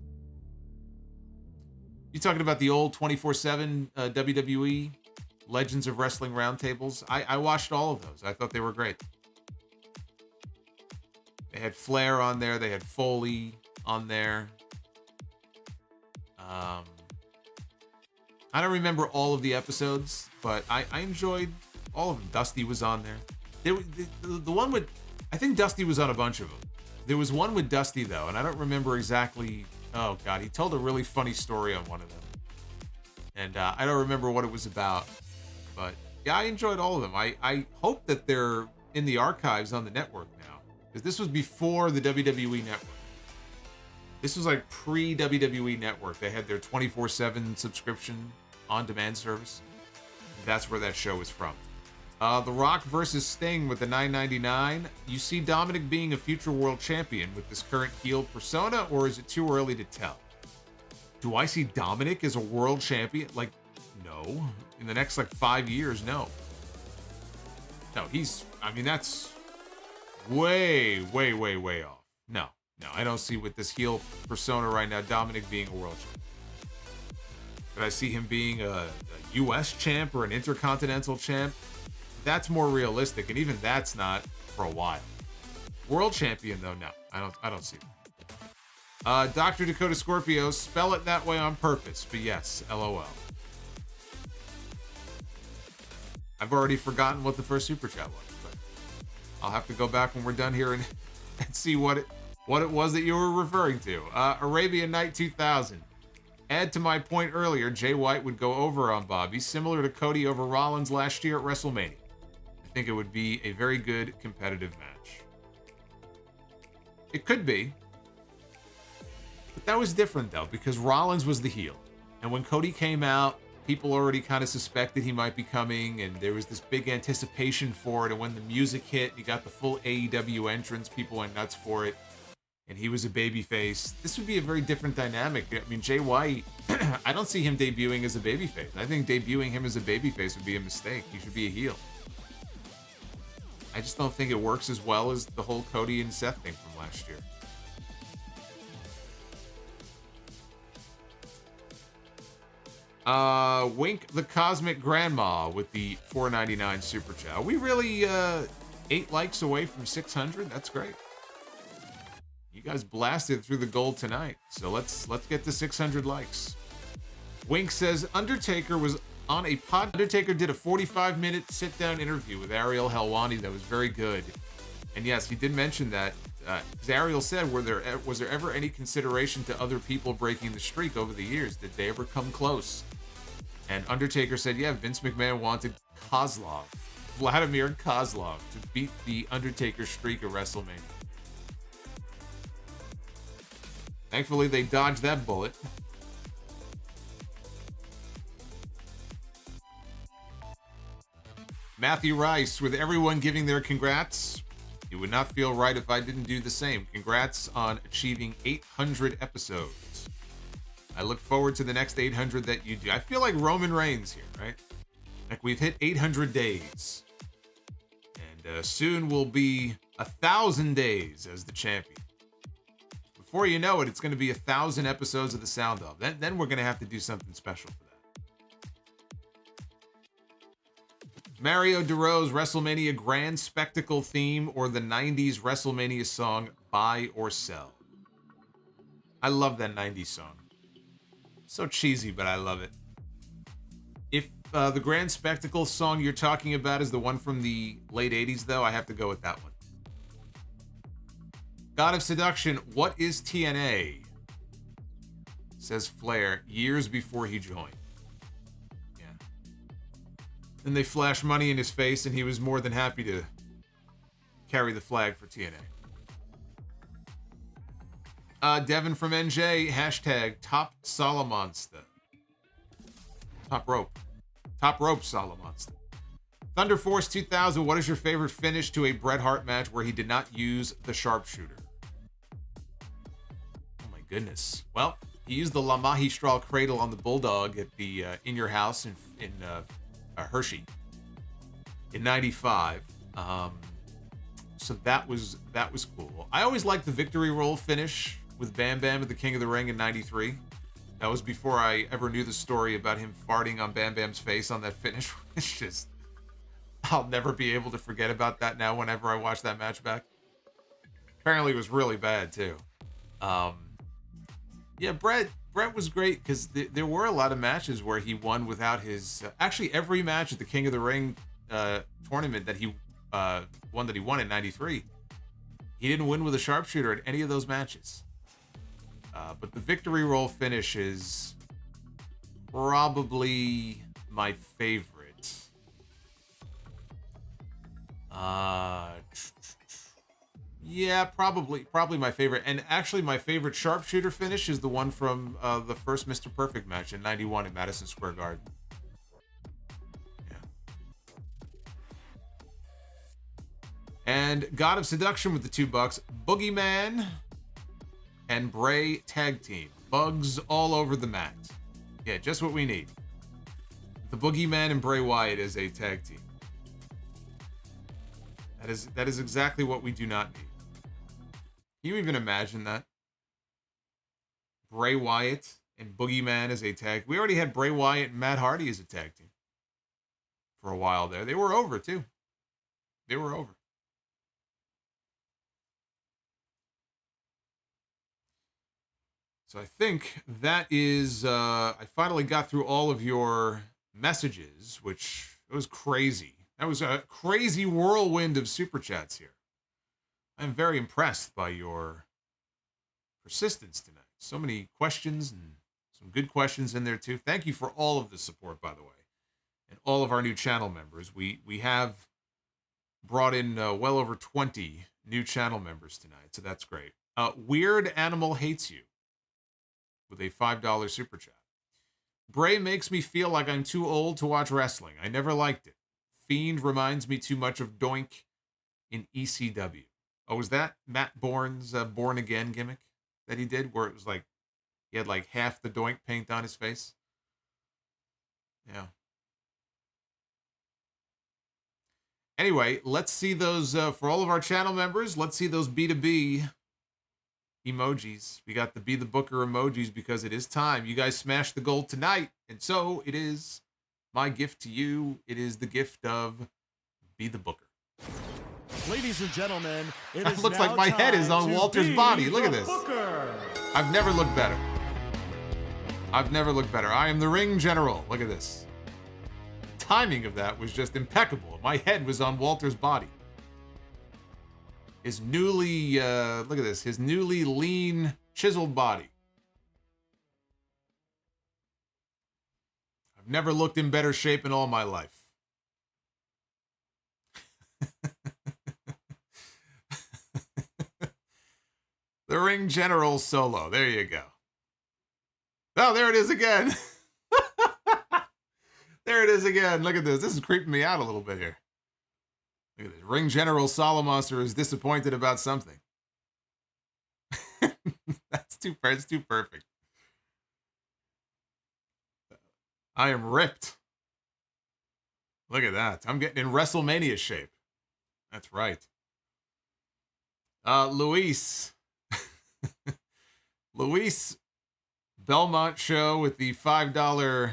You talking about the old 24/7 WWE Legends of Wrestling roundtables? I watched all of those. I thought they were great. They had Flair on there. They had Foley on there. I don't remember all of the episodes, but I enjoyed all of them. Dusty was on there. The one with, I think Dusty was on a bunch of them. There was one with Dusty, though, and I don't remember exactly. Oh, God, he told a really funny story on one of them. And I don't remember what it was about. But, yeah, I enjoyed all of them. I hope that they're in the archives on the network now. Because this was before the WWE Network. This was like pre-WWE Network. They had their 24/7 subscription on-demand service. That's where that show is from. The Rock versus Sting with the $9.99. You see Dominik being a future world champion with this current heel persona, or is it too early to tell? Do I see Dominik as a world champion? Like, no. In the next, 5 years, no. No, that's way off. No, I don't see with this heel persona right now Dominik being a world champion. But I see him being a US champ or an intercontinental champ. That's more realistic, and even that's not for a while. World champion, though, no. I don't see that. Dr. Dakota Scorpio, spell it that way on purpose, but yes, LOL. I've already forgotten what the first super chat was, but I'll have to go back when we're done here and see what it was that you were referring to. Arabian Night 2000. Add to my point earlier, Jay White would go over on Bobby, similar to Cody over Rollins last year at WrestleMania. I think it would be a very good competitive match. It could be. But that was different, though, because Rollins was the heel. And when Cody came out, people already kind of suspected he might be coming, and there was this big anticipation for it. And when the music hit, you got the full AEW entrance, people went nuts for it. And he was a babyface. This would be a very different dynamic. I mean, Jay White, I don't see him debuting as a babyface. I think debuting him as a babyface would be a mistake. He should be a heel. I just don't think it works as well as the whole Cody and Seth thing from last year. Wink the Cosmic Grandma with the $4.99 super chat. Are we really 8 likes away from 600? That's great. You guys blasted through the gold tonight, so let's get to 600 likes. Wink says Undertaker was on a pod. Undertaker did a 45-minute sit-down interview with Ariel Helwani that was very good. And yes, he did mention that. Because Ariel said, was there ever any consideration to other people breaking the streak over the years? Did they ever come close? And Undertaker said, yeah, Vince McMahon wanted Kozlov, Vladimir Kozlov, to beat the Undertaker streak at WrestleMania. Thankfully, they dodged that bullet. Matthew Rice, with everyone giving their congrats, it would not feel right if I didn't do the same. Congrats on achieving 800 episodes. I look forward to the next 800 that you do. I feel like Roman Reigns here, right? Like we've hit 800 days. And soon will be 1,000 days as the champion. Before you know it, it's going to be 1,000 episodes of the Sound Off. Then we're going to have to do something special for that. Mario DeRose, WrestleMania Grand Spectacle theme or the 90s WrestleMania song, Buy or Sell. I love that 90s song. So cheesy, but I love it. If the Grand Spectacle song you're talking about is the one from the late 80s, though, I have to go with that one. God of Seduction, what is TNA? Says Flair, years before he joined. Yeah. Then they flashed money in his face, and he was more than happy to carry the flag for TNA. Devin from NJ, hashtag Top Solomonster. Top Rope. Top Rope Solomonster. Thunder Force 2000, what is your favorite finish to a Bret Hart match where he did not use the sharpshooter? Oh my goodness. Well, he used the La Magistral Cradle on the Bulldog at the In Your House in Hershey in 95. So that was cool. I always liked the Victory Roll finish with Bam Bam at the King of the Ring in 93. That was before I ever knew the story about him farting on Bam Bam's face on that finish. It's just... I'll never be able to forget about that now whenever I watch that match back. Apparently it was really bad, too. Yeah, Bret was great because there were a lot of matches where he won without his... actually, every match at the King of the Ring tournament that he won in 93, he didn't win with a sharpshooter at any of those matches. But the Victory Roll finish is probably my favorite. Yeah, probably my favorite. And actually, my favorite sharpshooter finish is the one from the first Mr. Perfect match in 91 in Madison Square Garden. Yeah. And God of Seduction with the $2. Boogeyman and Bray tag team. Bugs all over the mat. Yeah, just what we need. The Boogeyman and Bray Wyatt as a tag team. That is exactly what we do not need. Can you even imagine that? Bray Wyatt and Boogeyman as a tag. We already had Bray Wyatt and Matt Hardy as a tag team for a while there. They were over, too. They were over. So I think that is... I finally got through all of your messages, which it was crazy. That was a crazy whirlwind of super chats here. I'm very impressed by your persistence tonight. So many questions and Some good questions in there, too. Thank you for all of the support, by the way, and all of our new channel members. We have brought in well over 20 new channel members tonight, so that's great. Weird Animal Hates You with a $5 super chat. Bray makes me feel like I'm too old to watch wrestling. I never liked it. Fiend reminds me too much of Doink in ECW. Oh, was that Matt Bourne's Born Again gimmick that he did, where it was like he had like half the Doink paint on his face? Yeah. Anyway, let's see those, for all of our channel members, let's see those B2B emojis. We got the Be the Booker emojis because it is time. You guys smashed the goal tonight, and so it is my gift to you. It is the gift of Be the Booker. Ladies and gentlemen, it looks like my head is on Walter's body. Look at this. Booker. I've never looked better. I've never looked better. I am the ring general. Look at this. Timing of that was just impeccable. My head was on Walter's body. His newly, look at this, his newly lean, chiseled body. I've never looked in better shape in all my life. The Ring General Solo. There you go. Oh, there it is again. There it is again. Look at this. This is creeping me out a little bit here. Look at this. Ring General Solomonster is disappointed about something. It's too perfect. I am ripped. Look at that. I'm getting in WrestleMania shape. That's right. Luis. Luis Belmont Show with the $5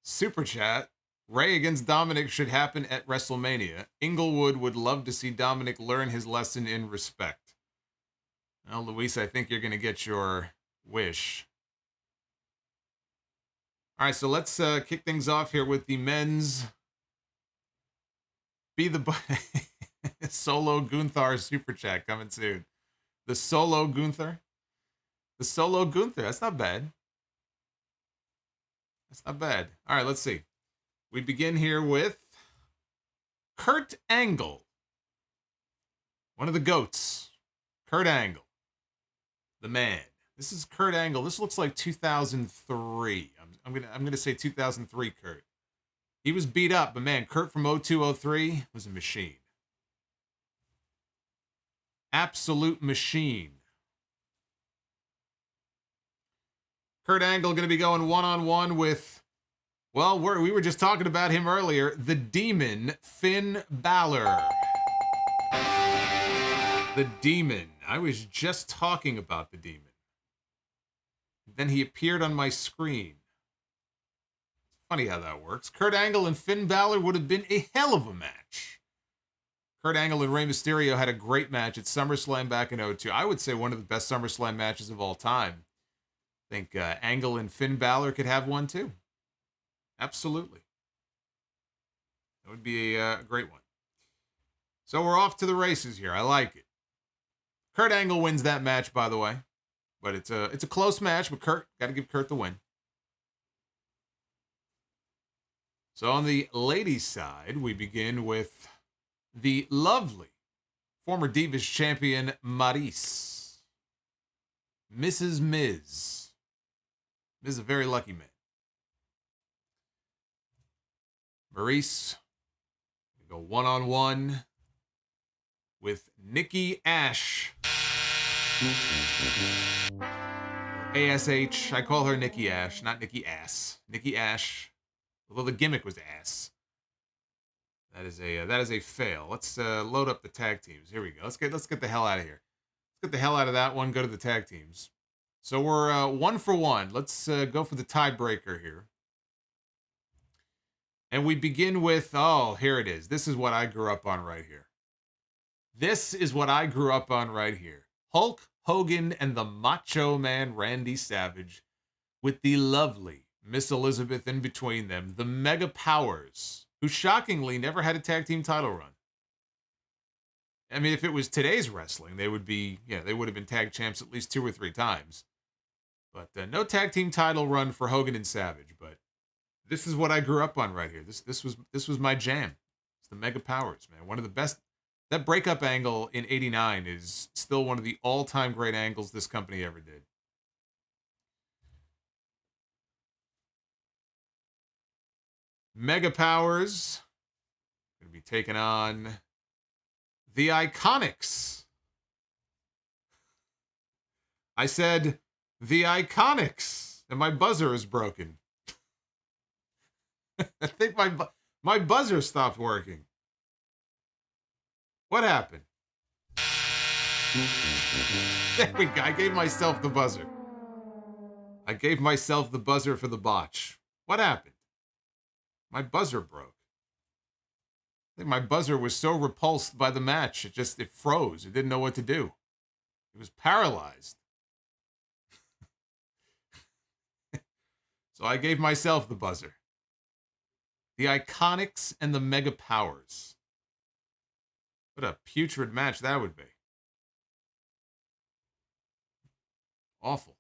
super chat. Rey against Dominik should happen at WrestleMania. Inglewood would love to see Dominik learn his lesson in respect. Well, Luis, I think you're going to get your wish. All right, so let's kick things off here with the men's Be the Solo Gunther super chat coming soon. The Solo Gunther. The Solo Gunther. That's not bad. That's not bad. All right, let's see. We begin here with Kurt Angle. One of the GOATs. Kurt Angle. The man. This is Kurt Angle. This looks like 2003. I'm gonna say 2003 Kurt. He was beat up, but man, Kurt from 0203 was a machine. Absolute machine. Kurt Angle going to be going one-on-one with, well, we were just talking about him earlier, the Demon, Finn Bálor. The Demon. I was just talking about the Demon. Then he appeared on my screen. It's funny how that works. Kurt Angle and Finn Bálor would have been a hell of a match. Kurt Angle and Rey Mysterio had a great match at SummerSlam back in 2002. I would say one of the best SummerSlam matches of all time. I think Angle and Finn Bálor could have one too. Absolutely. That would be a great one. So we're off to the races here. I like it. Kurt Angle wins that match, by the way. But it's a close match, but Kurt, got to give Kurt the win. So on the ladies' side, we begin with the lovely former Divas champion Maryse. Mrs. Miz. Miz is a very lucky man. Maryse go one-on-one with Nikki Ash. ASH. I call her Nikki Ash, not Nikki Ass. Nikki Ash. Although the gimmick was ass. That is a fail. Let's load up the tag teams. Here we go. Let's get the hell out of here. Let's get the hell out of that one. Go to the tag teams. So we're 1 for 1. Let's go for the tiebreaker here. And we begin with, oh, here it is. This is what I grew up on right here. This is what I grew up on right here. Hulk Hogan and the Macho Man Randy Savage with the lovely Miss Elizabeth in between them. The Mega Powers, who shockingly never had a tag team title run. I mean, if it was today's wrestling, they would have been tag champs at least 2 or 3 times. But no tag team title run for Hogan and Savage. But this is what I grew up on right here. This was my jam. It's the Mega Powers, man. One of the best. That breakup angle in '89 is still one of the all-time great angles this company ever did. Mega Powers going to be taking on the Iconics. I said the Iconics, and my buzzer is broken. I think my buzzer stopped working. What happened? There we go. I gave myself the buzzer. I gave myself the buzzer for the botch. What happened? My buzzer broke. I think my buzzer was so repulsed by the match, it froze. It didn't know what to do. It was paralyzed. So I gave myself the buzzer. The Iconics and the Mega Powers. What a putrid match that would be. Awful.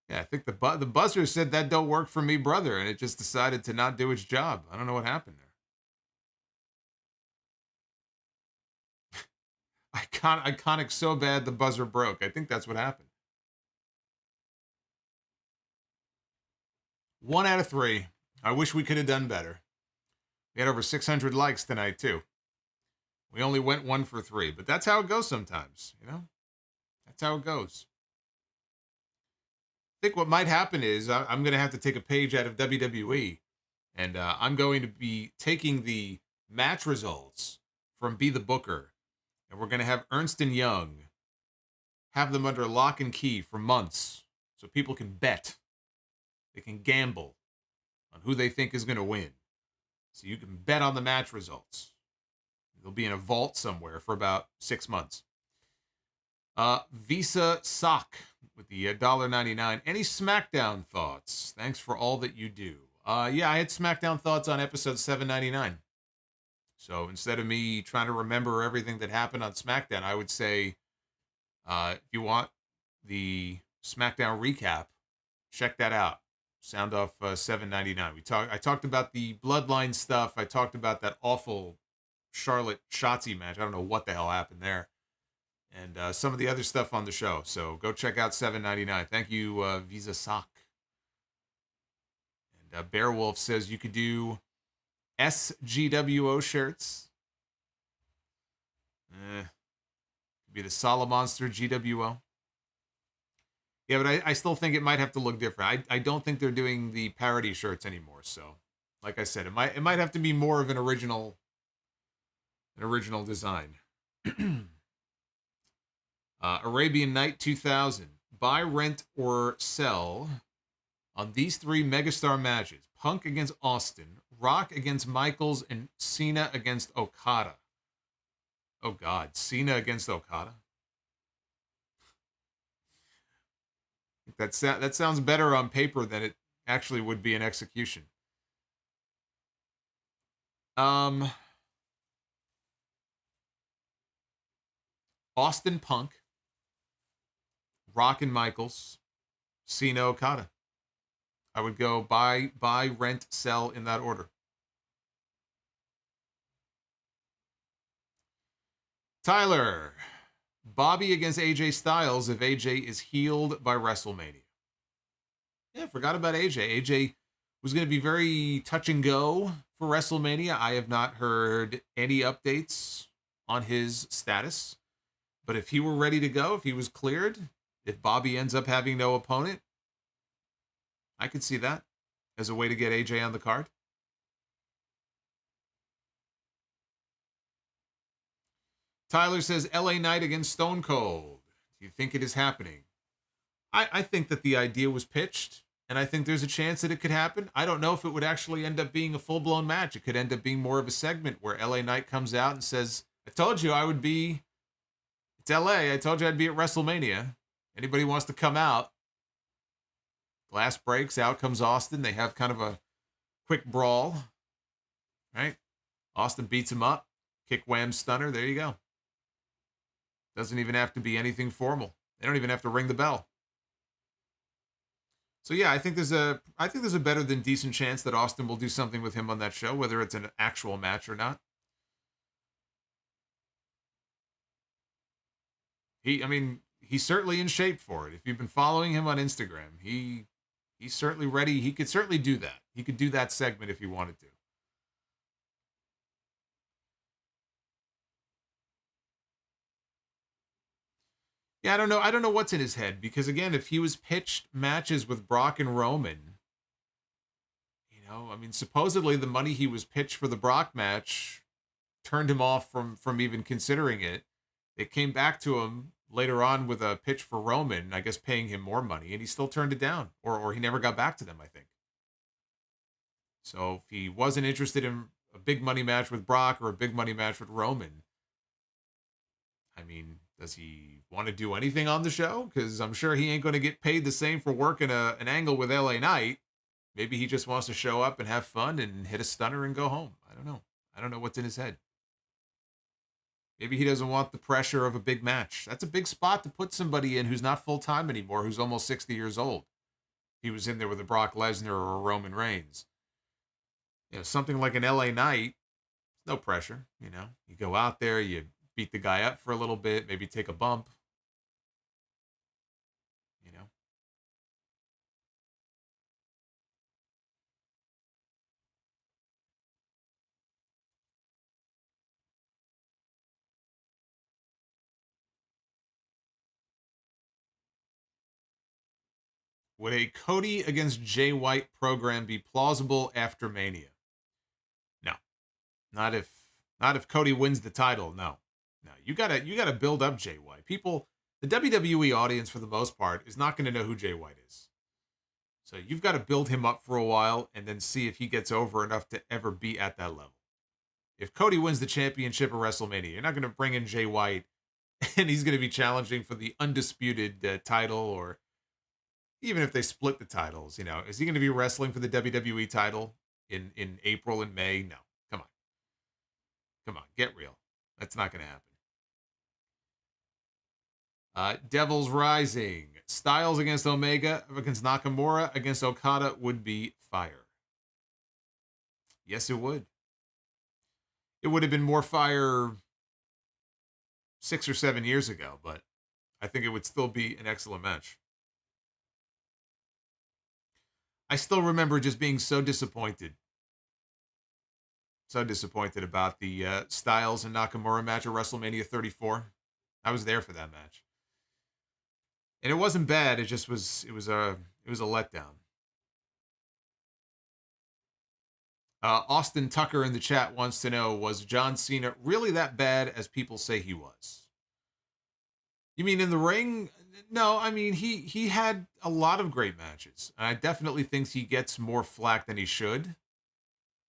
Yeah, I think the buzzer said that don't work for me, brother, and it just decided to not do its job. I don't know what happened there. Iconic so bad the buzzer broke. I think that's what happened. 1 out of 3. I wish we could have done better. We had over 600 likes tonight, too. We only went 1 for 3, but that's how it goes sometimes, you know? That's how it goes. I think what might happen is I'm going to have to take a page out of WWE, and I'm going to be taking the match results from Be the Booker, and we're going to have Ernst & Young have them under lock and key for months so people can bet. They can gamble on who they think is going to win. So you can bet on the match results. They'll be in a vault somewhere for about 6 months. Visa Sock with the $1.99. Any SmackDown thoughts? Thanks for all that you do. Yeah, I had SmackDown thoughts on episode $7.99. So instead of me trying to remember everything that happened on SmackDown, I would say, if you want the SmackDown recap, check that out. Sound off $7.99. I talked about the Bloodline stuff. I talked about that awful Charlotte Shotzi match. I don't know what the hell happened there. And some of the other stuff on the show. So go check out $7.99. Thank you, Visa Sock. And Bearwolf says you could do SGWO shirts. Could be the Solomonster GWO. Yeah, but I still think it might have to look different. I don't think they're doing the parody shirts anymore. So, like I said, it might have to be more of an original design. Arabian Night 2000. Buy, rent, or sell on these 3 megastar matches. Punk against Austin, Rock against Michaels, and Cena against Okada. Oh, God. Cena against Okada? That sounds better on paper than it actually would be in execution. Austin Punk, Rock and Michaels, Cena Okada. I would go buy, rent, sell in that order. Tyler, Bobby against AJ Styles if AJ is healed by WrestleMania. Yeah, forgot about AJ. AJ was going to be very touch and go for WrestleMania. I have not heard any updates on his status. But if he were ready to go, if he was cleared, if Bobby ends up having no opponent, I could see that as a way to get AJ on the card. Tyler says, LA Knight against Stone Cold. Do you think it is happening? I think that the idea was pitched, and I think there's a chance that it could happen. I don't know if it would actually end up being a full-blown match. It could end up being more of a segment where LA Knight comes out and says, I told you I would be... It's LA. I told you I'd be at WrestleMania. Anybody wants to come out? Glass breaks. Out comes Austin. They have kind of a quick brawl. Right? Austin beats him up. Kick, wham, stunner. There you go. Doesn't even have to be anything formal. They don't even have to ring the bell. So yeah, I think there's a better than decent chance that Austin will do something with him on that show, whether it's an actual match or not. He's certainly in shape for it. If you've been following him on Instagram, he's certainly ready. He could certainly do that. He could do that segment if he wanted to. Yeah, I don't know what's in his head, because again, if he was pitched matches with Brock and Roman, supposedly the money he was pitched for the Brock match turned him off from even considering it. It came back to him later on with a pitch for Roman, I guess paying him more money, and he still turned it down, or he never got back to them, I think. So if he wasn't interested in a big money match with Brock or a big money match with Roman, does he want to do anything on the show? Because I'm sure he ain't going to get paid the same for working an angle with LA Knight. Maybe he just wants to show up and have fun and hit a stunner and go home. I don't know. I don't know what's in his head. Maybe he doesn't want the pressure of a big match. That's a big spot to put somebody in who's not full-time anymore, who's almost 60 years old. He was in there with a Brock Lesnar or a Roman Reigns. Something like an LA Knight, no pressure. You go out there, you beat the guy up for a little bit, maybe take a bump. Would a Cody against Jay White program be plausible after Mania? No. Not if Cody wins the title. No. You gotta build up Jay White. The WWE audience for the most part is not going to know who Jay White is. So you've got to build him up for a while and then see if he gets over enough to ever be at that level. If Cody wins the championship at WrestleMania, you're not going to bring in Jay White and he's going to be challenging for the undisputed title, or even if they split the titles, is he going to be wrestling for the WWE title in April and May? No. Come on, get real. That's not going to happen. Devils Rising. Styles against Omega, against Nakamura, against Okada would be fire. Yes, it would. It would have been more fire 6 or 7 years ago, but I think it would still be an excellent match. I still remember just being so disappointed. So disappointed about the Styles and Nakamura match at WrestleMania 34. I was there for that match. And it wasn't bad. It just was, it was a letdown. Austin Tucker in the chat wants to know, was John Cena really that bad as people say he was? You mean in the ring? No, he had a lot of great matches. And I definitely think he gets more flack than he should.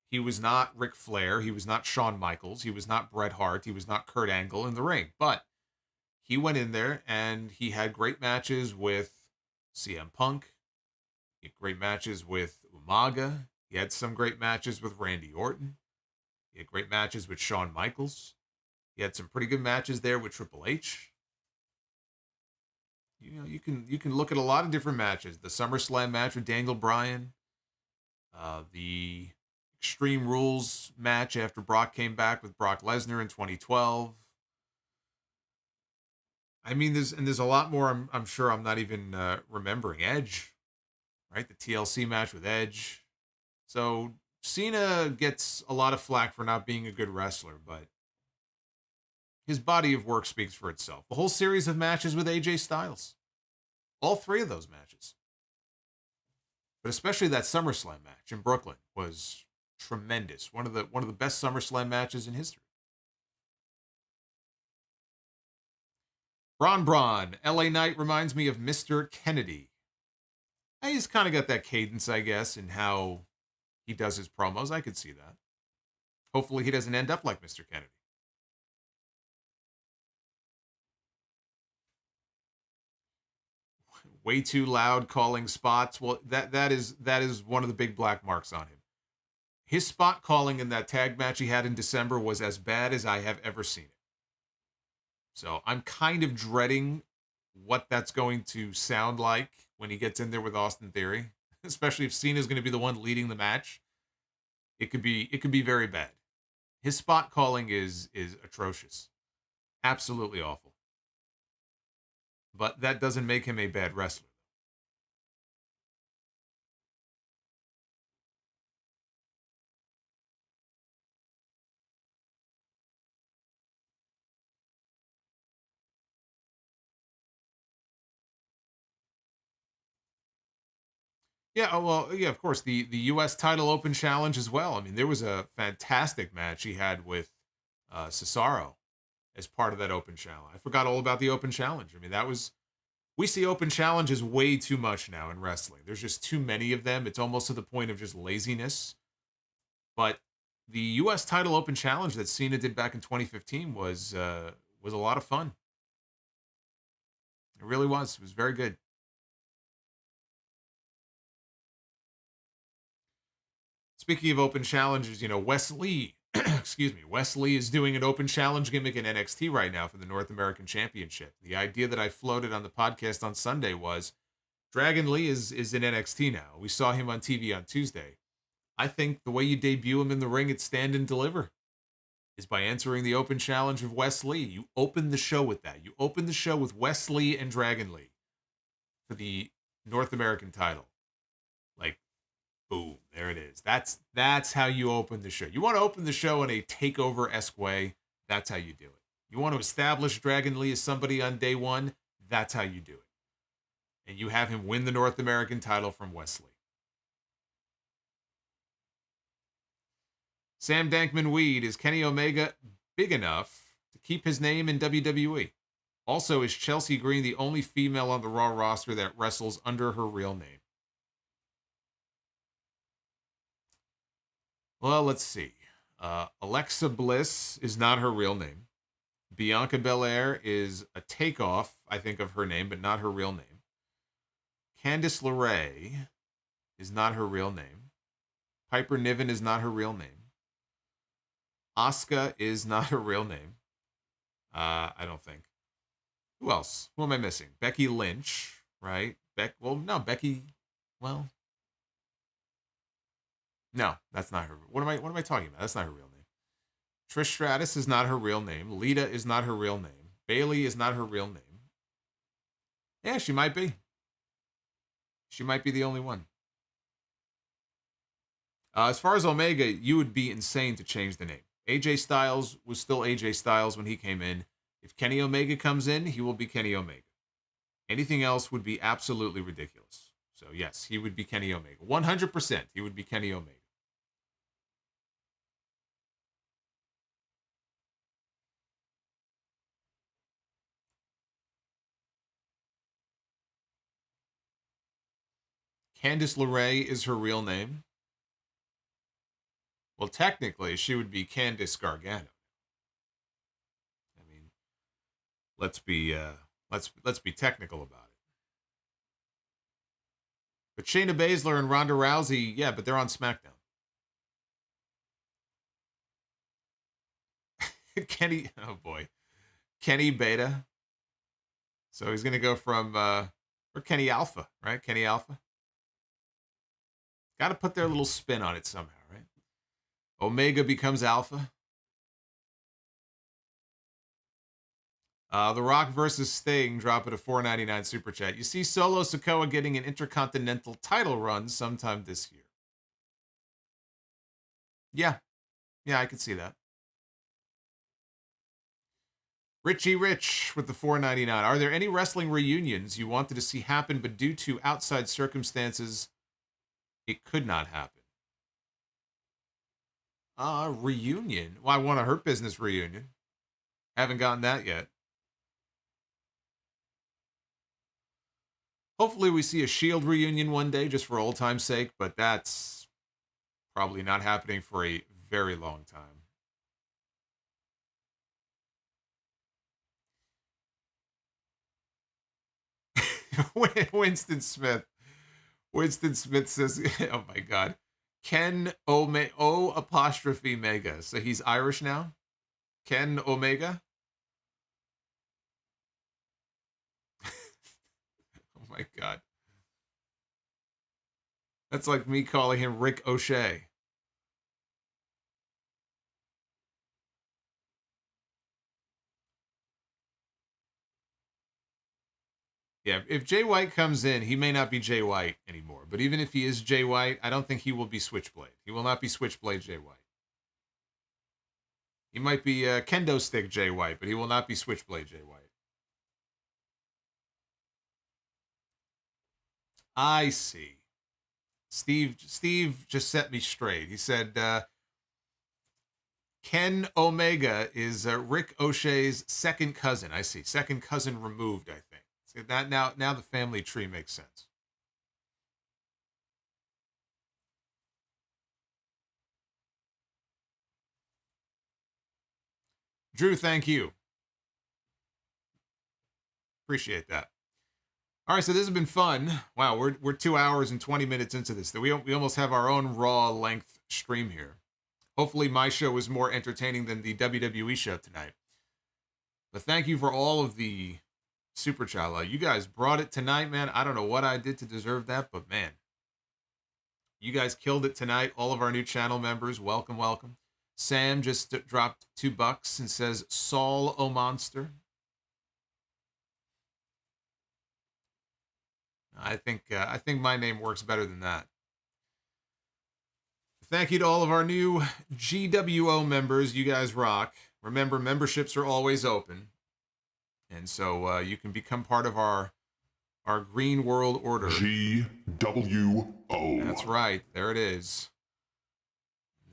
He was not Ric Flair. He was not Shawn Michaels. He was not Bret Hart. He was not Kurt Angle in the ring. But he went in there and he had great matches with CM Punk. He had great matches with Umaga. He had some great matches with Randy Orton. He had great matches with Shawn Michaels. He had some pretty good matches there with Triple H. You can look at a lot of different matches. The SummerSlam match with Daniel Bryan. The Extreme Rules match after Brock came back with Brock Lesnar in 2012. There's a lot more I'm sure I'm not even remembering. Edge, right? The TLC match with Edge. So Cena gets a lot of flack for not being a good wrestler, but his body of work speaks for itself. The whole series of matches with AJ Styles. All 3 of those matches. But especially that SummerSlam match in Brooklyn was tremendous. One of the best SummerSlam matches in history. Braun, LA Knight reminds me of Mr. Kennedy. He's kind of got that cadence, I guess, in how he does his promos. I could see that. Hopefully he doesn't end up like Mr. Kennedy. Way too loud calling spots. Well, that is one of the big black marks on him. His spot calling in that tag match he had in December was as bad as I have ever seen it. So I'm kind of dreading what that's going to sound like when he gets in there with Austin Theory, especially if Cena's going to be the one leading the match. It could be very bad. His spot calling is atrocious. Absolutely awful. But that doesn't make him a bad wrestler. Yeah, well, yeah, of course. The U.S. title open challenge as well. I mean, there was a fantastic match he had with Cesaro as part of that open challenge. I forgot all about the open challenge. I mean, we see open challenges way too much now in wrestling. There's just too many of them. It's almost to the point of just laziness. But the U.S. title open challenge that Cena did back in 2015 was a lot of fun. It really was. It was very good. Speaking of open challenges, Wes Lee, excuse me, Wes Lee is doing an open challenge gimmick in NXT right now for the North American Championship. The idea that I floated on the podcast on Sunday was Dragon Lee is in NXT now. We saw him on TV on Tuesday. I think the way you debut him in the ring at Stand and Deliver is by answering the open challenge of Wes Lee. You open the show with that. You open the show with Wes Lee and Dragon Lee for the North American title. Like, boom, there it is. That's how you open the show. You want to open the show in a takeover-esque way, that's how you do it. You want to establish Dragon Lee as somebody on day one, that's how you do it. And you have him win the North American title from Wes Lee. Sam Dankman-Weed, is Kenny Omega big enough to keep his name in WWE? Also, is Chelsea Green the only female on the Raw roster that wrestles under her real name? Well, let's see. Alexa Bliss is not her real name. Bianca Belair is a takeoff, I think, of her name, but not her real name. Candice LeRae is not her real name. Piper Niven is not her real name. Asuka is not her real name. I don't think. Who else? Who am I missing? Becky Lynch, right? Becky. Well, no, that's not her. What am I talking about? That's not her real name. Trish Stratus is not her real name. Lita is not her real name. Bayley is not her real name. Yeah, she might be. She might be the only one. As far as Omega, you would be insane to change the name. AJ Styles was still AJ Styles when he came in. If Kenny Omega comes in, he will be Kenny Omega. Anything else would be absolutely ridiculous. So yes, he would be Kenny Omega. 100% he would be Kenny Omega. Candice LeRae is her real name. Well, technically, she would be Candice Gargano. I mean, let's be technical about it. But Shayna Baszler and Ronda Rousey, yeah, but they're on SmackDown. Kenny, oh boy, Kenny Beta. So he's gonna go from or Kenny Alpha, right? Kenny Alpha. Got to put their little spin on it somehow, right? Omega becomes Alpha. The Rock versus Sting drop at a $4.99 super chat. You see Solo Sikoa getting an Intercontinental title run sometime this year. Yeah, I could see that. Richie Rich with the $4.99. Are there any wrestling reunions you wanted to see happen, but due to outside circumstances, it could not happen? Reunion. Well, I want a Hurt Business reunion. Haven't gotten that yet. Hopefully we see a Shield reunion one day just for old time's sake, but that's probably not happening for a very long time. Winston Smith says, oh my God, Ken O apostrophe Mega. So he's Irish now? Ken Omega? my God. That's like me calling him Rick O'Shea. Yeah, if Jay White comes in, he may not be Jay White anymore. But even if he is Jay White, I don't think he will be Switchblade. He will not be Switchblade Jay White. He might be Kendo Stick Jay White, but he will not be Switchblade Jay White. I see. Steve just set me straight. He said Ken Omega is Rick O'Shea's second cousin. I see. Second cousin removed, I think. So that now the family tree makes sense. Drew, thank you. Appreciate that. All right, so this has been fun. Wow, we're 2 hours and 20 minutes into this. We almost have our own Raw length stream here. Hopefully my show was more entertaining than the WWE show tonight. But thank you for all of the Super Chat. You guys brought it tonight, man. I don't know what I did to deserve that, but man, you guys killed it tonight. All of our new channel members, welcome, welcome. Sam just dropped $2 and says Saul O Monster. I think my name works better than that. Thank you to all of our new GWO members. You guys rock. Remember, memberships are always open. And so you can become part of our Green World Order. GWO. That's right. There it is.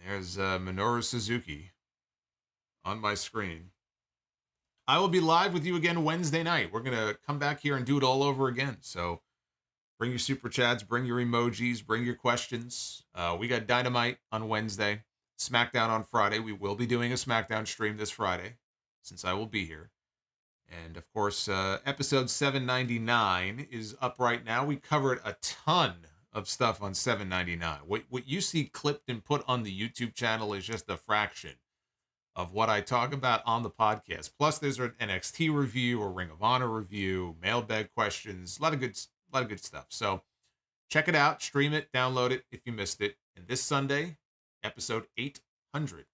There's Minoru Suzuki on my screen. I will be live with you again Wednesday night. We're going to come back here and do it all over again. So bring your Super Chats, bring your emojis, bring your questions. We got Dynamite on Wednesday, SmackDown on Friday. We will be doing a SmackDown stream this Friday, since I will be here. And, of course, episode 799 is up right now. We covered a ton of stuff on 799. What you see clipped and put on the YouTube channel is just a fraction of what I talk about on the podcast. Plus, there's an NXT review, a Ring of Honor review, mailbag questions, a lot of good stuff. So check it out, stream it, download it if you missed it. And this Sunday, episode 800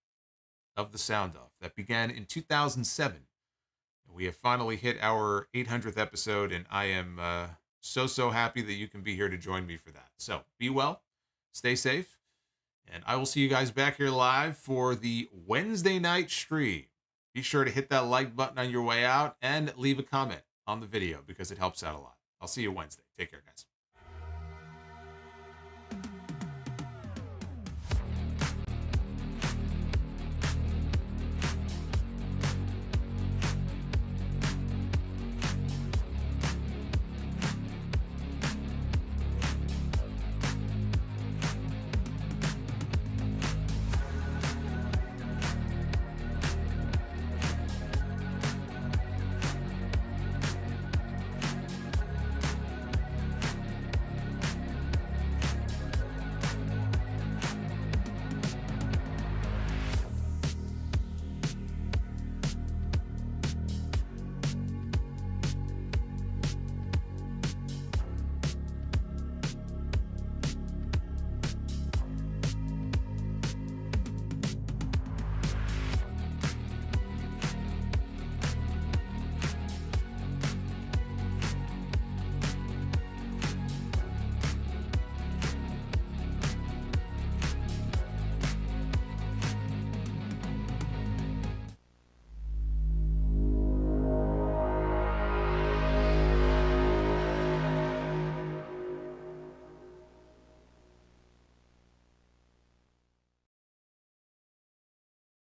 of The Sound Off. That began in 2007. We have finally hit our 800th episode, and I am so happy that you can be here to join me for that. So be well, stay safe, and I will see you guys back here live for the Wednesday night stream. Be sure to hit that like button on your way out and leave a comment on the video because it helps out a lot. I'll see you Wednesday. Take care, guys.